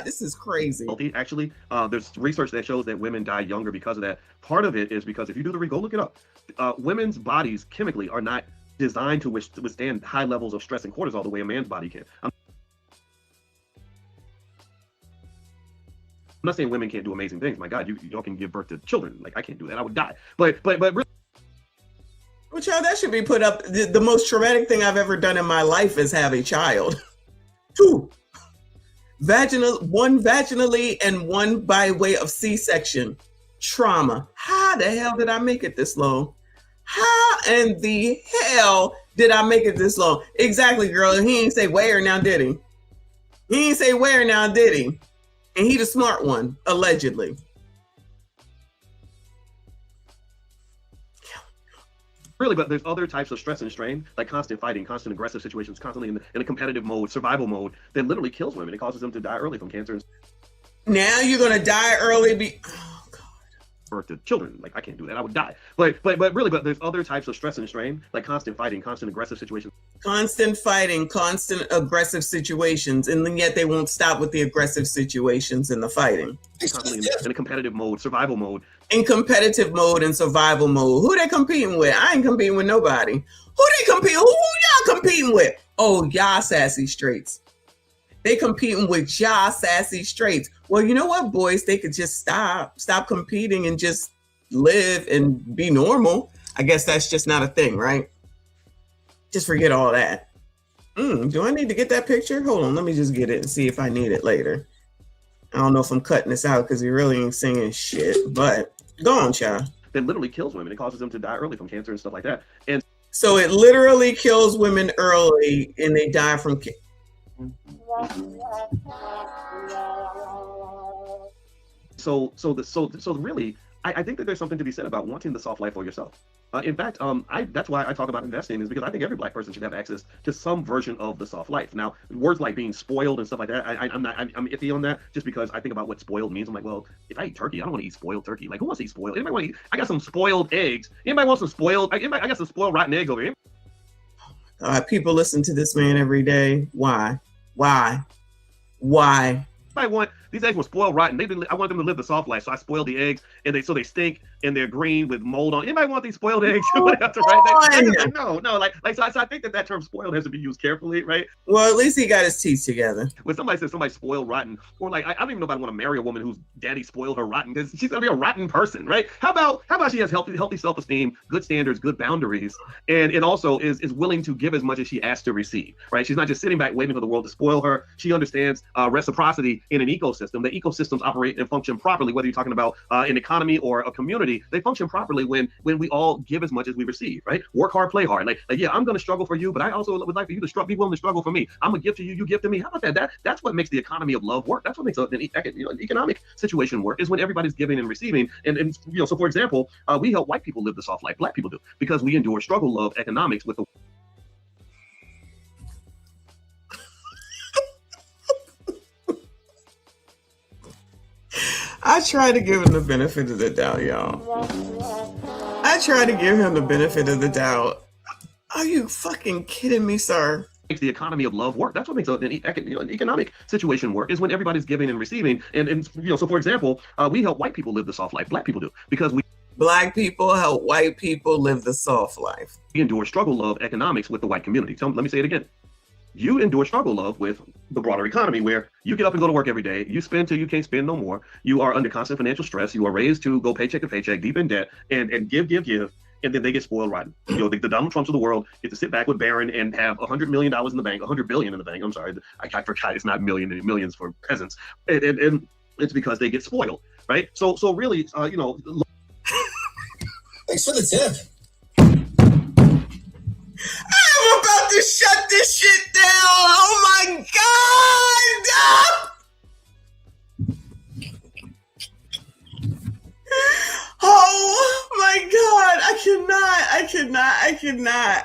This is crazy. Actually, there's research that shows that women die younger because of that. Part of it is because if you do go look it up. Women's bodies chemically are not designed to withstand high levels of stress and cortisol the way a man's body can. I'm not saying women can't do amazing things. My God, y'all can give birth to children. Like, I can't do that. I would die. But really. Well, child, that should be put up. The most traumatic thing I've ever done in my life is have a child. 2. One vaginally and one by way of C-section. Trauma. How the hell did I make it this long? How in the hell did I make it this long? Exactly, girl. He ain't say where now, did he? He ain't say where now, did he? And he the smart one, allegedly. Really, but there's other types of stress and strain, like constant fighting, constant aggressive situations, constantly in a competitive mode, survival mode, that literally kills women. It causes them to die early from cancer. Now you're gonna die early. Birth to children, like I can't do that. I would die. But really, but there's other types of stress and strain, like constant fighting, constant aggressive situations. Constant fighting, constant aggressive situations, and then yet they won't stop with the aggressive situations and the fighting. Constantly in a competitive mode, survival mode. In competitive mode and survival mode. Who they competing with? I ain't competing with nobody. Who they competing? Who y'all competing with? Oh, y'all sassy straights. They competing with y'all sassy straights. Well, you know what, boys? They could just stop competing and just live and be normal. I guess that's just not a thing, right? Just forget all that. Do I need to get that picture? Hold on, let me just get it and see if I need it later. I don't know if I'm cutting this out because he really ain't singing shit, but go on, child. That literally kills women. It causes them to die early from cancer and stuff like that. And so it literally kills women early and they die from cancer. So really, I think that there's something to be said about wanting the soft life for yourself. In fact, that's why I talk about investing, is because I think every Black person should have access to some version of the soft life. Now, words like being spoiled and stuff like that, I'm iffy on that, just because I think about what spoiled means. I'm like, well, if I eat turkey, I don't want to eat spoiled turkey. Like, who wants to eat spoiled? Anybody want to eat? I got some spoiled eggs. Anybody want some spoiled? I got some spoiled rotten eggs over here. People listen to this man every day. Why? I want these eggs were spoiled rotten. I want them to live the soft life, so I spoiled the eggs, and they stink and they're green with mold on. Anybody want these spoiled eggs? No. So I think that term spoiled has to be used carefully, right? Well, at least he got his teeth together. When somebody says somebody's spoiled rotten, or like I don't even know if I want to marry a woman whose daddy spoiled her rotten, because she's gonna be a rotten person, right? How about she has healthy self-esteem, good standards, good boundaries, and also is willing to give as much as she asks to receive, right? She's not just sitting back waiting for the world to spoil her. She understands reciprocity in an ecosystem. The ecosystems operate and function properly, whether you're talking about an economy or a community. They function properly when we all give as much as we receive, right? Work hard, play hard. Like yeah, I'm going to struggle for you, but I also would like for you to be willing to struggle for me. I'm going to give to you, you give to me. How about that? That's what makes the economy of love work. That's what makes an economic situation work, is when everybody's giving and receiving. And so for example, we help white people live the soft life. Black people do, because we endure struggle, love, economics with the I try to give him the benefit of the doubt, y'all. I try to give him the benefit of the doubt. Are you fucking kidding me, sir? Makes the economy of love work. That's what makes an economic situation work, is when everybody's giving and receiving. And so for example, we help white people live the soft life. Black people do, because Black people help white people live the soft life. We endure struggle, love, economics with the white community. Let me say it again. You endure struggle, love, with the broader economy, where you get up and go to work every day. You spend till you can't spend no more. You are under constant financial stress. You are raised to go paycheck to paycheck, deep in debt, and give, and then they get spoiled rotten. The Donald Trumps of the world get to sit back with Barron and have $100 million in the bank, $100 billion in the bank. I'm sorry, I forgot it's not millions for peasants, and it's because they get spoiled, right? So really, Thanks for the tip. I'm about to shut this shit down. Oh my God. Oh my God.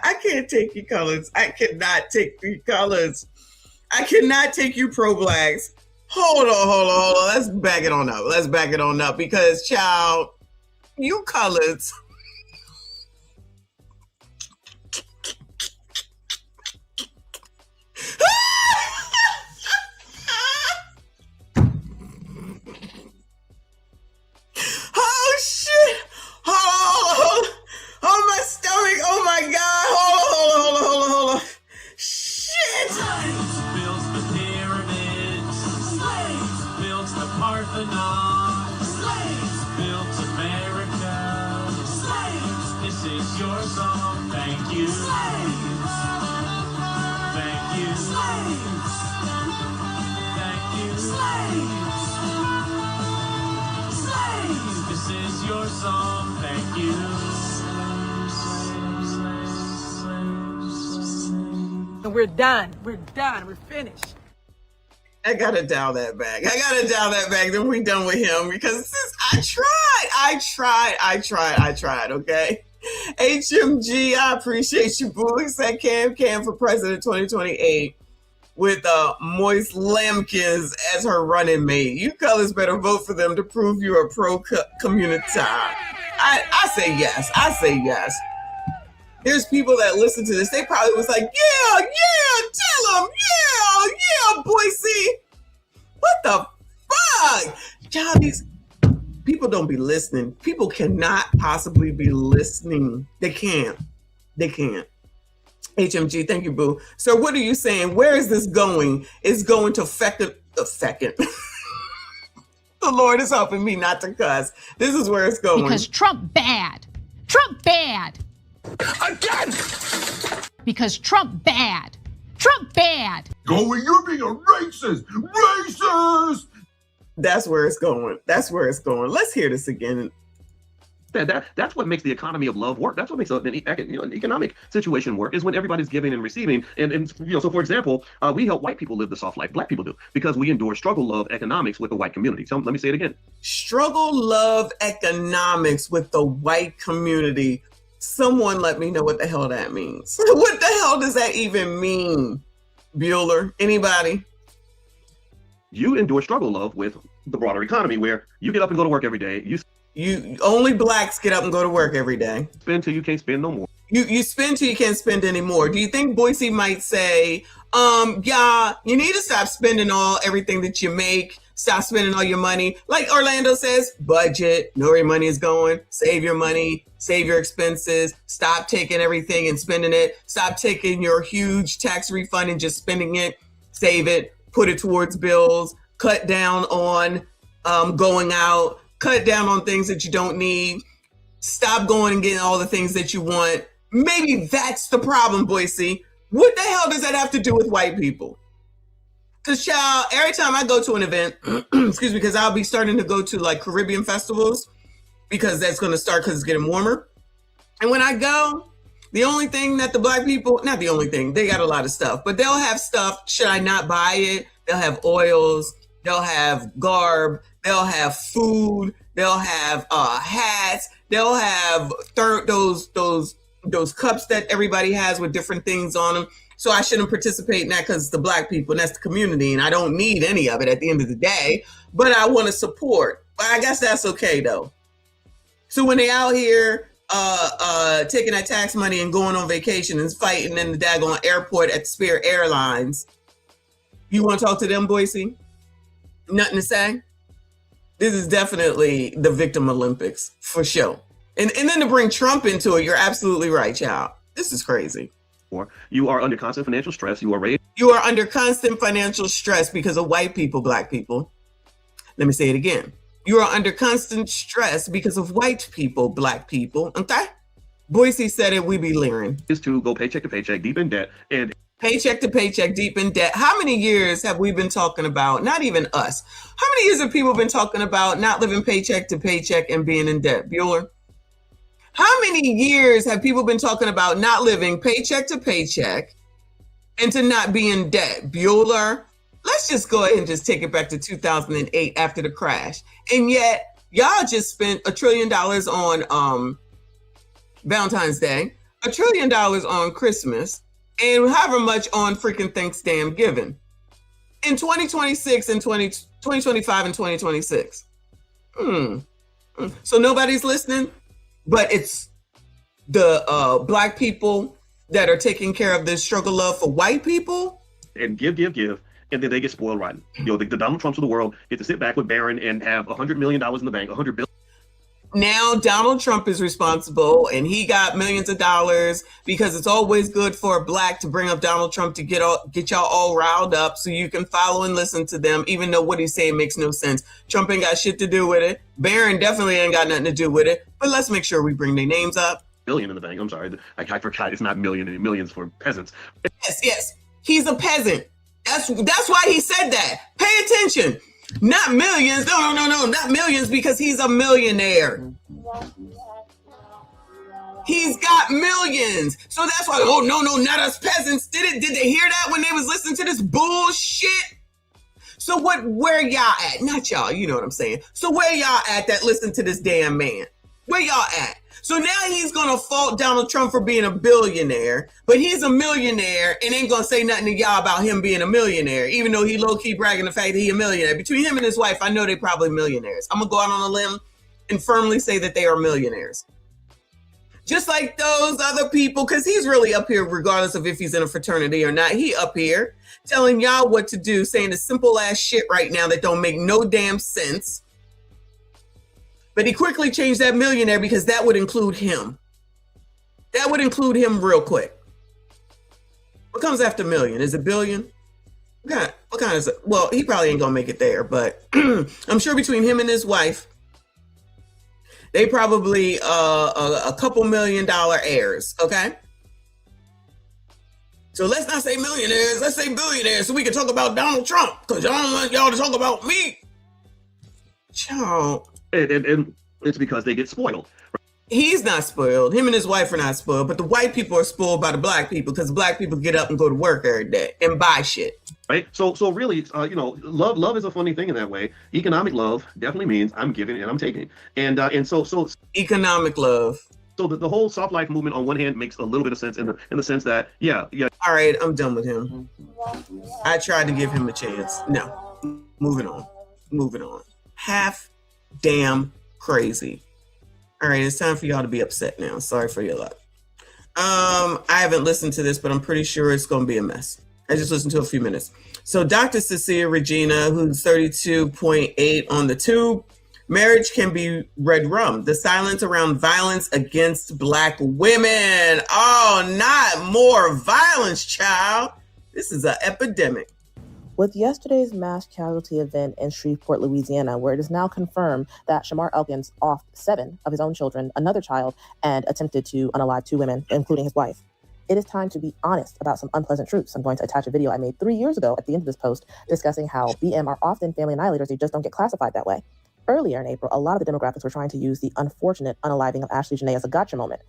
I can't take you colors. I cannot take you colors. I cannot take you pro-blacks. Hold on. Let's back it on up. Because, child, you colors. Oh shit! Oh my stomach! Oh my God! Hold on! Shit! Slaves built the pyramids. Slaves built the Parthenon. Slaves built America. Slaves, this is your song. Thank you. Slaves. Thank you. Slaves. Thank you. Slaves. This is your song, thank you. And we're done. We're finished. I gotta dial that back. Then we done with him, because I tried, okay? HMG, I appreciate you, boo. He said Cam for president 2028 with Moist Lamkins as her running mate. You colors better vote for them to prove you're a pro-community. I say yes. I say yes. There's people that listen to this. They probably was like, yeah, tell them. Yeah, Boise. What the fuck? Child, these people don't be listening. People cannot possibly be listening. They can't. HMG, thank you, boo. So what are you saying? Where is this going? It's going to the second. The Lord is helping me not to cuss. This is where it's going. Because Trump bad. Trump bad. Again! Because Trump bad. Trump bad. Going, you're being a racist! Racist! That's where it's going. Let's hear this again. That's what makes the economy of love work. That's what makes an economic situation work, is when everybody's giving and receiving. And so for example, we help white people live the soft life Black people do, because we endure struggle love economics with the white community. So let me say it again. Struggle love economics with the white community. Someone let me know what the hell that means. What the hell does that even mean? Bueller, anybody? You endure struggle love with the broader economy, where you get up and go to work every day. You only Blacks get up and go to work every day. Spend till you can't spend no more. You spend till you can't spend anymore. Do you think Boise might say, yeah, you need to stop spending everything that you make, stop spending all your money? Like Orlando says, budget, know where your money is going, save your money, save your expenses, stop taking everything and spending it, stop taking your huge tax refund and just spending it, save it, put it towards bills, cut down on going out, cut down on things that you don't need, stop going and getting all the things that you want. Maybe that's the problem, Boise. What the hell does that have to do with white people? Because, child, every time I go to an event, excuse me, because I'll be starting to go to like Caribbean festivals, because that's going to start because it's getting warmer. And when I go, the only thing that the Black people, not the only thing, they got a lot of stuff, but they'll have stuff. Should I not buy it? They'll have oils, they'll have garb, they'll have food, they'll have hats, they'll have those cups that everybody has with different things on them. So I shouldn't participate in that because it's the Black people and that's the community, and I don't need any of it at the end of the day, but I want to support. But I guess that's okay though. So when they out here taking that tax money and going on vacation and fighting in the daggone airport at Spirit Airlines, you want to talk to them, Boise? Nothing to say? This is definitely the victim Olympics for sure. And then to bring Trump into it, you're absolutely right, child. This is crazy. Or you are under constant financial stress. You are under constant financial stress because of white people, Black people. Let me say it again. You are under constant stress because of white people, Black people. Okay? Boise said it, we be leering. Is to go paycheck to paycheck, deep in debt, and paycheck to paycheck, deep in debt. How many years have we been talking about, not even us, how many years have people been talking about not living paycheck to paycheck and being in debt? Bueller? How many years have people been talking about not living paycheck to paycheck and to not be in debt? Bueller? Let's just go ahead and just take it back to 2008 after the crash. And yet, y'all just spent $1 trillion on Valentine's Day, $1 trillion on Christmas, and however much on freaking Thanksgiving in 2026 and 2025 and 2026. So nobody's listening, but it's the Black people that are taking care of this struggle love for white people. And give, and then they get spoiled rotten. The Donald Trumps of the world get to sit back with Barron and have $100 million in the bank, $100 billion. Now Donald Trump is responsible, and he got millions of dollars because it's always good for a Black to bring up Donald Trump to get y'all all riled up so you can follow and listen to them, even though what he's saying makes no sense. Trump ain't got shit to do with it. Barron definitely ain't got nothing to do with it. But let's make sure we bring their names up. Billion in the bank. I'm sorry. I forgot. It's not million. Millions for peasants. Yes. He's a peasant. That's why he said that. Pay attention. Not millions. No, not millions, because he's a millionaire. He's got millions. So that's why, oh, no, not us peasants. Did they hear that when they was listening to this bullshit? So where y'all at? Not y'all, you know what I'm saying. So where y'all at that listen to this damn man? Where y'all at? So now he's going to fault Donald Trump for being a billionaire, but he's a millionaire and ain't going to say nothing to y'all about him being a millionaire, even though he low-key bragging the fact that he a millionaire. Between him and his wife, I know they probably millionaires. I'm going to go out on a limb and firmly say that they are millionaires. Just like those other people, because he's really up here regardless of if he's in a fraternity or not. He up here telling y'all what to do, saying the simple ass shit right now that don't make no damn sense. But he quickly changed that millionaire because that would include him. That would include him real quick. What comes after million? Is it billion? What kind is it? Well, he probably ain't gonna make it there, but I'm sure between him and his wife, they probably a couple $1 million heirs, okay? So let's not say millionaires, let's say billionaires so we can talk about Donald Trump, because y'all don't want y'all to talk about me. Child. And it's because they get spoiled. He's not spoiled. Him and his wife are not spoiled, but the white people are spoiled by the black people because black people get up and go to work every day and buy shit. Right. So really, love is a funny thing in that way. Economic love definitely means I'm giving and I'm taking. And so economic love. So the whole soft life movement on one hand makes a little bit of sense in the sense that, yeah. All right, I'm done with him. I tried to give him a chance. No. Moving on. Half damn crazy. All right, it's time for y'all to be upset now. Sorry for your luck. I haven't listened to this, but I'm pretty sure it's going to be a mess. I just listened to a few minutes. So Dr. Cecilia Regina, who's 32.8 on the tube, marriage can be REDRUM'D. The silence around violence against Black women. Oh, not more violence, child. This is an epidemic. With yesterday's mass casualty event in Shreveport, Louisiana, where it is now confirmed that Shamar Elkins offed 7 of his own children, another child, and attempted to unalive 2 women, including his wife, it is time to be honest about some unpleasant truths. I'm going to attach a video I made 3 years ago at the end of this post discussing how BM are often family annihilators. They just don't get classified that way. Earlier in April, a lot of the demographics were trying to use the unfortunate unaliving of Ashley Janae as a gotcha moment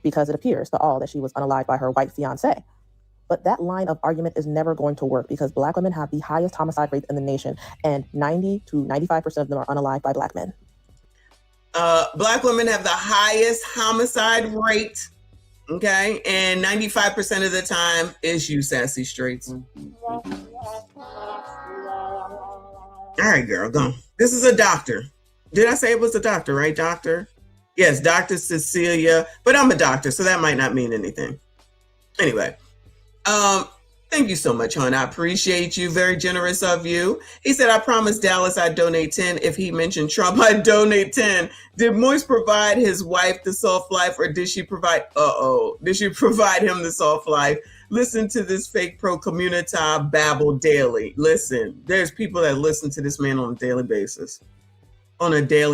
because it appears to all that she was unalived by her white fiancé. But that line of argument is never going to work because Black women have the highest homicide rates in the nation, and 90 to 95% of them are unalived by Black men. Black women have the highest homicide rate, okay? And 95% of the time is you, Sassy Streets. All right, girl, go. This is a doctor. Did I say it was a doctor, right, doctor? Yes, Dr. Cecilia, but I'm a doctor, so that might not mean anything. Anyway. Thank you so much, hon. I appreciate you. Very generous of you. He said, I promised Dallas I'd donate 10. If he mentioned Trump, I'd donate 10. Did Moise provide his wife the soft life, or did she provide, did she provide him the soft life? Listen to this fake pro community babble daily. Listen, there's people that listen to this man on a daily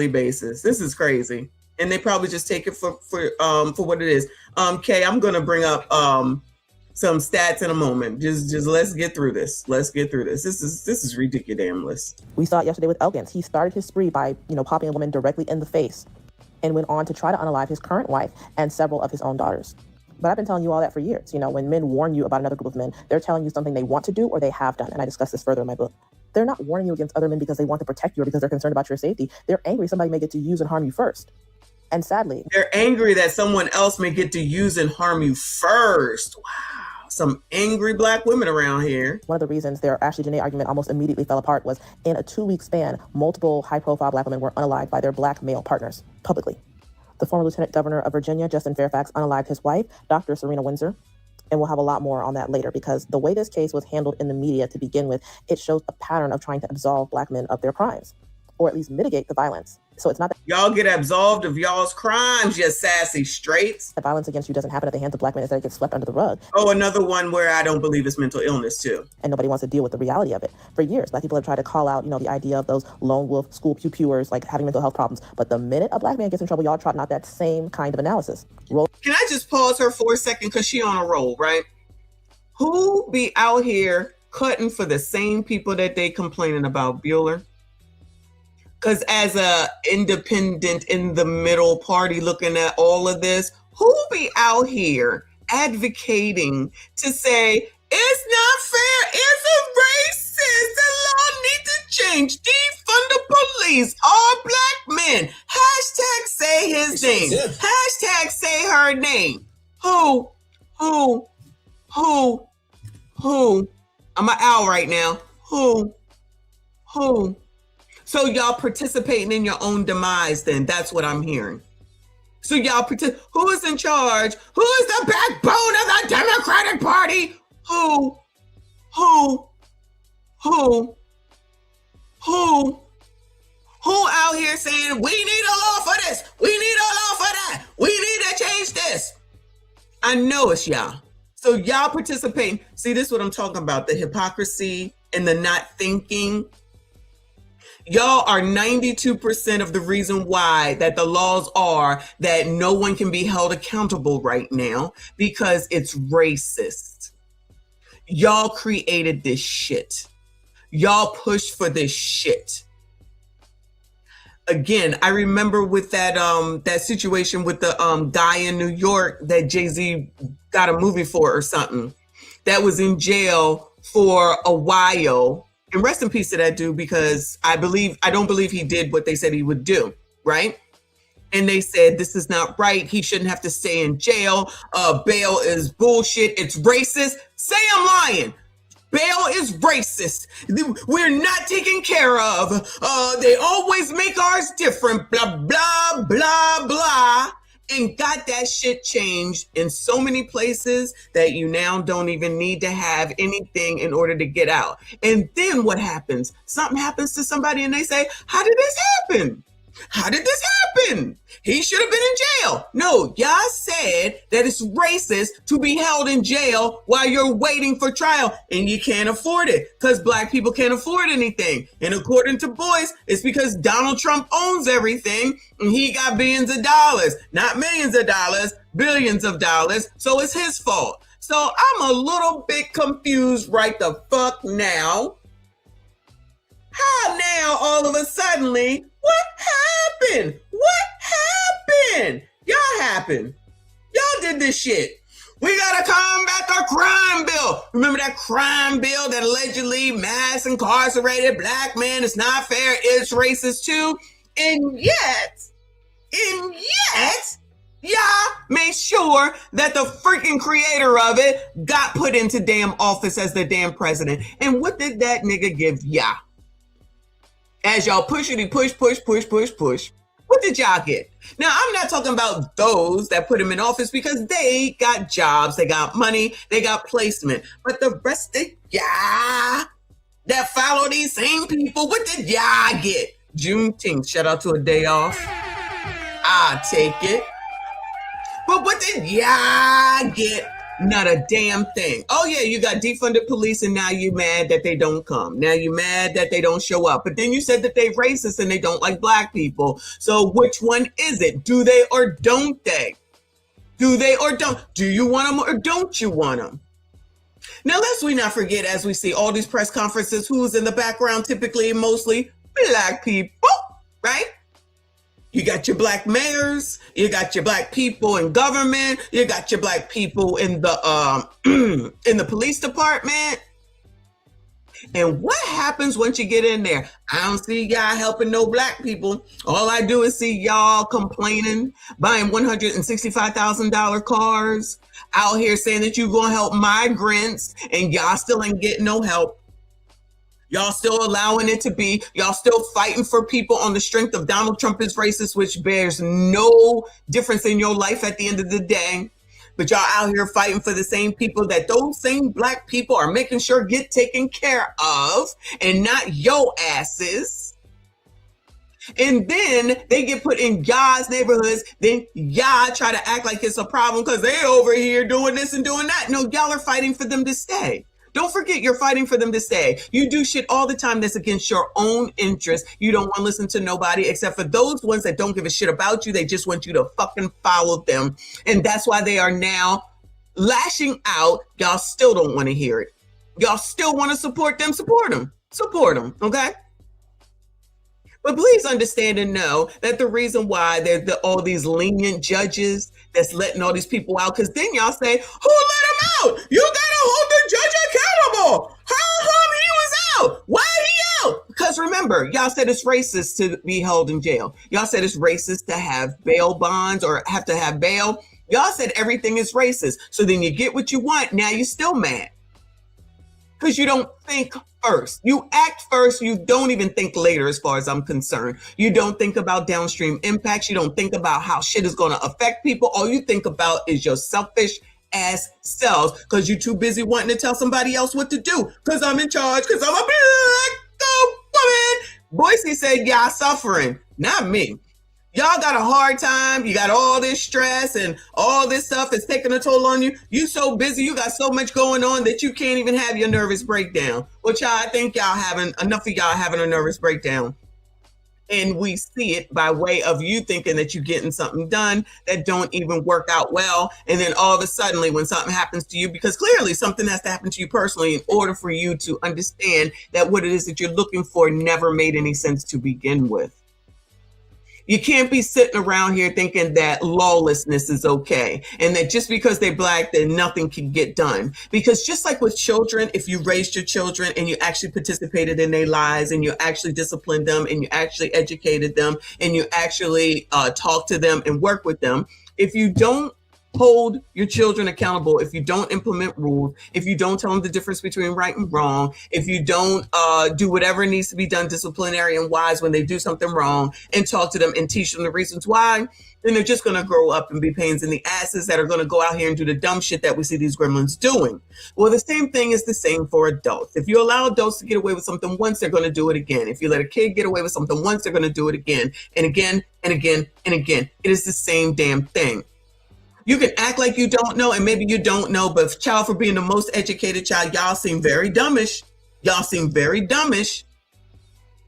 basis. This is crazy. And they probably just take it for what it is. Kay, I'm going to bring up, some stats in a moment. Just let's get through this. This is ridiculous. We saw it yesterday with Elkins. He started his spree by, popping a woman directly in the face and went on to try to unalive his current wife and several of his own daughters. But I've been telling you all that for years. When men warn you about another group of men, they're telling you something they want to do or they have done. And I discuss this further in my book. They're not warning you against other men because they want to protect you or because they're concerned about your safety. They're angry somebody may get to use and harm you first. And sadly, they're angry that someone else may get to use and harm you first. Wow. Some angry Black women around here. One of the reasons their Ashley Janae argument almost immediately fell apart was in a 2-week span, multiple high-profile Black women were unalived by their Black male partners publicly. The former Lieutenant Governor of Virginia, Justin Fairfax, unalived his wife, Dr. Serena Windsor, and we'll have a lot more on that later because the way this case was handled in the media to begin with, it shows a pattern of trying to absolve Black men of their crimes, or at least mitigate the violence. So it's not that y'all get absolved of y'all's crimes, you sassy straights. The violence against you doesn't happen at the hands of Black men, instead it gets swept under the rug. Oh, another one where I don't believe it's mental illness too. And nobody wants to deal with the reality of it. For years, Black people have tried to call out, the idea of those lone wolf school pew-pewers, like having mental health problems. But the minute a Black man gets in trouble, y'all trotting out that same kind of analysis. Can I just pause her for a second because she on a roll, right? Who be out here cutting for the same people that they complaining about, Bueller? Because as a independent in the middle party looking at all of this, who be out here advocating to say, it's not fair, it's a racist, the law needs to change, defund the police, all Black men, hashtag say his name, I'm an owl right now. Who? So y'all participating in your own demise then. That's what I'm hearing. So y'all who is in charge? Who is the backbone of the Democratic Party? Who out here saying, we need a law for this, we need a law for that, we need to change this? I know it's y'all. So y'all participating. See, this is what I'm talking about, the hypocrisy and the not thinking. Y'all are 92% of the reason why that the laws are that no one can be held accountable right now, because it's racist. Y'all created this shit. Y'all pushed for this shit. Again, I remember with that that situation with the guy in New York that Jay-Z got a movie for or something, that was in jail for a while. And rest in peace to that dude, because I don't believe he did what they said he would do, right? And they said, this is not right. He shouldn't have to stay in jail. Bail is bullshit. It's racist. Say I'm lying. Bail is racist. We're not taken care of. They always make ours different. Blah, blah, blah, blah. And got that shit changed in so many places that you now don't even need to have anything in order to get out. And then what happens? Something happens to somebody and they say, how did this happen? How did this happen? He should have been in jail. No, y'all said that it's racist to be held in jail while you're waiting for trial, and you can't afford it because Black people can't afford anything. And according to Boyce, it's because Donald Trump owns everything and he got billions of dollars, not millions of dollars, billions of dollars. So it's his fault. So I'm a little bit confused right the fuck now. How now all of a sudden, what happened? What happened? Y'all happened. Y'all did this shit. We gotta combat the crime bill. Remember that crime bill that allegedly mass incarcerated Black men? It's not fair. It's racist too. And yet, y'all made sure that the freaking creator of it got put into damn office as the damn president. And what did that nigga give y'all? As y'all push, what did y'all get? Now, I'm not talking about those that put him in office because they got jobs, they got money, they got placement. But the rest of y'all that follow these same people, what did y'all get? Juneteenth, shout out to a day off. I'll take it. But what did y'all get? Not a damn thing. Oh yeah, you got defunded police and now you mad that they don't come. Now you mad that they don't show up. But then you said that they racist and they don't like Black people. So which one is it? Do they or don't they? Do they or don't? Do you want them or don't you want them? Now lest we not forget, as we see all these press conferences, who's in the background? Typically and mostly Black people, right? You got your Black mayors, you got your Black people in government, you got your Black people in the in the police department. And what happens once you get in there? I don't see y'all helping no Black people. All I do is see y'all complaining, buying $165,000 cars, out here saying that you're gonna help migrants, and y'all still ain't getting no help. Y'all still allowing it to be. Y'all still fighting for people on the strength of Donald Trump is racist, which bears no difference in your life at the end of the day. But y'all out here fighting for the same people that those same Black people are making sure get taken care of, and not your asses. And then they get put in y'all's neighborhoods. Then y'all try to act like it's a problem because they over here doing this and doing that. No, y'all are fighting for them to stay. Don't forget, you're fighting for them to stay. You do shit all the time that's against your own interest. You don't want to listen to nobody except for those ones that don't give a shit about you. They just want you to fucking follow them. And that's why they are now lashing out. Y'all still don't want to hear it. Y'all still want to support them. Support them. Support them. Okay? But please understand and know that the reason why there's all these lenient judges that's letting all these people out, because then y'all say, who let him out? You gotta hold the judge accountable. How come he was out? Why he out? Because remember, y'all said it's racist to be held in jail. Y'all said it's racist to have bail bonds or have to have bail. Y'all said everything is racist. So then you get what you want. Now you're still mad. because you don't think first. You act first. You don't even think later, as far as I'm concerned. You don't think about downstream impacts. You don't think about how shit is going to affect people. All you think about is your selfish ass selves, because you're too busy wanting to tell somebody else what to do. Because I'm in charge, because I'm a black woman. Boise said, y'all suffering, not me. Y'all got a hard time. You got all this stress and all this stuff is taking a toll on you. You so busy. You got so much going on that you can't even have your nervous breakdown. Well, y'all, I think y'all having enough of y'all having a nervous breakdown. And we see it by way of you thinking that you're getting something done that don't even work out well. And then all of a sudden, when something happens to you, because clearly something has to happen to you personally in order for you to understand that what it is that you're looking for never made any sense to begin with. You can't be sitting around here thinking that lawlessness is okay and that just because they're black, that nothing can get done. Because just like with children, if you raised your children and you actually participated in their lives and you actually disciplined them and you actually educated them and you actually talk to them and work with them, if you don't hold your children accountable, if you don't implement rules, if you don't tell them the difference between right and wrong, if you don't do whatever needs to be done disciplinary and wise when they do something wrong and talk to them and teach them the reasons why, then they're just going to grow up and be pains in the asses that are going to go out here and do the dumb shit that we see these gremlins doing. Well, the same thing is the same for adults. If you allow adults to get away with something once, they're going to do it again. If you let a kid get away with something once, they're going to do it again and again and again and again. It is the same damn thing. You can act like you don't know, and maybe you don't know, but child, for being the most educated child, y'all seem very dumbish. Y'all seem very dumbish.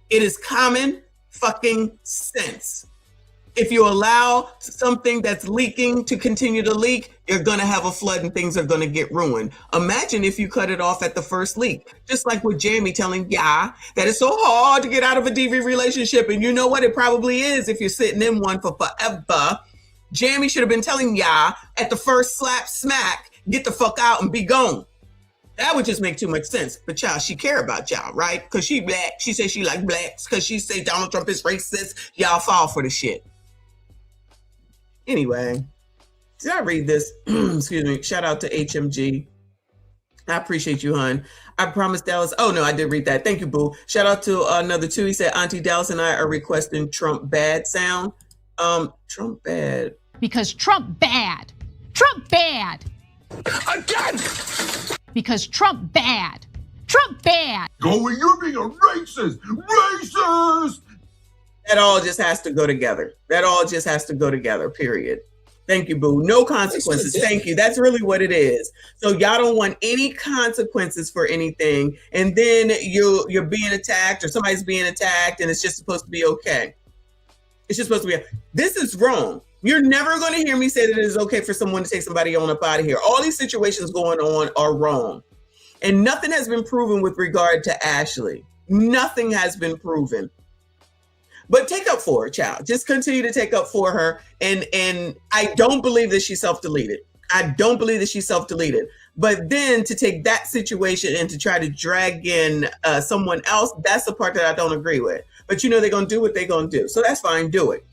It is common fucking sense. If you allow something that's leaking to continue to leak, you're going to have a flood and things are going to get ruined. Imagine if you cut it off at the first leak, just like with Jamie telling that it's so hard to get out of a DV relationship. And you know what? It probably is if you're sitting in one for forever. Jamie should have been telling at the first slap smack, get the fuck out and be gone. That would just make too much sense. But y'all, she care about y'all, right? Because she black. She says she like blacks. Because she say Donald Trump is racist. Y'all fall for the shit. Anyway, did I read this? Excuse me. Shout out to HMG. I appreciate you, hon. I promise Dallas. Oh, no, I did read that. Thank you, boo. Shout out to another two. He said, Auntie Dallas and I are requesting Trump bad sound. Trump bad. Because Trump bad. Trump bad. Again! Because Trump bad. Trump bad. Going, you're being a racist! Racist! That all just has to go together. That all just has to go together, period. Thank you, boo. No consequences. Thank you. That's really what it is. So y'all don't want any consequences for anything. And then you're being attacked or somebody's being attacked and it's just supposed to be okay. It's just supposed to be. This is wrong. You're never going to hear me say that it is okay for someone to take somebody on up out of here. All these situations going on are wrong. And nothing has been proven with regard to Ashley. Nothing has been proven. But take up for her, child. Just continue to take up for her. And I don't believe that she self-deleted. I don't believe that she self-deleted. But then to take that situation and to try to drag in someone else, that's the part that I don't agree with. But you know they're going to do what they're going to do. So that's fine. Do it.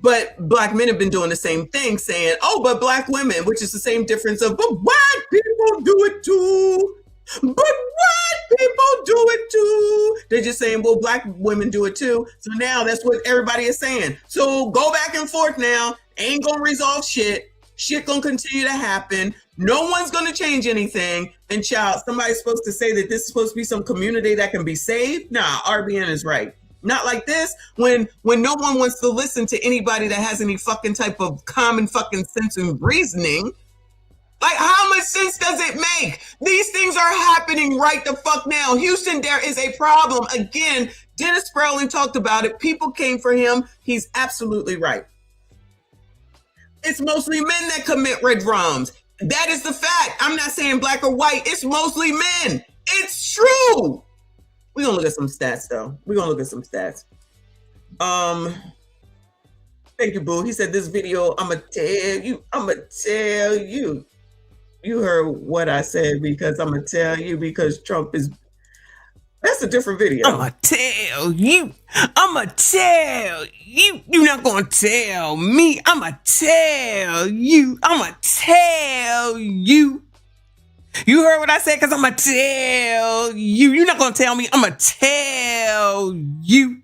But black men have been doing the same thing, saying, oh, but black women, which is the same difference of, but white people do it too. But white people do it too. They're just saying, well, black women do it too. So now that's what everybody is saying. So go back and forth now. Ain't going to resolve shit. Shit going to continue to happen. No one's going to change anything. And child, somebody's supposed to say that this is supposed to be some community that can be saved. Nah, RBN is right. Not like this, when no one wants to listen to anybody that has any fucking type of common fucking sense and reasoning. Like, how much sense does it make? These things are happening right the fuck now. Houston, there is a problem. Again, Dennis Sperling talked about it. People came for him. He's absolutely right. It's mostly men that commit REDRUM'D. That is the fact. I'm not saying black or white. It's mostly men. It's true. We're going to look at some stats, though. We're going to look at some stats. Thank you, boo. He said this video, I'm going to tell you. You heard what I said because I'm going to tell you because Trump is... That's a different video. I'm going to tell you. I'm going to tell you. You're not going to tell me. I'm going to tell you. I'm going to tell you. You heard what I said? Because I'm going to tell you. You're not going to tell me. I'm going to tell you.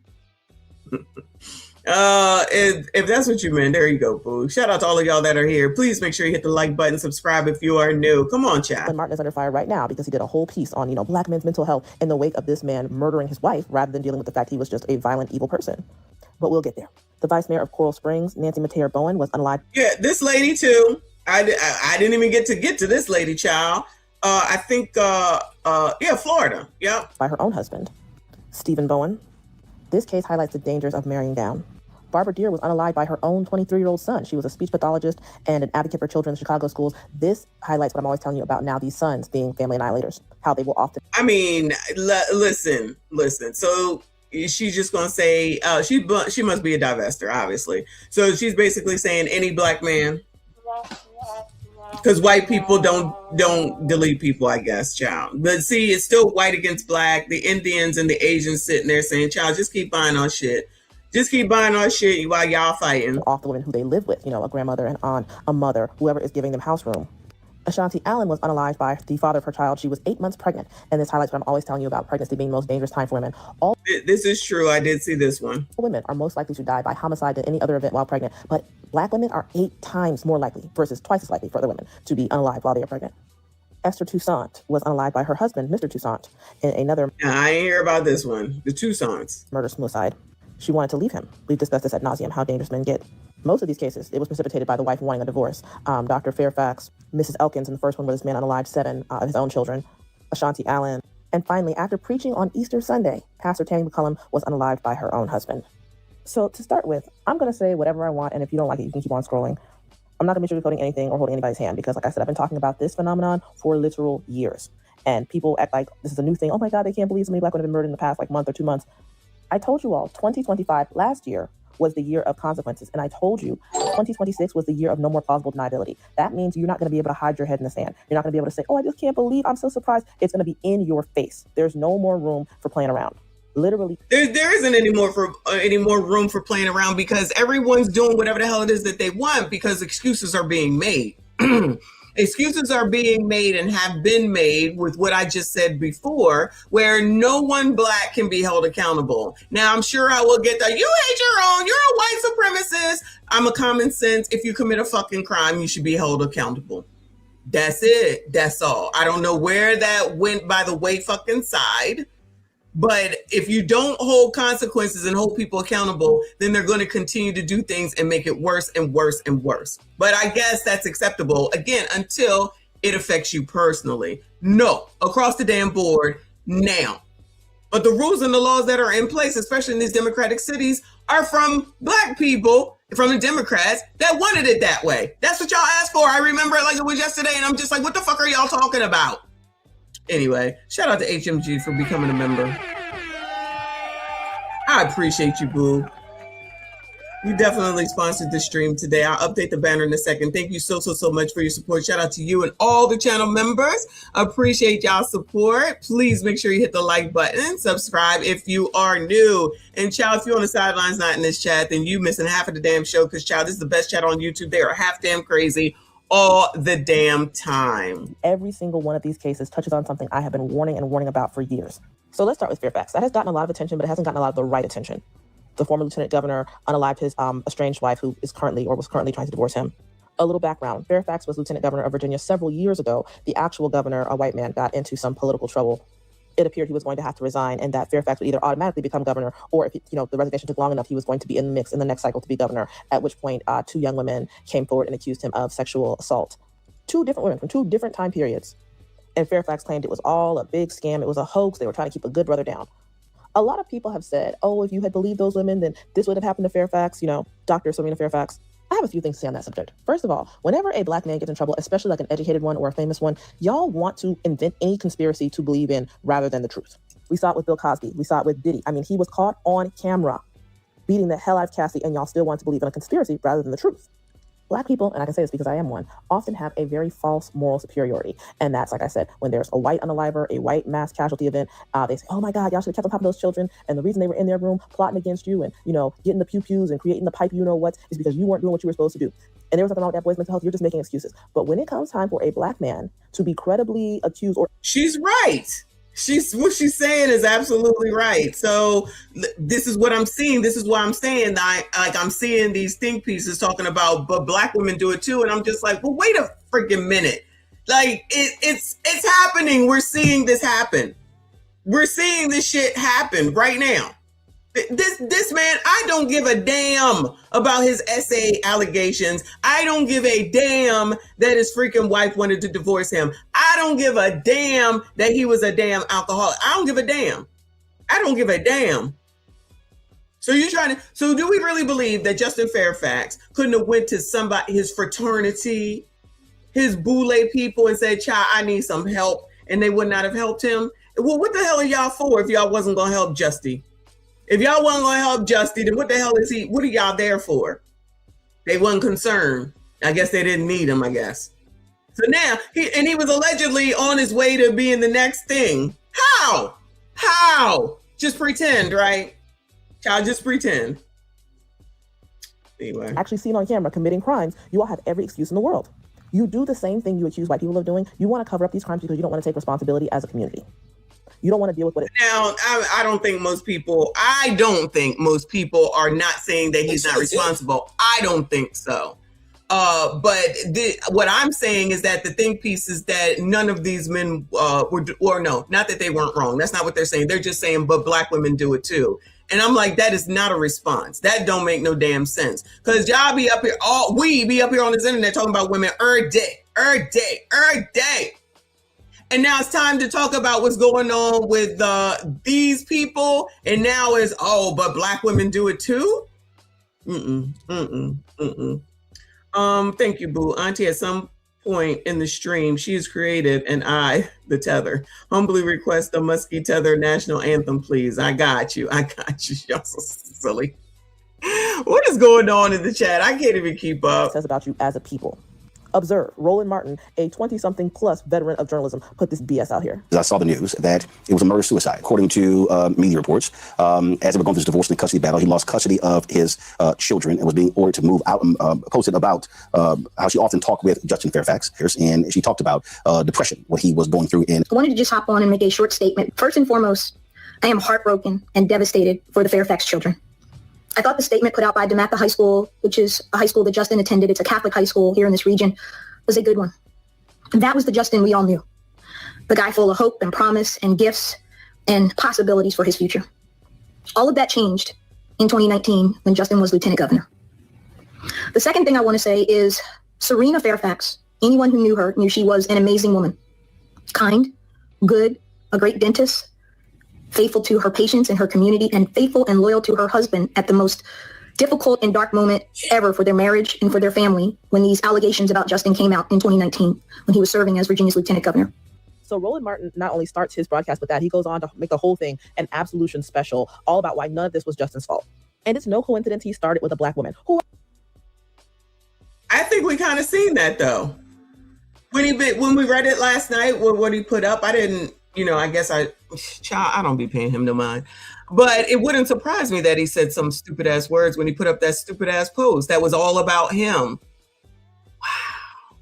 If that's what you meant, there you go, boo. Shout out to all of y'all that are here. Please make sure you hit the like button, subscribe if you are new. Come on, chat. Martin is under fire right now because he did a whole piece on, black men's mental health in the wake of this man murdering his wife rather than dealing with the fact he was just a violent, evil person. But we'll get there. The vice mayor of Coral Springs, Nancy Mateo Bowen, was unalived. Yeah, this lady too. I didn't even get to this lady, child. I think, Florida. Yeah. By her own husband, Stephen Bowen. This case highlights the dangers of marrying down. Barbara Deere was unalived by her own 23-year-old son. She was a speech pathologist and an advocate for children in Chicago schools. This highlights what I'm always telling you about now, these sons being family annihilators, how they will often... I mean, listen. So she's just going to say, she must be a divester, obviously. So she's basically saying any black man, because white people don't delete people, I guess, child. But see, it's still white against black. The Indians and the Asians sitting there saying, child, just keep buying our shit. Just keep buying our shit while y'all fighting. Off the women who they live with, a grandmother, an aunt, a mother, whoever is giving them house room. Ashanti Allen was unalived by the father of her child. She was 8 months pregnant. And this highlights what I'm always telling you about pregnancy being the most dangerous time for women. All this is true. I did see this one. Women are most likely to die by homicide than any other event while pregnant. But black women are 8 times more likely versus twice as likely for other women to be unalived while they are pregnant. Esther Toussaint was unalived by her husband, Mr. Toussaint, in another... I ain't hear about this one. The Toussaints. Murder-suicide. She wanted to leave him. We've discussed this ad nauseum, how dangerous men get. Most of these cases, it was precipitated by the wife wanting a divorce. Dr. Fairfax, Mrs. Elkins, in the first one where this man unalived 7 of his own children, Ashanti Allen. And finally, after preaching on Easter Sunday, Pastor Tammy McCullum was unalived by her own husband. So to start with, I'm going to say whatever I want, and if you don't like it, you can keep on scrolling. I'm not going to be sugarcoating anything or holding anybody's hand because, like I said, I've been talking about this phenomenon for literal years. And people act like this is a new thing. Oh my God, they can't believe so many black women have been murdered in the past month or 2 months. I told you all, 2025, last year, was the year of consequences. And I told you, 2026 was the year of no more plausible deniability. That means you're not going to be able to hide your head in the sand. You're not going to be able to say, oh, I just can't believe, I'm so surprised. It's going to be in your face. There's no more room for playing around. Literally. There isn't any more room for playing around because everyone's doing whatever the hell it is that they want because excuses are being made. Excuses are being made and have been made with what I just said before, where no one black can be held accountable. Now, I'm sure I will get that. You hate your own. You're a white supremacist. I'm a common sense. If you commit a fucking crime, you should be held accountable. That's it. That's all. I don't know where that went by the way fucking side. But if you don't hold consequences and hold people accountable, then they're going to continue to do things and make it worse and worse and worse. But I guess that's acceptable, again, until it affects you personally. No, across the damn board now. But the rules and the laws that are in place, especially in these democratic cities, are from black people, from the Democrats that wanted it that way. That's what y'all asked for. I remember it like it was yesterday, and I'm just like, what the fuck are y'all talking about? Anyway, shout out to HMG for becoming a member. I appreciate you, boo. You definitely sponsored this stream today. I'll update the banner in a second. Thank you so much for your support. Shout out to you and all the channel members. Appreciate y'all's support. Please make sure you hit the like button. Subscribe if you are new. And child, if you're on the sidelines not in this chat, then you missing half of the damn show because child, this is the best chat on YouTube. They are half damn crazy all the damn time. Every single one of these cases touches on something I have been warning about for years. So let's start with Fairfax. That has gotten a lot of attention, but it hasn't gotten a lot of the right attention. The former lieutenant governor unalived his estranged wife who was currently trying to divorce him. A little background. Fairfax was lieutenant governor of Virginia several years ago. The actual governor, a white man, got into some political trouble. It appeared he was going to have to resign and that Fairfax would either automatically become governor or if the resignation took long enough, he was going to be in the mix in the next cycle to be governor, at which point 2 young women came forward and accused him of sexual assault. 2 different women from 2 different time periods. And Fairfax claimed it was all a big scam. It was a hoax. They were trying to keep a good brother down. A lot of people have said, oh, if you had believed those women, then this would have happened to Fairfax, Dr. Serena Fairfax. I have a few things to say on that subject. First of all, whenever a black man gets in trouble, especially like an educated one or a famous one, y'all want to invent any conspiracy to believe in rather than the truth. We saw it with Bill Cosby. We saw it with Diddy. I mean, he was caught on camera beating the hell out of Cassie, and y'all still want to believe in a conspiracy rather than the truth. Black people, and I can say this because I am one, often have a very false moral superiority. And that's, like I said, when there's a white unaliver, a white mass casualty event, they say, oh my God, y'all should have kept on top of those children. And the reason they were in their room plotting against you and, you know, getting the pew-pews and creating the pipe, you know what, is because you weren't doing what you were supposed to do. And there was nothing wrong with that boy's mental health. You're just making excuses. But when it comes time for a Black man to be credibly accused or... She's right. What she's saying is absolutely right. So this is what I'm seeing. This is what I'm saying. I'm seeing these think pieces talking about, but Black women do it too. And I'm just like, well, wait a freaking minute. Like it's happening. We're seeing this happen. We're seeing this shit happen right now. This man, I don't give a damn about his essay allegations. I don't give a damn that his freaking wife wanted to divorce him. I don't give a damn that he was a damn alcoholic. I don't give a damn. I don't give a damn. So so do we really believe that Justin Fairfax couldn't have went to somebody, his fraternity, his boule people and said, child, I need some help, and they would not have helped him? Well, what the hell are y'all for if y'all wasn't going to help Justy? If y'all wasn't going to help Justy, then what the hell is he? What are y'all there for? They wasn't concerned. I guess they didn't need him, I guess. So now, he was allegedly on his way to being the next thing. How? Just pretend, right? Child, just pretend. Anyway. Actually seen on camera committing crimes, you all have every excuse in the world. You do the same thing you accuse white people of doing. You want to cover up these crimes because you don't want to take responsibility as a community. You don't want to deal with what it. Now, I don't think most people are not saying that he's not responsible. I don't think so. But what I'm saying is that the think piece is that none of these men not that they weren't wrong. That's not what they're saying. They're just saying, but Black women do it too. And I'm like, that is not a response. That don't make no damn sense. Because y'all be up here, we be up here on this internet talking about women every day. And now it's time to talk about what's going on with these people. And now it's, but Black women do it too? Thank you, Boo. Auntie, at some point in the stream, she has created the tether. Humbly request the Muskie Tether national anthem, please. I got you. Y'all so silly. What is going on in the chat? I can't even keep up. It says about you as a people. Observe, Roland Martin, a 20-something plus veteran of journalism, put this BS out here. I saw the news that it was a murder-suicide. According to media reports, as they were going through this divorce and custody battle, he lost custody of his children and was being ordered to move out. Posted about how she often talked with Justin Fairfax, and she talked about depression, what he was going through. I wanted to just hop on and make a short statement. First and foremost, I am heartbroken and devastated for the Fairfax children. I thought the statement put out by DeMatha High School, which is a high school that Justin attended, it's a Catholic high school here in this region, was a good one. And that was the Justin we all knew. The guy full of hope and promise and gifts and possibilities for his future. All of that changed in 2019 when Justin was lieutenant governor. The second thing I want to say is Serena Fairfax, anyone who knew her knew she was an amazing woman. Kind, good, a great dentist, faithful to her patients and her community, and faithful and loyal to her husband at the most difficult and dark moment ever for their marriage and for their family when these allegations about Justin came out in 2019 when he was serving as Virginia's lieutenant governor. So Roland Martin not only starts his broadcast with that, he goes on to make the whole thing an absolution special, all about why none of this was Justin's fault. And it's no coincidence he started with a Black woman. I think we kind of seen that though. When we read it last night, what he put up, I didn't, I guess I don't be paying him no mind. But it wouldn't surprise me that he said some stupid ass words when he put up that stupid ass post that was all about him. Wow.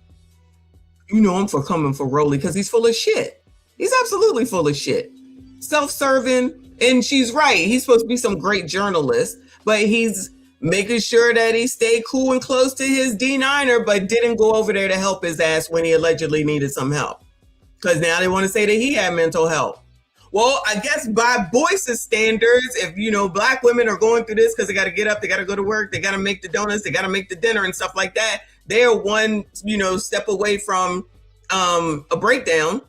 I'm for coming for Rolly because he's full of shit. He's absolutely full of shit. Self-serving. And she's right. He's supposed to be some great journalist, but he's making sure that he stayed cool and close to his D9er, but didn't go over there to help his ass when he allegedly needed some help. Because now they want to say that he had mental health. Well, I guess by Boyce's standards, if, Black women are going through this because they got to get up, they got to go to work, they got to make the donuts, they got to make the dinner and stuff like that, they're one, step away from a breakdown.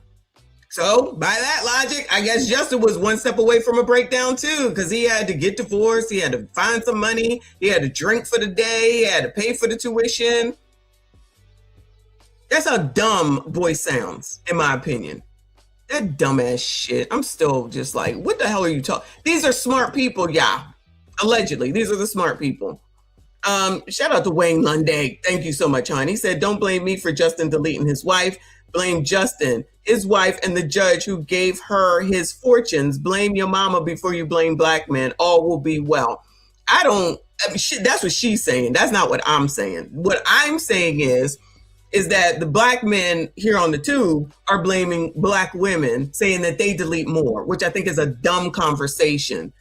So by that logic, I guess Justin was one step away from a breakdown too, because he had to get divorced, he had to find some money, he had to drink for the day, he had to pay for the tuition. That's how dumb Boyce sounds, in my opinion. That dumbass shit. I'm still just like, what the hell are you talking? These are smart people, yeah. Allegedly, these are the smart people. Shout out to Wayne Lunday. Thank you so much, hon. He said, don't blame me for Justin deleting his wife. Blame Justin, his wife, and the judge who gave her his fortunes. Blame your mama before you blame black men. All will be well. That's what she's saying. That's not what I'm saying. What I'm saying is that the black men here on the tube are blaming black women, saying that they delete more, which I think is a dumb conversation.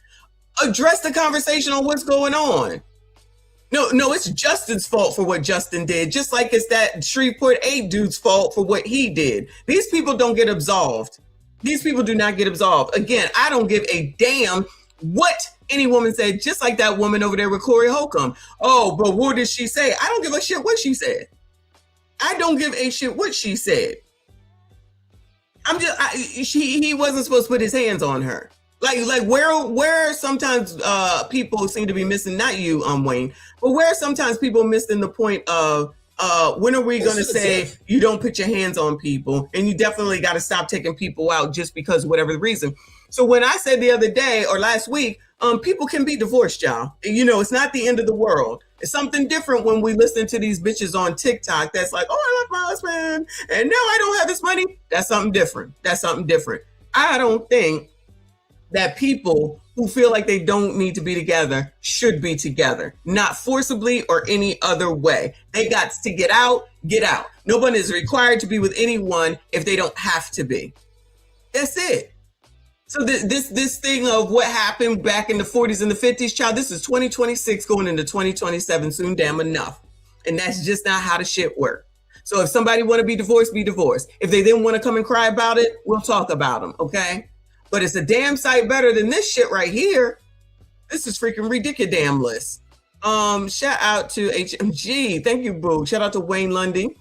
Address the conversation on what's going on. No, it's Justin's fault for what Justin did, just like it's that Shreveport 8 dude's fault for what he did. These people don't get absolved. These people do not get absolved. Again, I don't give a damn what any woman said, just like that woman over there with Corey Holcomb. Oh, but what did she say? I don't give a shit what she said. I don't give a shit what she said. He wasn't supposed to put his hands on her. Like where sometimes people seem to be missing, not you, Wayne, but where sometimes people missing the point of when are we going to say you don't put your hands on people, and you definitely got to stop taking people out just because of whatever the reason. So when I said the other day or last week, people can be divorced, y'all. You know, it's not the end of the world. It's something different when we listen to these bitches on TikTok that's like, oh, I left my husband and now I don't have this money. That's something different. That's something different. I don't think that people who feel like they don't need to be together should be together, not forcibly or any other way. They got to get out, get out. No one is required to be with anyone if they don't have to be. That's it. So this thing of what happened back in the 40s and the 50s, child, this is 2026 going into 2027 soon, damn enough. And that's just not how the shit work. So if somebody want to be divorced, be divorced. If they didn't want to come and cry about it, we'll talk about them, okay? But it's a damn sight better than this shit right here. This is freaking ridiculous. Shout out to HMG. Thank you, boo. Shout out to Wayne Lundy.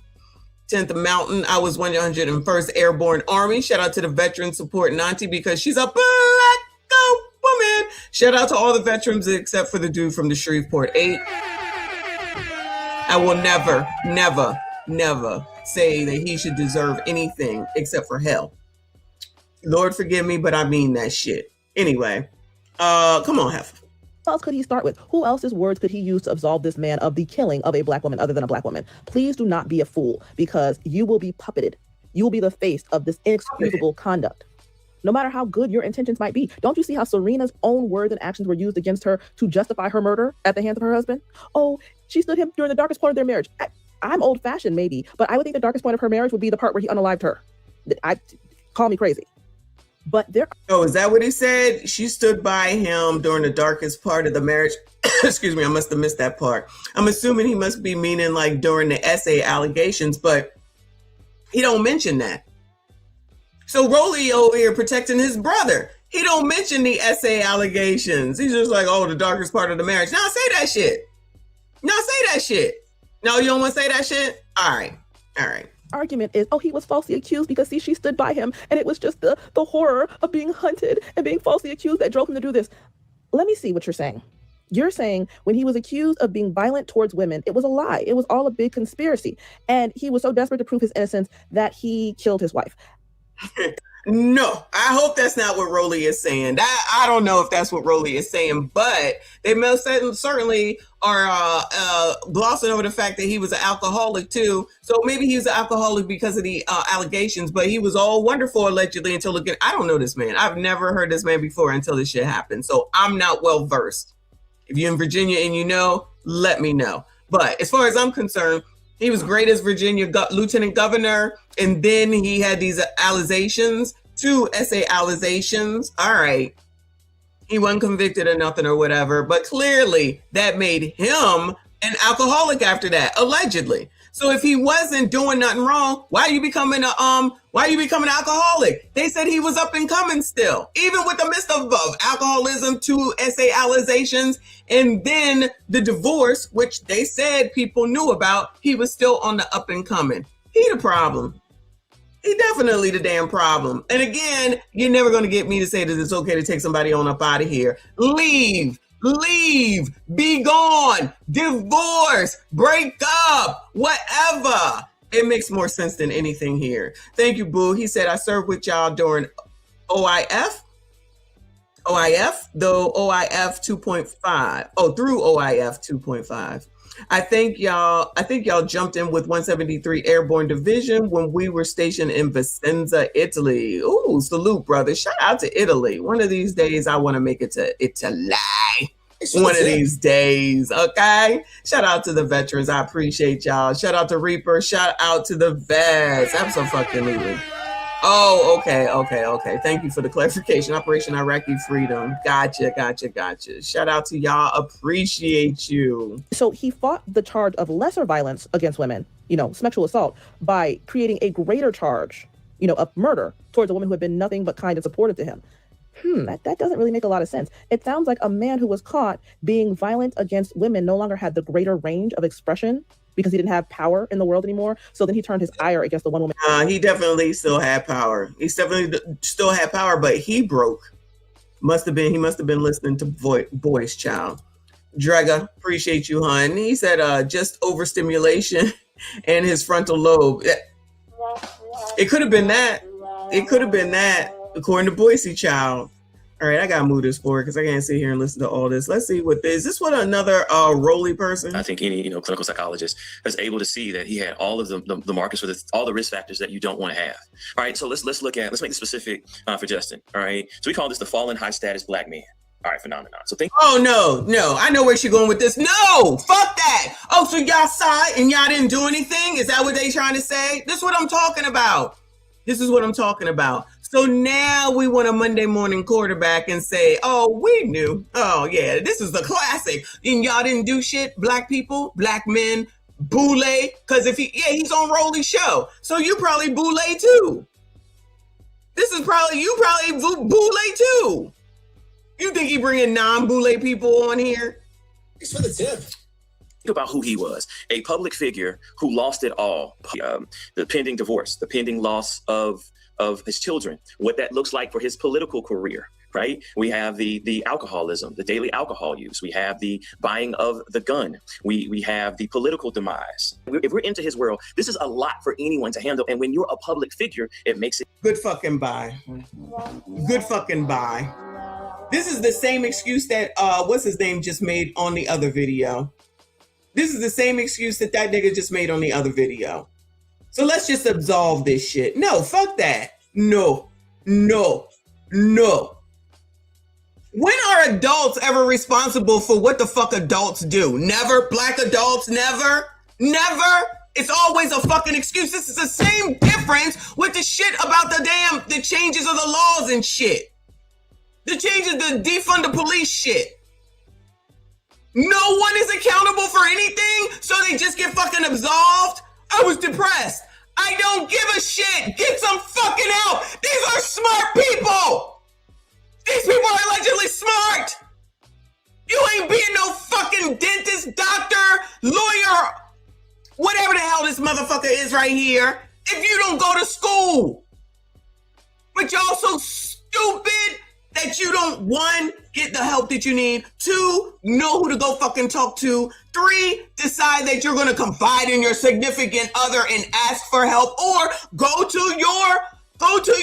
10th Mountain. I was 101st Airborne Army. Shout out to the veteran support Nanti because she's a black woman. Shout out to all the veterans except for the dude from the Shreveport 8. I will never say that he should deserve anything except for hell. Lord forgive me, but I mean that shit. Anyway, come on, Hef. Who else could he start with? Who else's words could he use to absolve this man of the killing of a black woman other than a black woman? Please do not be a fool, because you will be puppeted. You will be the face of this inexcusable conduct. No matter how good your intentions might be. Don't you see how Serena's own words and actions were used against her to justify her murder at the hands of her husband? Oh, she stood him during the darkest point of their marriage. I'm old-fashioned maybe, but I would think the darkest point of her marriage would be the part where he unalived her. Call me crazy. But oh, is that what he said? She stood by him during the darkest part of the marriage. Excuse me, I must have missed that part. I'm assuming he must be meaning like during the essay allegations, but he don't mention that. So Rolly over here protecting his brother. He don't mention the essay allegations. He's just like, oh, the darkest part of the marriage. Now say that shit. Now say that shit. No, you don't want to say that shit? All right. Argument is, oh, he was falsely accused because see, she stood by him, and it was just the horror of being hunted and being falsely accused that drove him to do this. Let me see what you're saying. You're saying when he was accused of being violent towards women, it was a lie. It was all a big conspiracy. And he was so desperate to prove his innocence that he killed his wife. No, I hope that's not what Rolly is saying. I don't know if that's what Rolly is saying, but they most certainly are glossing over the fact that he was an alcoholic too. So maybe he was an alcoholic because of the allegations, but he was all wonderful allegedly until again. I don't know this man. I've never heard this man before until this shit happened. So I'm not well versed. If you're in Virginia and you know, let me know. But as far as I'm concerned, he was great as Virginia lieutenant governor, and then he had these allegations, 2 essay allegations. All right. He wasn't convicted or nothing or whatever, but clearly that made him an alcoholic after that, allegedly. So if he wasn't doing nothing wrong, why are you becoming an alcoholic? They said he was up and coming still, even with the midst of alcoholism, 2 essay allegations, and then the divorce, which they said people knew about. He was still on the up and coming. He the problem. He definitely the damn problem. And again, you're never going to get me to say that it's okay to take somebody on up out of here. Leave, be gone, divorce, break up, whatever. It makes more sense than anything here. Thank you, boo. He said, I served with y'all during OIF. OIF, though OIF 2.5. Oh, through OIF 2.5. I think y'all jumped in with 173 Airborne Division when we were stationed in Vicenza, Italy. Ooh, salute, brother. Shout out to Italy. One of these days, I want to make it to Italy. One of these days, okay? Shout out to the veterans. I appreciate y'all. Shout out to Reaper. Shout out to the vets. Absolutely. Oh, okay. Thank you for the clarification. Operation Iraqi Freedom. Gotcha. Shout out to y'all. Appreciate you. So he fought the charge of lesser violence against women, sexual assault, by creating a greater charge, of murder towards a woman who had been nothing but kind and supportive to him. That doesn't really make a lot of sense. It sounds like a man who was caught being violent against women no longer had the greater range of expression because he didn't have power in the world anymore. So then he turned his ire against the one woman. He definitely still had power. But he broke. He must have been listening to Boy's Child. Drega, appreciate you, hun. He said just overstimulation and his frontal lobe. It could have been that. According to Boise Child. All right, I gotta move this forward because I can't sit here and listen to all this. Let's see what this. Is this what another Roly person? I think any clinical psychologist is able to see that he had all of the markers for all the risk factors that you don't want to have. All right, so let's make it specific for Justin. All right, so we call this the fallen high status black man. All right, phenomenon. So think. Oh no, I know where she's going with this. No, fuck that. Oh, so y'all saw it and y'all didn't do anything? Is that what they trying to say? This is what I'm talking about. So now we want a Monday morning quarterback and say, oh, we knew. Oh, yeah, this is the classic. And y'all didn't do shit, black people, black men, boule. Because he's on Rolly's show. So you probably boule too. You probably boule too. You think he bringing non-boule people on here? It's for the tip. Think about who he was, a public figure who lost it all. The pending divorce, the pending loss of his children, what that looks like for his political career, right? We have the alcoholism, the daily alcohol use. We have the buying of the gun. We have the political demise. If we're into his world, this is a lot for anyone to handle. And when you're a public figure, it makes it. Good fucking bye. This is the same excuse that, what's his name just made on the other video. This is the same excuse that nigga just made on the other video. So let's just absolve this shit. No, fuck that. No. When are adults ever responsible for what the fuck adults do? Never. Black adults, never. It's always a fucking excuse. This is the same difference with the shit about the changes of the laws and shit. The changes, the defund the police shit. No one is accountable for anything, so they just get fucking absolved. I was depressed. I don't give a shit. Get some fucking help. These are smart people. These people are allegedly smart. You ain't being no fucking dentist, doctor, lawyer, whatever the hell this motherfucker is right here, if you don't go to school. But y'all so stupid that you don't, 1, get the help that you need, 2, know who to go fucking talk to, 3, decide that you're going to confide in your significant other and ask for help, or go to your brother.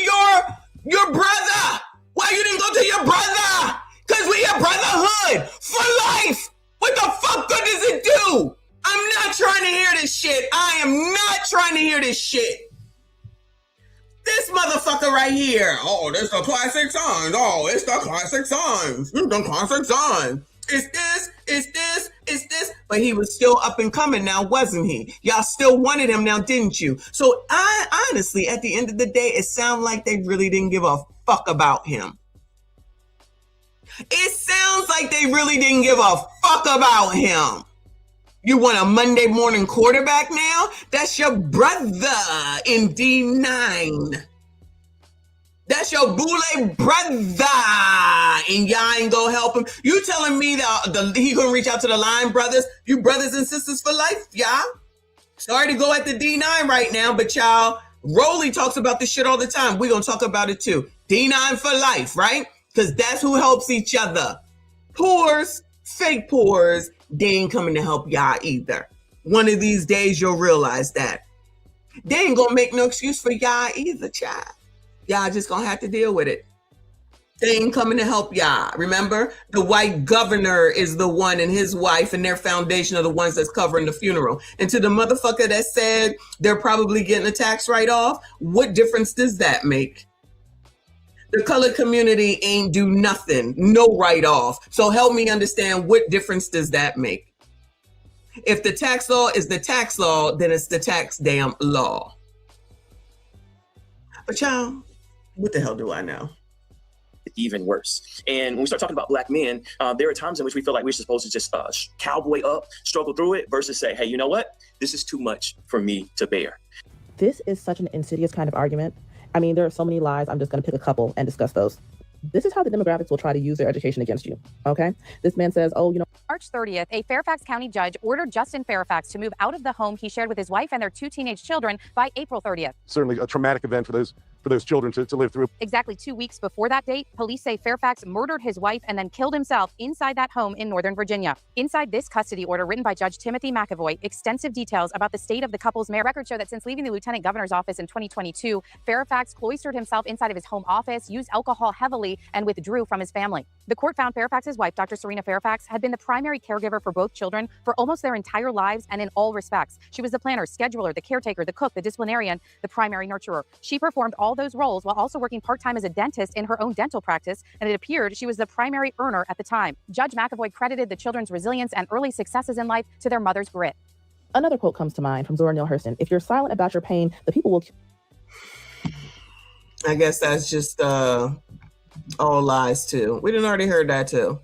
Why you didn't go to your brother? Because we have brotherhood for life. What the fuck good does it do? I'm not trying to hear this shit. I am not trying to hear this shit. This motherfucker right here. Oh, this the classic songs. Oh, it's the classic songs. The classic songs. It's this. But he was still up and coming now, wasn't he? Y'all still wanted him now, didn't you? So I honestly, at the end of the day, it sounds like they really didn't give a fuck about him. It sounds like they really didn't give a fuck about him. You want a Monday morning quarterback now? That's your brother in D9. That's your boule brother, and y'all ain't gonna help him. You telling me that he gonna reach out to the line brothers? You brothers and sisters for life, y'all? Sorry to go at the D9 right now, but y'all, Rolly talks about this shit all the time. We're gonna talk about it too. D9 for life, right? Because that's who helps each other. Poors, fake poors, they ain't coming to help y'all either. One of these days, you'll realize that. They ain't gonna make no excuse for y'all either, child. Y'all just gonna have to deal with it. They ain't coming to help y'all. Remember, the white governor is the one and his wife and their foundation are the ones that's covering the funeral. And to the motherfucker that said they're probably getting a tax write-off, what difference does that make? The colored community ain't do nothing, no write-off. So help me understand, what difference does that make? If the tax law is the tax law, then it's the tax damn law. But y'all, what the hell do I know? Even worse. And when we start talking about black men, there are times in which we feel like we're supposed to just cowboy up, struggle through it, versus say, hey, you know what? This is too much for me to bear. This is such an insidious kind of argument. I mean, there are so many lies. I'm just going to pick a couple and discuss those. This is how the demographics will try to use their education against you, okay? This man says, oh, you know. March 30th, a Fairfax County judge ordered Justin Fairfax to move out of the home he shared with his wife and their 2 teenage children by April 30th. Certainly a traumatic event for those children to live through. Exactly 2 weeks before that date, police say Fairfax murdered his wife and then killed himself inside that home in Northern Virginia. Inside this custody order written by Judge Timothy McAvoy, extensive details about the state of the couple's marriage. Records show that since leaving the lieutenant governor's office in 2022, Fairfax cloistered himself inside of his home office, used alcohol heavily, and withdrew from his family. The court found Fairfax's wife, Dr. Serena Fairfax, had been the primary caregiver for both children for almost their entire lives and in all respects. She was the planner, scheduler, the caretaker, the cook, the disciplinarian, the primary nurturer. She performed all those roles while also working part-time as a dentist in her own dental practice, and it appeared she was the primary earner at the time. Judge McAvoy credited the children's resilience and early successes in life to their mother's grit. Another quote comes to mind from Zora Neale Hurston. If you're silent about your pain, the people will... I guess that's just all lies too. We didn't already heard that too.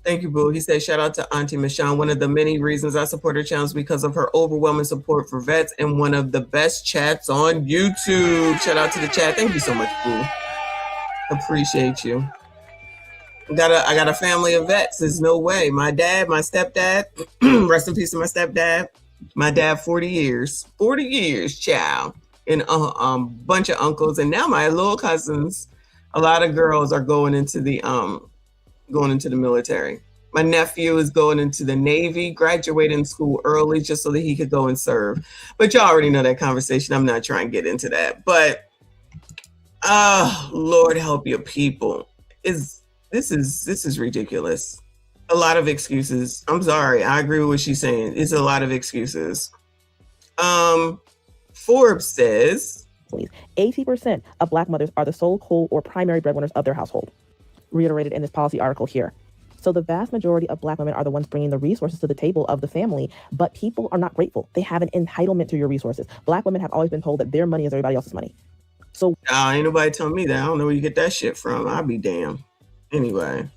Thank you, Boo. He said, shout out to Auntie Michonne. One of the many reasons I support her channel is because of her overwhelming support for vets and one of the best chats on YouTube. Shout out to the chat. Thank you so much, Boo. Appreciate you. I got a family of vets. There's no way. My dad, my stepdad, rest in peace to my stepdad. My dad, 40 years, child. And a bunch of uncles. And now my little cousins, a lot of girls are going into the military. My nephew is going into the Navy, graduating school early just so that he could go and serve. But y'all already know that conversation. I'm not trying to get into that. But Lord help your people. This is ridiculous. A lot of excuses. I'm sorry. I agree with what she's saying. It's a lot of excuses. Forbes says 80% of Black mothers are the sole co or primary breadwinners of their household, reiterated in this policy article here. So the vast majority of Black women are the ones bringing the resources to the table of the family, but people are not grateful. They have an entitlement to your resources. Black women have always been told that their money is everybody else's money. So ain't nobody telling me that. I don't know where you get that shit from. I'll be damned. Anyway,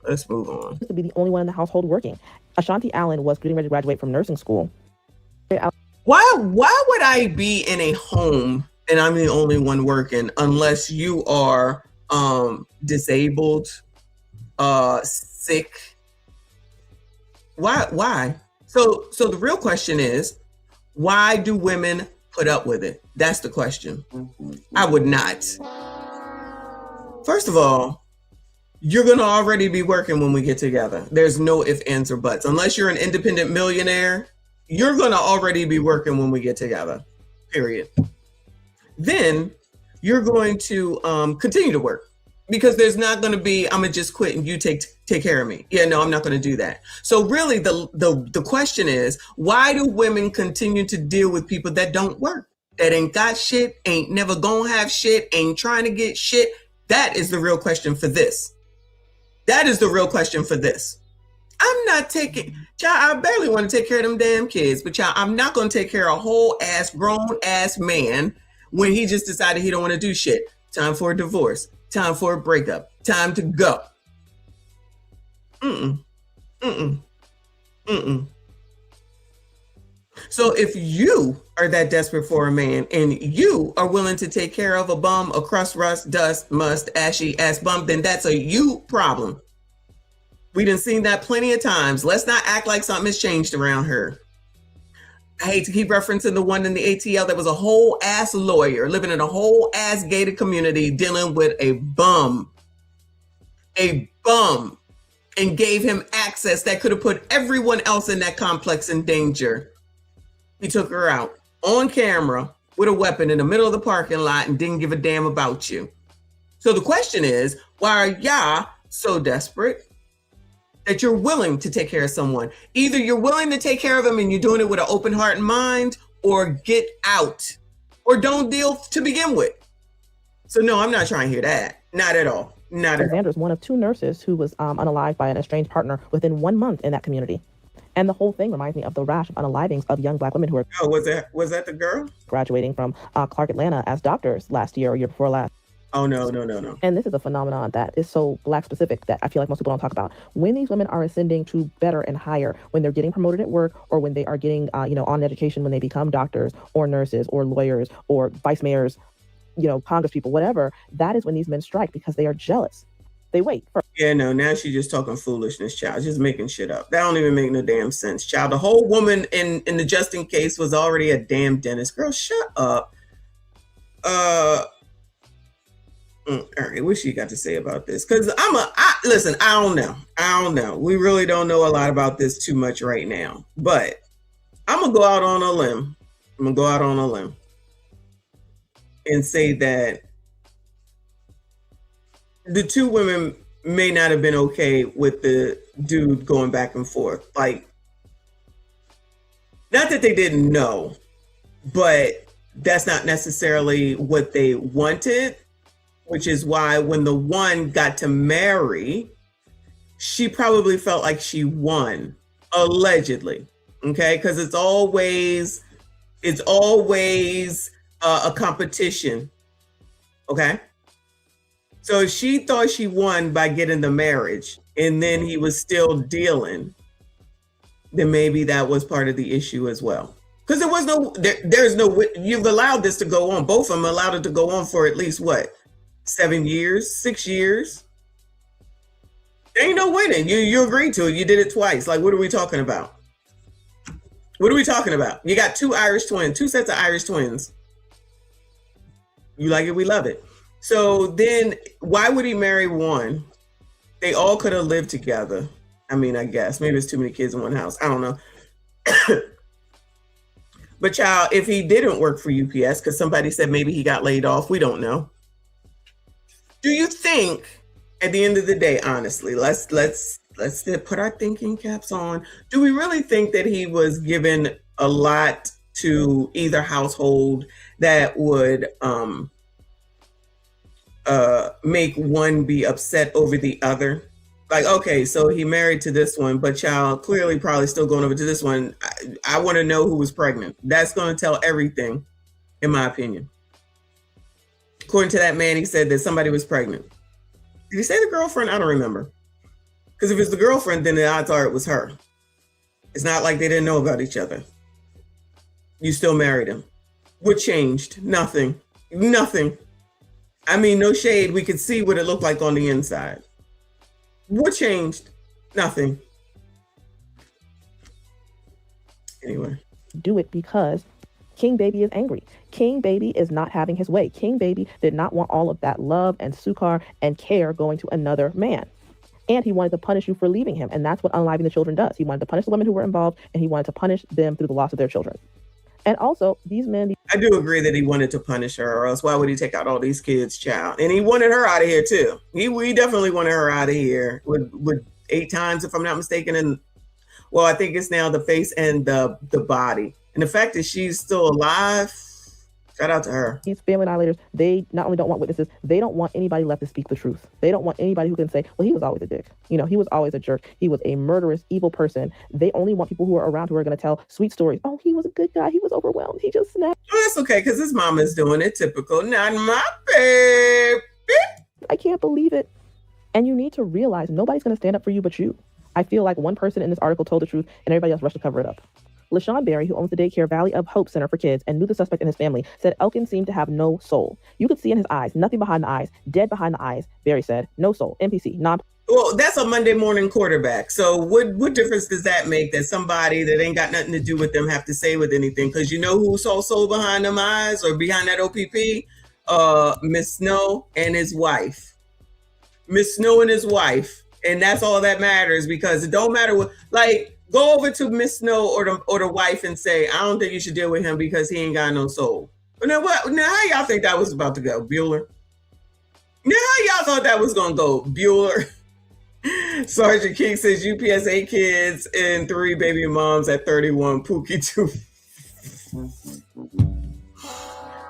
let's move on. To be the only one in the household working. Ashanti Allen was getting ready to graduate from nursing school. Why would I be in a home and I'm the only one working unless you are disabled, sick? Why? So the real question is, why do women put up with it? That's the question. I would not. First of all, you're going to already be working when we get together. There's no ifs, ands, or buts. Unless you're an independent millionaire, you're going to already be working when we get together, period. Then you're going to continue to work because there's not going to be, I'm going to just quit and you take care of me. Yeah, no, I'm not going to do that. So really the question is, why do women continue to deal with people that don't work, that ain't got shit, ain't never going to have shit, ain't trying to get shit? That is the real question for this. That is the real question for this. I'm not taking, child, I barely want to take care of them damn kids, but child, I'm not going to take care of a whole ass, grown ass man when he just decided he don't want to do shit. Time for a divorce, time for a breakup, time to go. So if you are that desperate for a man and you are willing to take care of a bum, a crust, rust, dust, must, ashy ass bum, then that's a you problem. We done seen that plenty of times. Let's not act like something has changed around her. I hate to keep referencing the one in the ATL that was a whole ass lawyer living in a whole ass gated community dealing with a bum, and gave him access that could have put everyone else in that complex in danger. He took her out on camera with a weapon in the middle of the parking lot and didn't give a damn about you. So the question is, why are y'all so desperate that you're willing to take care of someone? Either you're willing to take care of them and you're doing it with an open heart and mind, or get out, or don't deal to begin with. So no, I'm not trying to hear that. Not at all. Not at all. Alexander is one of 2 nurses who was unalived by an estranged partner within 1 month in that community. And the whole thing reminds me of the rash of unalivings of young Black women who are was that the girl graduating from Clark Atlanta as doctors last year or year before last. Oh, no. And this is a phenomenon that is so Black specific that I feel like most people don't talk about. When these women are ascending to better and higher, when they're getting promoted at work, or when they are getting, on education, when they become doctors or nurses or lawyers or vice mayors, Congress people, whatever, that is when these men strike because they are jealous. They wait. Yeah, no, now she's just talking foolishness, child. Just making shit up. That don't even make no damn sense, child. The whole woman in the Justin case was already a damn dentist. Girl, shut up. All right, what she got to say about this? Because listen, I don't know. We really don't know a lot about this too much right now. But I'm going to go out on a limb. And say that the 2 women may not have been okay with the dude going back and forth. Like, not that they didn't know, but that's not necessarily what they wanted. Which is why when the one got to marry, she probably felt like she won, allegedly. Okay, because it's always a competition. Okay, so she thought she won by getting the marriage, and then he was still dealing. Then maybe that was part of the issue as well. Because there's no, you've allowed this to go on. Both of them allowed it to go on for at least what? 7 years, 6 years. There ain't no winning. You agreed to it. You did it twice. Like, what are we talking about? You got 2 Irish twins, 2 sets of Irish twins. You like it, we love it. So then why would he marry one? They all could have lived together. I mean, I guess maybe it's too many kids in one house. I don't know. But child, if he didn't work for UPS, because somebody said maybe he got laid off, we don't know. Do you think, at the end of the day, honestly, let's put our thinking caps on. Do we really think that he was given a lot to either household that would make one be upset over the other? Like, okay, so he married to this one, but child clearly probably still going over to this one. I want to know who was pregnant. That's going to tell everything, in my opinion. According to that man, he said that somebody was pregnant. Did he say the girlfriend? I don't remember. Because if it's the girlfriend, then the odds are it was her. It's not like they didn't know about each other. You still married him. What changed? Nothing. I mean, no shade. We could see what it looked like on the inside. What changed? Nothing. Anyway. Do it because King Baby is angry. King Baby is not having his way. King Baby did not want all of that love and sukkar and care going to another man. And he wanted to punish you for leaving him. And that's what unaliving the children does. He wanted to punish the women who were involved, and he wanted to punish them through the loss of their children. And also, these men... I do agree that he wanted to punish her, or else why would he take out all these kids, child? And he wanted her out of here, too. He definitely wanted her out of here with 8 times, if I'm not mistaken. And, well, I think it's now the face and the body. And the fact that she's still alive, shout out to her. These family annihilators, they not only don't want witnesses, they don't want anybody left to speak the truth. They don't want anybody who can say, well, he was always a dick. He was always a jerk. He was a murderous, evil person. They only want people who are around who are going to tell sweet stories. Oh, he was a good guy. He was overwhelmed. He just snapped. Well, that's okay, because his mama's doing it. Typical. Not my baby. I can't believe it. And you need to realize nobody's going to stand up for you but you. I feel like one person in this article told the truth and everybody else rushed to cover it up. LaShawn Berry, who owns the daycare Valley of Hope Center for Kids and knew the suspect and his family, said Elkins seemed to have no soul. You could see in his eyes, nothing behind the eyes, dead behind the eyes. Berry said, no soul, NPC, non. Well, that's a Monday morning quarterback. So what difference does that make that somebody that ain't got nothing to do with them have to say with anything? Because you know who saw soul behind them eyes or behind that OPP? Miss Snow and his wife. Miss Snow and his wife. And that's all that matters, because it don't matter what, like, go over to Miss Snow or the wife and say, I don't think you should deal with him because he ain't got no soul. But now what? Now how y'all think that was about to go, Bueller? Now, how y'all thought that was gonna go? Bueller. Sergeant King says UPS 8 kids and 3 baby moms at 31. Pookie 2.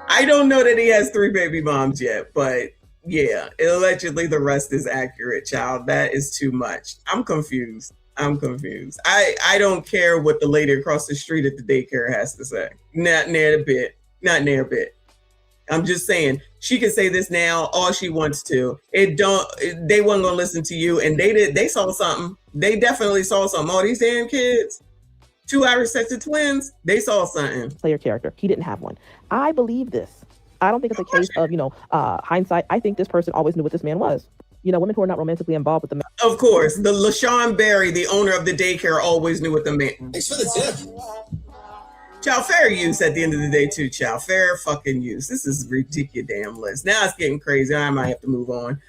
I don't know that he has 3 baby moms yet, but yeah, allegedly the rest is accurate, child. That is too much. I'm confused. I don't care what the lady across the street at the daycare has to say. Not near a bit. I'm just saying she can say this now all she wants to. They wasn't gonna listen to you, and they saw something. They definitely saw something. All these damn kids, 2 Irish sets of twins, they saw something. Player character. He didn't have one. I believe this. I don't think it's a case of, hindsight. I think this person always knew what this man was. Women who are not romantically involved with the man. Of course, the LaShawn Berry, the owner of the daycare, always knew what the man. Thanks for the tip. Child, fair use at the end of the day too, child. Fair fucking use. This is ridiculous damn list. Now it's getting crazy. I might have to move on.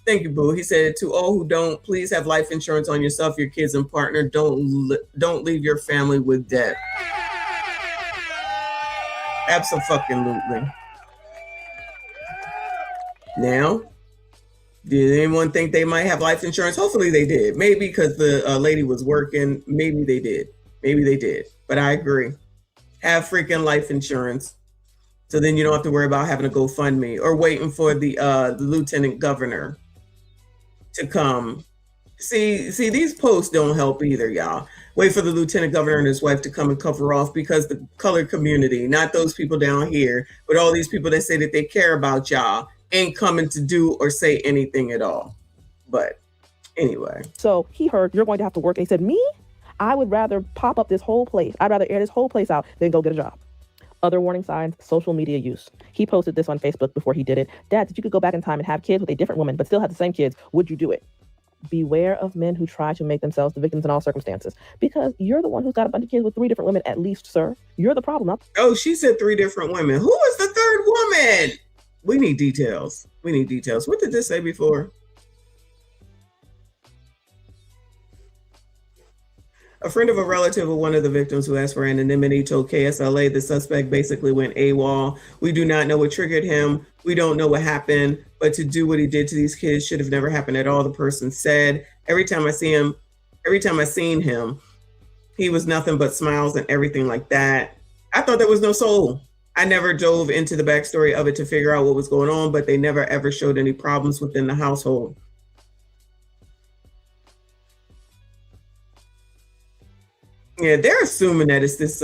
Thank you, Boo. He said, to all who don't, please have life insurance on yourself, your kids, and partner. Don't leave your family with debt. Abso-fucking-lutely. Now, did anyone think they might have life insurance? Hopefully they did. Maybe because the lady was working. Maybe they did. But I agree. Have freaking life insurance. So then you don't have to worry about having to GoFundMe or waiting for the lieutenant governor to come. See, these posts don't help either, y'all. Wait for the lieutenant governor and his wife to come and cover off because the colored community, not those people down here, but all these people that say that they care about y'all, ain't coming to do or say anything at all. But anyway. So he heard you're going to have to work. And he said, me? I would rather pop up this whole place. I'd rather air this whole place out than go get a job. Other warning signs, social media use. He posted this on Facebook before he did it. Dad, if you could go back in time and have kids with a different woman, but still have the same kids, would you do it? Beware of men who try to make themselves the victims in all circumstances. Because you're the one who's got a bunch of kids with 3 different women, at least, sir. You're the problem. Oh, she said 3 different women. Who is the 3rd woman? We need details. What did this say before? A friend of a relative of one of the victims who asked for anonymity told KSLA the suspect basically went AWOL. We do not know what triggered him. We don't know what happened, but to do what he did to these kids should have never happened at all, the person said. Every time I seen him, he was nothing but smiles and everything like that. I thought there was no soul. I never dove into the backstory of it to figure out what was going on, but they never ever showed any problems within the household. Yeah, they're assuming that it's this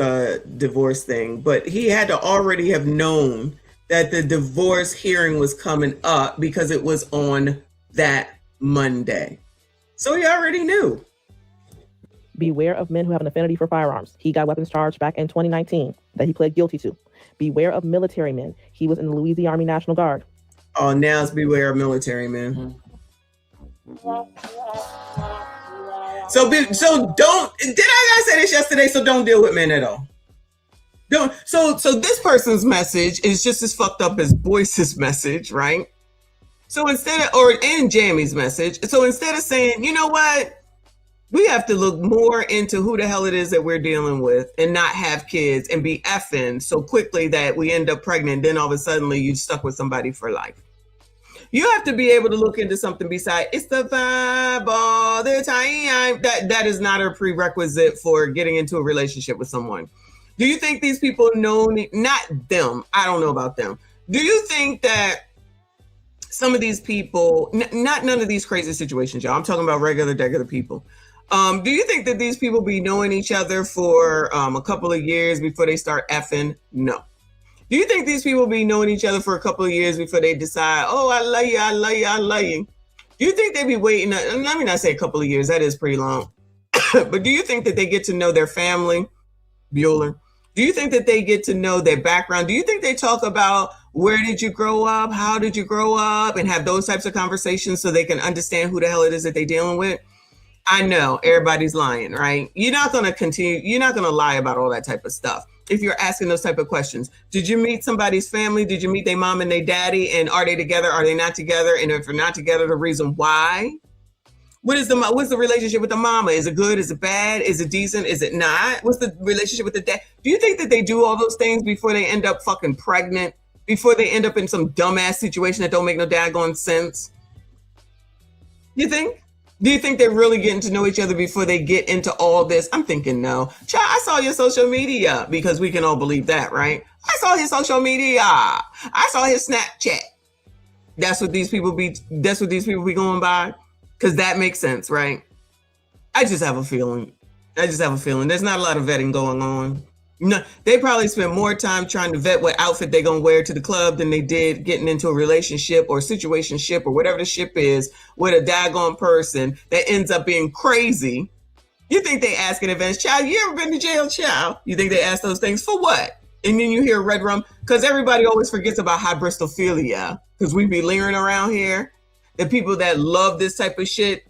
divorce thing, but he had to already have known that the divorce hearing was coming up because it was on that Monday. So he already knew. Beware of men who have an affinity for firearms. He got weapons charged back in 2019 that he pled guilty to. Beware of military men. He was in the Louisiana Army National Guard. Oh, now it's beware of military men. So don't, did I say this yesterday? So don't deal with men at all. Don't. So this person's message is just as fucked up as Boyce's message, right? So and Jamie's message. So instead of saying, you know what, we have to look more into who the hell it is that we're dealing with and not have kids and be effing so quickly that we end up pregnant. Then all of a sudden you're stuck with somebody for life. You have to be able to look into something besides it's the vibe all the time. That is not a prerequisite for getting into a relationship with someone. Do you think these people know, not them, I don't know about them. Do you think that some of these people, not none of these crazy situations, y'all, I'm talking about regular people. Do you think that these people be knowing each other for a couple of years before they start effing? No. Do you think these people be knowing each other for a couple of years before they decide, oh, I love you, I love you, I love you? Do you think they be waiting? Let me not say a couple of years. That is pretty long. But do you think that they get to know their family, Bueller? Do you think that they get to know their background? Do you think they talk about where did you grow up? How did you grow up? And have those types of conversations so they can understand who the hell it is that they're dealing with? I know everybody's lying, right? You're not going to lie about all that type of stuff. If you're asking those type of questions, did you meet somebody's family? Did you meet their mom and their daddy? And are they together? Are they not together? And if they're not together, the reason why? What's the relationship with the mama? Is it good? Is it bad? Is it decent? Is it not? What's the relationship with the dad? Do you think that they do all those things before they end up fucking pregnant before they end up in some dumbass situation that don't make no daggone sense? You think? Do you think they're really getting to know each other before they get into all this? I'm thinking no. Child, I saw your social media, because we can all believe that, right? I saw his social media. I saw his Snapchat. That's what these people be going by. Because that makes sense, right? I just have a feeling. There's not a lot of vetting going on. No, they probably spent more time trying to vet what outfit they're gonna wear to the club than they did getting into a relationship or situationship or whatever the ship is with a daggone person that ends up being crazy. You think they ask in advance, child, you ever been to jail, child? You think they ask those things for what? And then you hear Red Rum, because everybody always forgets about hybristophilia, because we be leering around here. The people that love this type of shit,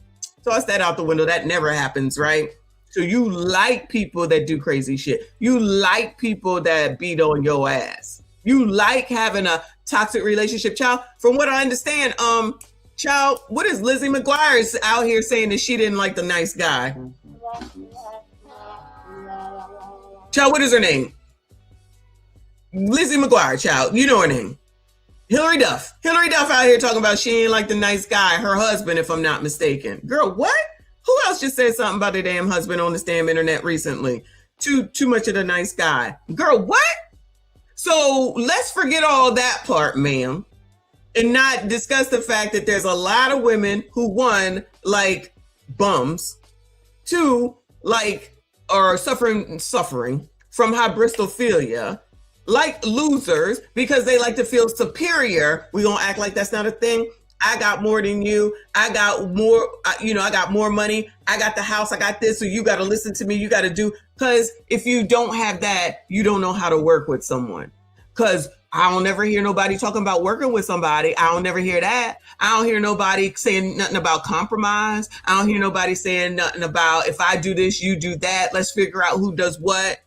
toss that out the window. That never happens, right? So you like people that do crazy shit. You like people that beat on your ass. You like having a toxic relationship, child. From what I understand, child, what is Lizzie McGuire's out here saying that she didn't like the nice guy? Child, what is her name? Lizzie McGuire, child. You know her name. Hillary Duff out here talking about she ain't like the nice guy, her husband, if I'm not mistaken. Girl, what? Who else just said something about their damn husband on this damn internet recently? Too much of the nice guy. Girl, what? So let's forget all that part, ma'am, and not discuss the fact that there's a lot of women who, one, like bums, two, like are suffering from hybristophilia, like losers because they like to feel superior. We gonna act like that's not a thing. I got more than you. I got more, I got more money. I got the house. I got this. So you got to listen to me. You got to do, because if you don't have that, you don't know how to work with someone. Because I don't ever hear nobody talking about working with somebody. I don't never hear that. I don't hear nobody saying nothing about compromise. I don't hear nobody saying nothing about if I do this, you do that. Let's figure out who does what.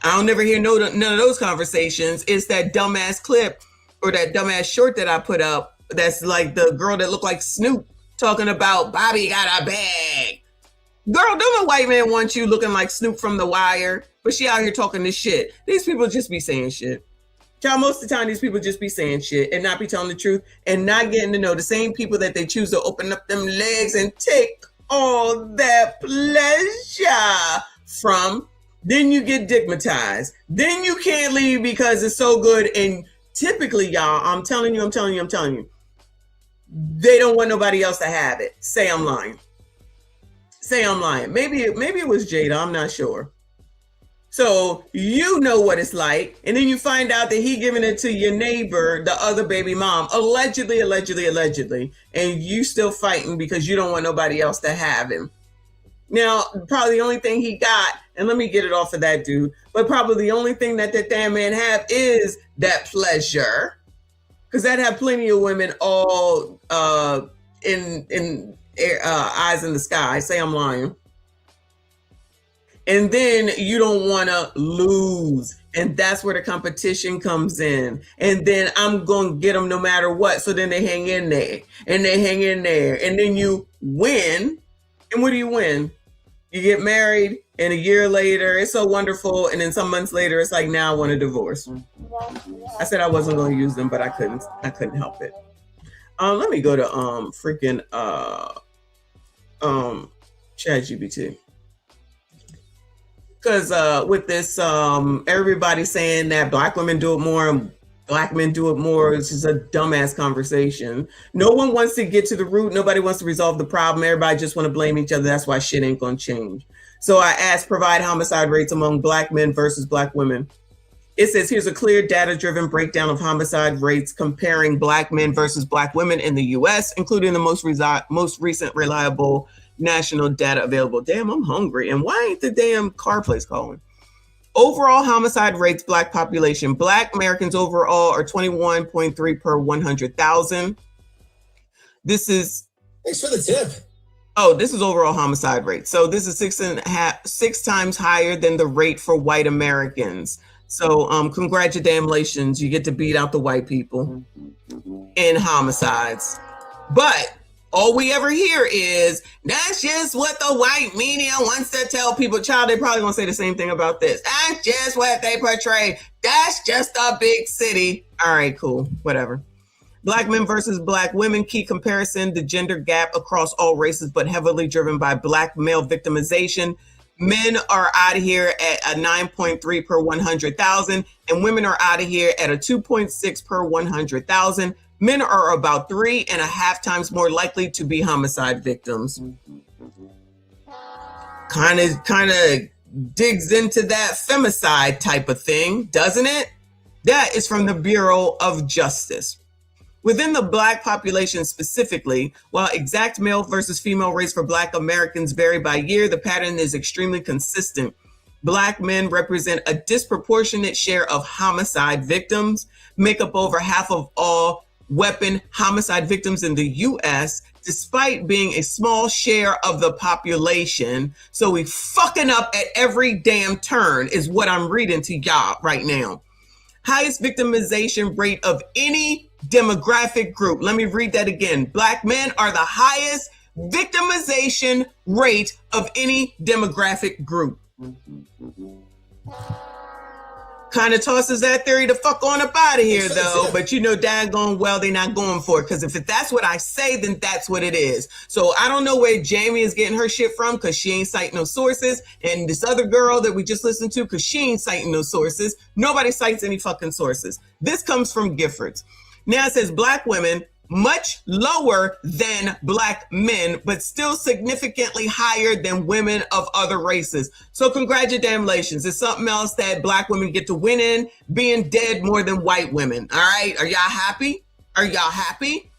I don't never hear none of those conversations. It's that dumbass clip or that dumbass short that I put up. That's like the girl that looked like Snoop talking about Bobby got a bag. Girl, don't no white man want you looking like Snoop from The Wire, but she out here talking this shit. These people just be saying shit. Child, most of the time, these people just be saying shit and not be telling the truth and not getting to know the same people that they choose to open up them legs and take all that pleasure from. Then you get digmatized. Then you can't leave because it's so good. And typically, y'all, I'm telling you, they don't want nobody else to have it. Say I'm lying. Maybe it was Jada. I'm not sure. So you know what it's like. And then you find out that he giving it to your neighbor, the other baby mom, allegedly. And you still fighting because you don't want nobody else to have him. Now, probably the only thing he got, and let me get it off of that dude, but probably the only thing that damn man have is that pleasure. Because that have plenty of women all in eyes in the sky. Say I'm lying. And then you don't want to lose. And that's where the competition comes in. And then I'm going to get them no matter what. So then they hang in there. And then you win. And what do you win? You get married, and a year later, it's so wonderful. And then some months later, it's like, now I want a divorce. I said I wasn't going to use them, but I couldn't help it. Let me go to ChatGPT. Because with this, everybody saying that black women do it more and black men do it more, it's just a dumbass conversation. No one wants to get to the root. Nobody wants to resolve the problem. Everybody just want to blame each other. That's why shit ain't going to change. So I asked, provide homicide rates among black men versus black women. It says, here's a clear data-driven breakdown of homicide rates comparing black men versus black women in the U.S., including the most recent reliable national data available. Damn, I'm hungry. And why ain't the damn car place calling? Overall homicide rates, black population. Black Americans overall are 21.3 per 100,000. This is... Thanks for the tip. Oh, this is overall homicide rate. So this is 6 times higher than the rate for white Americans. So congratulations, you get to beat out the white people in homicides. But all we ever hear is, that's just what the white media wants to tell people. Child, they probably gonna say the same thing about this. That's just what they portray. That's just a big city. All right, cool, whatever. Black men versus black women, key comparison, the gender gap across all races, but heavily driven by black male victimization. Men are out of here at a 9.3 per 100,000, and women are out of here at a 2.6 per 100,000. Men are about 3.5 times more likely to be homicide victims. Kind of digs into that femicide type of thing, doesn't it? That is from the Bureau of Justice. Within the black population specifically, while exact male versus female rates for black Americans vary by year, the pattern is extremely consistent. Black men represent a disproportionate share of homicide victims, make up over half of all weapon homicide victims in the U.S., despite being a small share of the population. So we fucking up at every damn turn is what I'm reading to y'all right now. Highest victimization rate of any demographic group. Let me read that again. Black men are the highest victimization rate of any demographic group. Kind of tosses that theory the fuck on up out of here, though. But you know daggone well they're not going for it. Because if that's what I say, then that's what it is. So I don't know where Jamie is getting her shit from, because she ain't citing no sources. And this other girl that we just listened to, because she ain't citing no sources. Nobody cites any fucking sources. This comes from Giffords. Now it says black women much lower than black men, but still significantly higher than women of other races. So congratulations. It's something else that black women get to win in, being dead more than white women. All right. Are y'all happy? Are y'all happy?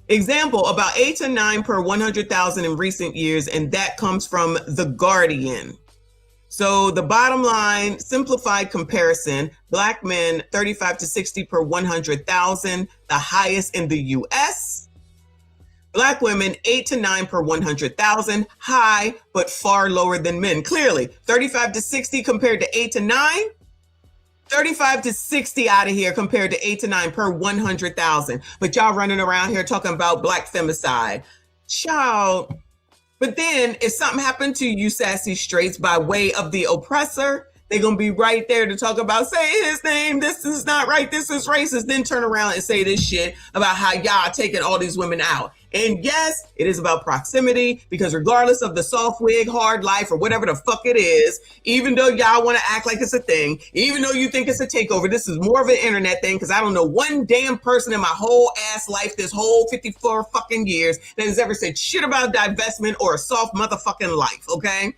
Example, about 8 to 9 per 100,000 in recent years. And that comes from The Guardian. So the bottom line, simplified comparison, black men 35 to 60 per 100,000, the highest in the US. Black women 8 to 9 per 100,000, high, but far lower than men. Clearly, 35 to 60 compared to 8 to 9. 35 to 60 out of here compared to 8 to 9 per 100,000. But y'all running around here talking about black femicide. Child. But then if something happened to you sassy straights by way of the oppressor, they're going to be right there to talk about, say his name, this is not right, this is racist, then turn around and say this shit about how y'all taking all these women out. And yes, it is about proximity, because regardless of the soft wig, hard life, or whatever the fuck it is, even though y'all want to act like it's a thing, even though you think it's a takeover, this is more of an internet thing, because I don't know one damn person in my whole ass life, this whole 54 fucking years, that has ever said shit about divestment or a soft motherfucking life, okay?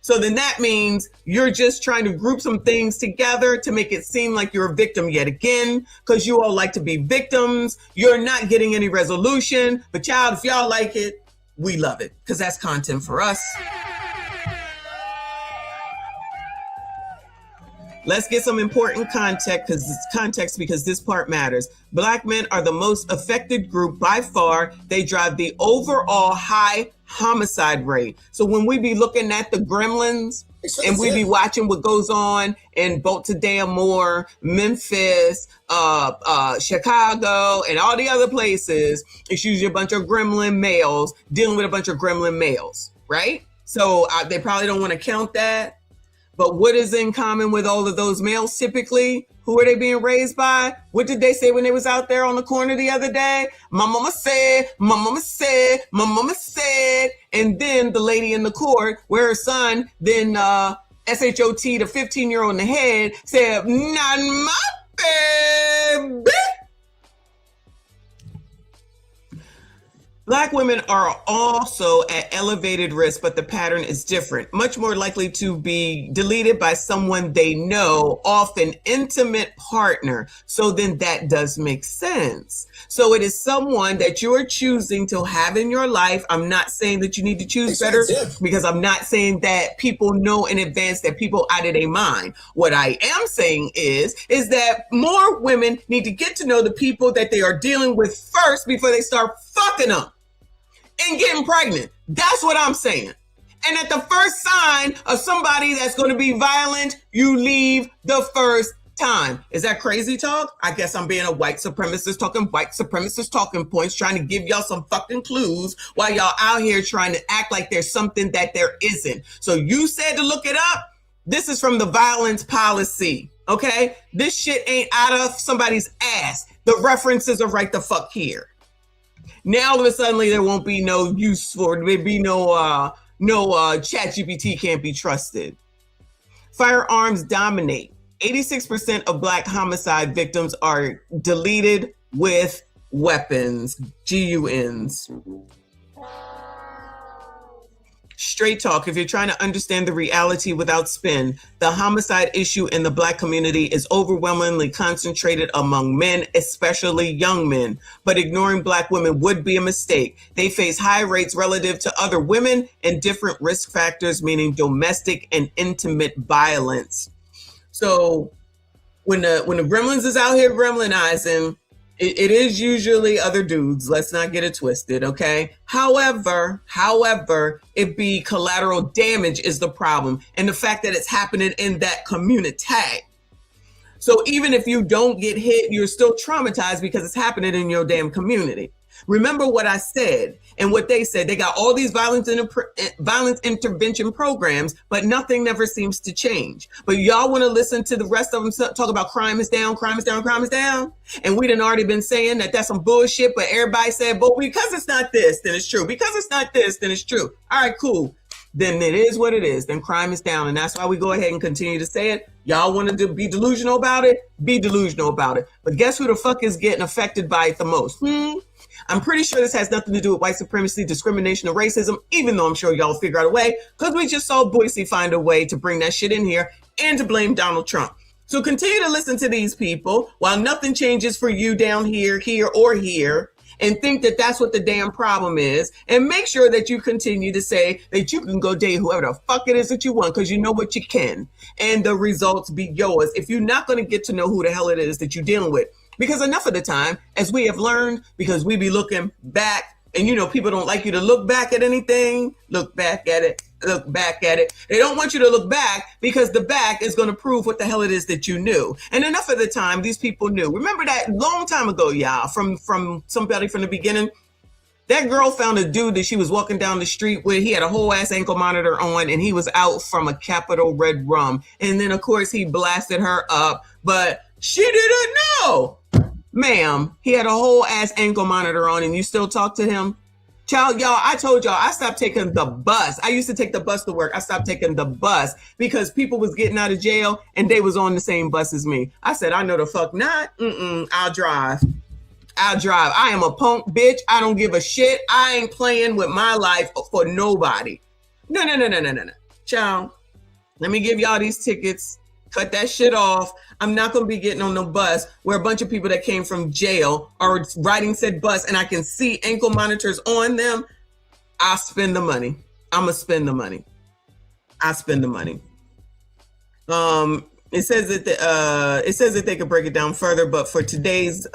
So then that means you're just trying to group some things together to make it seem like you're a victim yet again, because you all like to be victims. You're not getting any resolution. But child, if y'all like it, we love it, because that's content for us. Let's get some important context because this part matters. Black men are the most affected group by far. They drive the overall high homicide rate. So when we be looking at the gremlins and we be watching what goes on in Baltimore, Memphis, Chicago, and all the other places, it's usually a bunch of gremlin males dealing with a bunch of gremlin males, right? So they probably don't want to count that. But what is in common with all of those males typically? Who are they being raised by? What did they say when they was out there on the corner the other day? My mama said, my mama said, my mama said. And then the lady in the court where her son then SHOT the 15-year-old in the head said, not my baby. Black women are also at elevated risk, but the pattern is different. Much more likely to be deleted by someone they know, often intimate partner. So then that does make sense. So it is someone that you're choosing to have in your life. I'm not saying that you need to choose better, because I'm not saying that people know in advance that people out of their mind. What I am saying is that more women need to get to know the people that they are dealing with first before they start fucking up and getting pregnant. That's what I'm saying. And at the first sign of somebody that's going to be violent, you leave the first time. Is that crazy talk? I guess I'm being a white supremacist talking points, trying to give y'all some fucking clues while y'all out here trying to act like there's something that there isn't. So you said to look it up. This is from the violence policy. Okay? This shit ain't out of somebody's ass. The references are right the fuck here. Now all of a sudden there won't be no use for, there be no ChatGPT can't be trusted. Firearms dominate. 86% of Black homicide victims are deleted with weapons, GUNs. Straight talk, if you're trying to understand the reality without spin, the homicide issue in the Black community is overwhelmingly concentrated among men, especially young men. But ignoring Black women would be a mistake. They face high rates relative to other women and different risk factors, meaning domestic and intimate violence. So when the gremlins is out here gremlinizing, it is usually other dudes. Let's not get it twisted, okay? However, it be collateral damage is the problem. And the fact that it's happening in that community. So even if you don't get hit, you're still traumatized because it's happening in your damn community. Remember what I said and what they said. They got all these violence intervention programs, but nothing never seems to change. But y'all want to listen to the rest of them talk about crime is down, crime is down, crime is down. And we done already been saying that that's some bullshit, but everybody said, but because it's not this, then it's true. Because it's not this, then it's true. All right, cool. Then it is what it is. Then crime is down. And that's why we go ahead and continue to say it. Y'all wanted to be delusional about it? Be delusional about it. But guess who the fuck is getting affected by it the most? I'm pretty sure this has nothing to do with white supremacy, discrimination, or racism, even though I'm sure y'all figure out a way, because we just saw Boise find a way to bring that shit in here and to blame Donald Trump. So continue to listen to these people while nothing changes for you down here, or here, and think that that's what the damn problem is. And make sure that you continue to say that you can go date whoever the fuck it is that you want, because you know what you can. And the results be yours if you're not going to get to know who the hell it is that you're dealing with. Because enough of the time, as we have learned, because we be looking back, and you know, people don't like you to look back at anything, look back at it. They don't want you to look back because the back is going to prove what the hell it is that you knew. And enough of the time, these people knew. Remember that long time ago, y'all, from somebody from the beginning? That girl found a dude that she was walking down the street with. He had a whole ass ankle monitor on, and he was out from a Capital Red Rum. And then, of course, he blasted her up, but she didn't know. Ma'am, he had a whole ass ankle monitor on and you still talk to him? Child, y'all, I told y'all I stopped taking the bus. I used to take the bus to work. I stopped taking the bus because people was getting out of jail and they was on the same bus as me. I said, I know the fuck not. I'll drive. I am a punk bitch. I don't give a shit. I ain't playing with my life for nobody. No. Child, let me give y'all these tickets. Cut that shit off. I'm not going to be getting on the bus where a bunch of people that came from jail are riding said bus and I can see ankle monitors on them. I'll spend the money. I'm going to spend the money. I spend the money. It says that they could break it down further, but for today's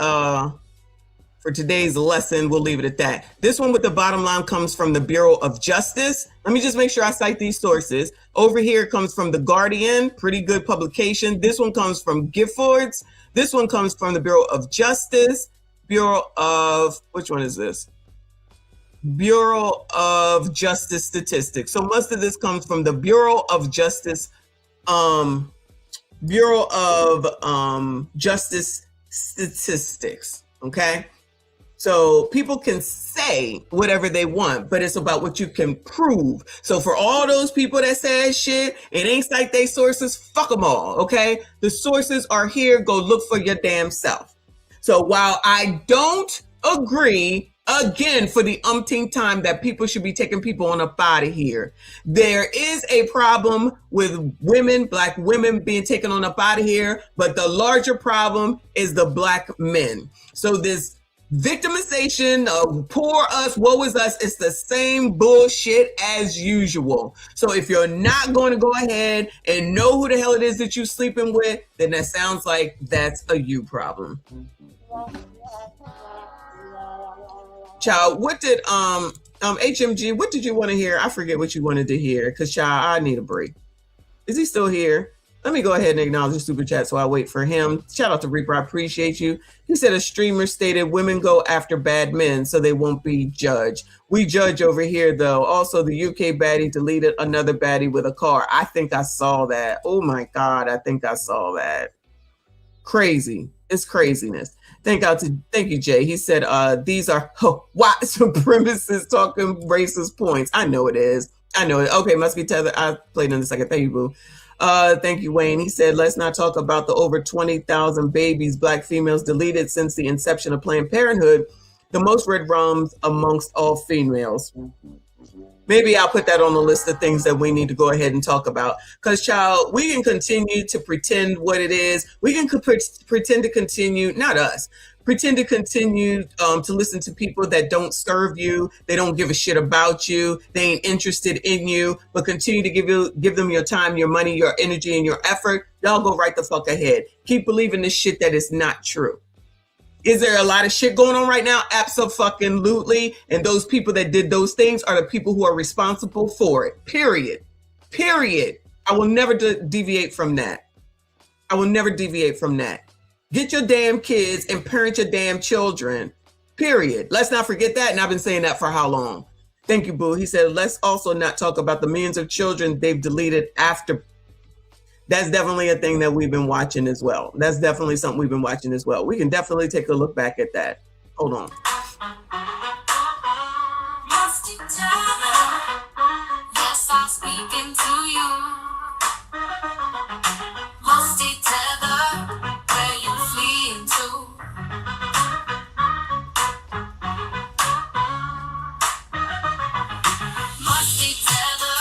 lesson, we'll leave it at that. This one with the bottom line comes from the Bureau of Justice. Let me just make sure I cite these sources. Over here comes from The Guardian, pretty good publication. This one comes from Giffords. This one comes from the Bureau of Justice. Which one is this? Bureau of Justice Statistics. So most of this comes from the Bureau of Justice, Justice Statistics, okay? So people can say whatever they want, but it's about what you can prove. So for all those people that say shit, it ain't like they sources, fuck them all, okay? The sources are here, go look for your damn self. So while I don't agree, again, for the umpteenth time, that people should be taking people on up out of here, there is a problem with women, Black women being taken on up out of here, but the larger problem is the Black men. So this victimization of poor us, woe is us, it's the same bullshit as usual. So if you're not going to go ahead and know who the hell it is that you're sleeping with, then that sounds like that's a you problem. Child, what did HMG, what did you want to hear? I forget what you wanted to hear, because child, I need a break. Is he still here? Let me go ahead and acknowledge the super chat so I wait for him. Shout out to Reaper. I appreciate you. He said a streamer stated women go after bad men so they won't be judged. We judge over here, though. Also, the UK baddie deleted another baddie with a car. I think I saw that. Oh, my God. I think I saw that. Crazy. It's craziness. Thank you, Jay. He said, these are white supremacists talking racist points. I know it is. I know it. Okay, must be tethered. I played in a second. Thank you, boo. Thank you, Wayne. He said, let's not talk about the over 20,000 babies black females deleted since the inception of Planned Parenthood, the most REDRUM'D amongst all females. Maybe I'll put that on the list of things that we need to go ahead and talk about. Because, child, we can continue to pretend what it is. We can pretend to continue, not us, pretend to continue to listen to people that don't serve you. They don't give a shit about you. They ain't interested in you, but continue to give them your time, your money, your energy, and your effort. Y'all go right the fuck ahead. Keep believing this shit that is not true. Is there a lot of shit going on right now? Abso-fucking-lutely. And those people that did those things are the people who are responsible for it. Period. Period. I will never deviate from that. I will never deviate from that. Get your damn kids and parent your damn children. Period. Let's not forget that. And I've been saying that for how long? Thank you, boo. He said, let's also not talk about the millions of children they've deleted after. That's definitely a thing that we've been watching as well. That's definitely something we've been watching as well. We can definitely take a look back at that. Hold on. Yes, I'm speaking to you. Musty tether, where you fleeing to? Musty tether,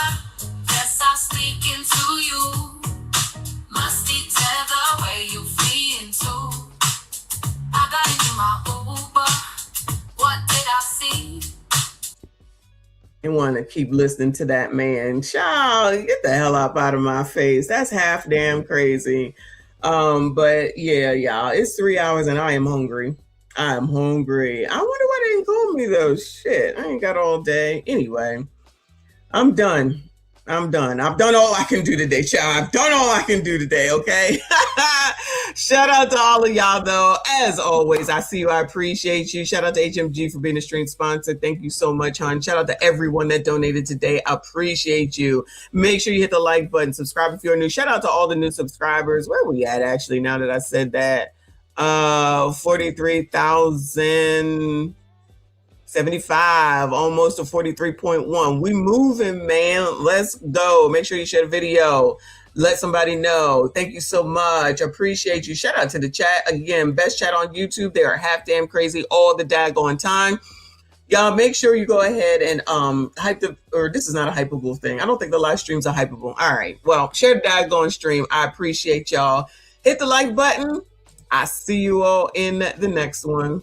yes, I'm speaking to you. Musty tether, where you fleeing to? I got into my Uber. What did I see? You want to keep listening to that man. Child, get the hell up out of my face. That's half damn crazy. But yeah, y'all, it's 3 hours and I am hungry. I am hungry. I wonder why they didn't call me though. Shit, I ain't got all day. Anyway, I'm done. I've done all I can do today, child. I've done all I can do today, okay? Shout out to all of y'all, though. As always, I see you. I appreciate you. Shout out to HMG for being a stream sponsor. Thank you so much, hon. Shout out to everyone that donated today. I appreciate you. Make sure you hit the like button. Subscribe if you're new. Shout out to all the new subscribers. Where we at, actually, now that I said that? 43,000... 75, almost to 43.1. We moving, man. Let's go. Make sure you share the video. Let somebody know. Thank you so much. Appreciate you. Shout out to the chat. Again, best chat on YouTube. They are half damn crazy all the daggone time. Y'all make sure you go ahead and this is not a hypeable thing. I don't think the live streams are hypeable. All right. Well, share the daggone stream. I appreciate y'all. Hit the like button. I see you all in the next one.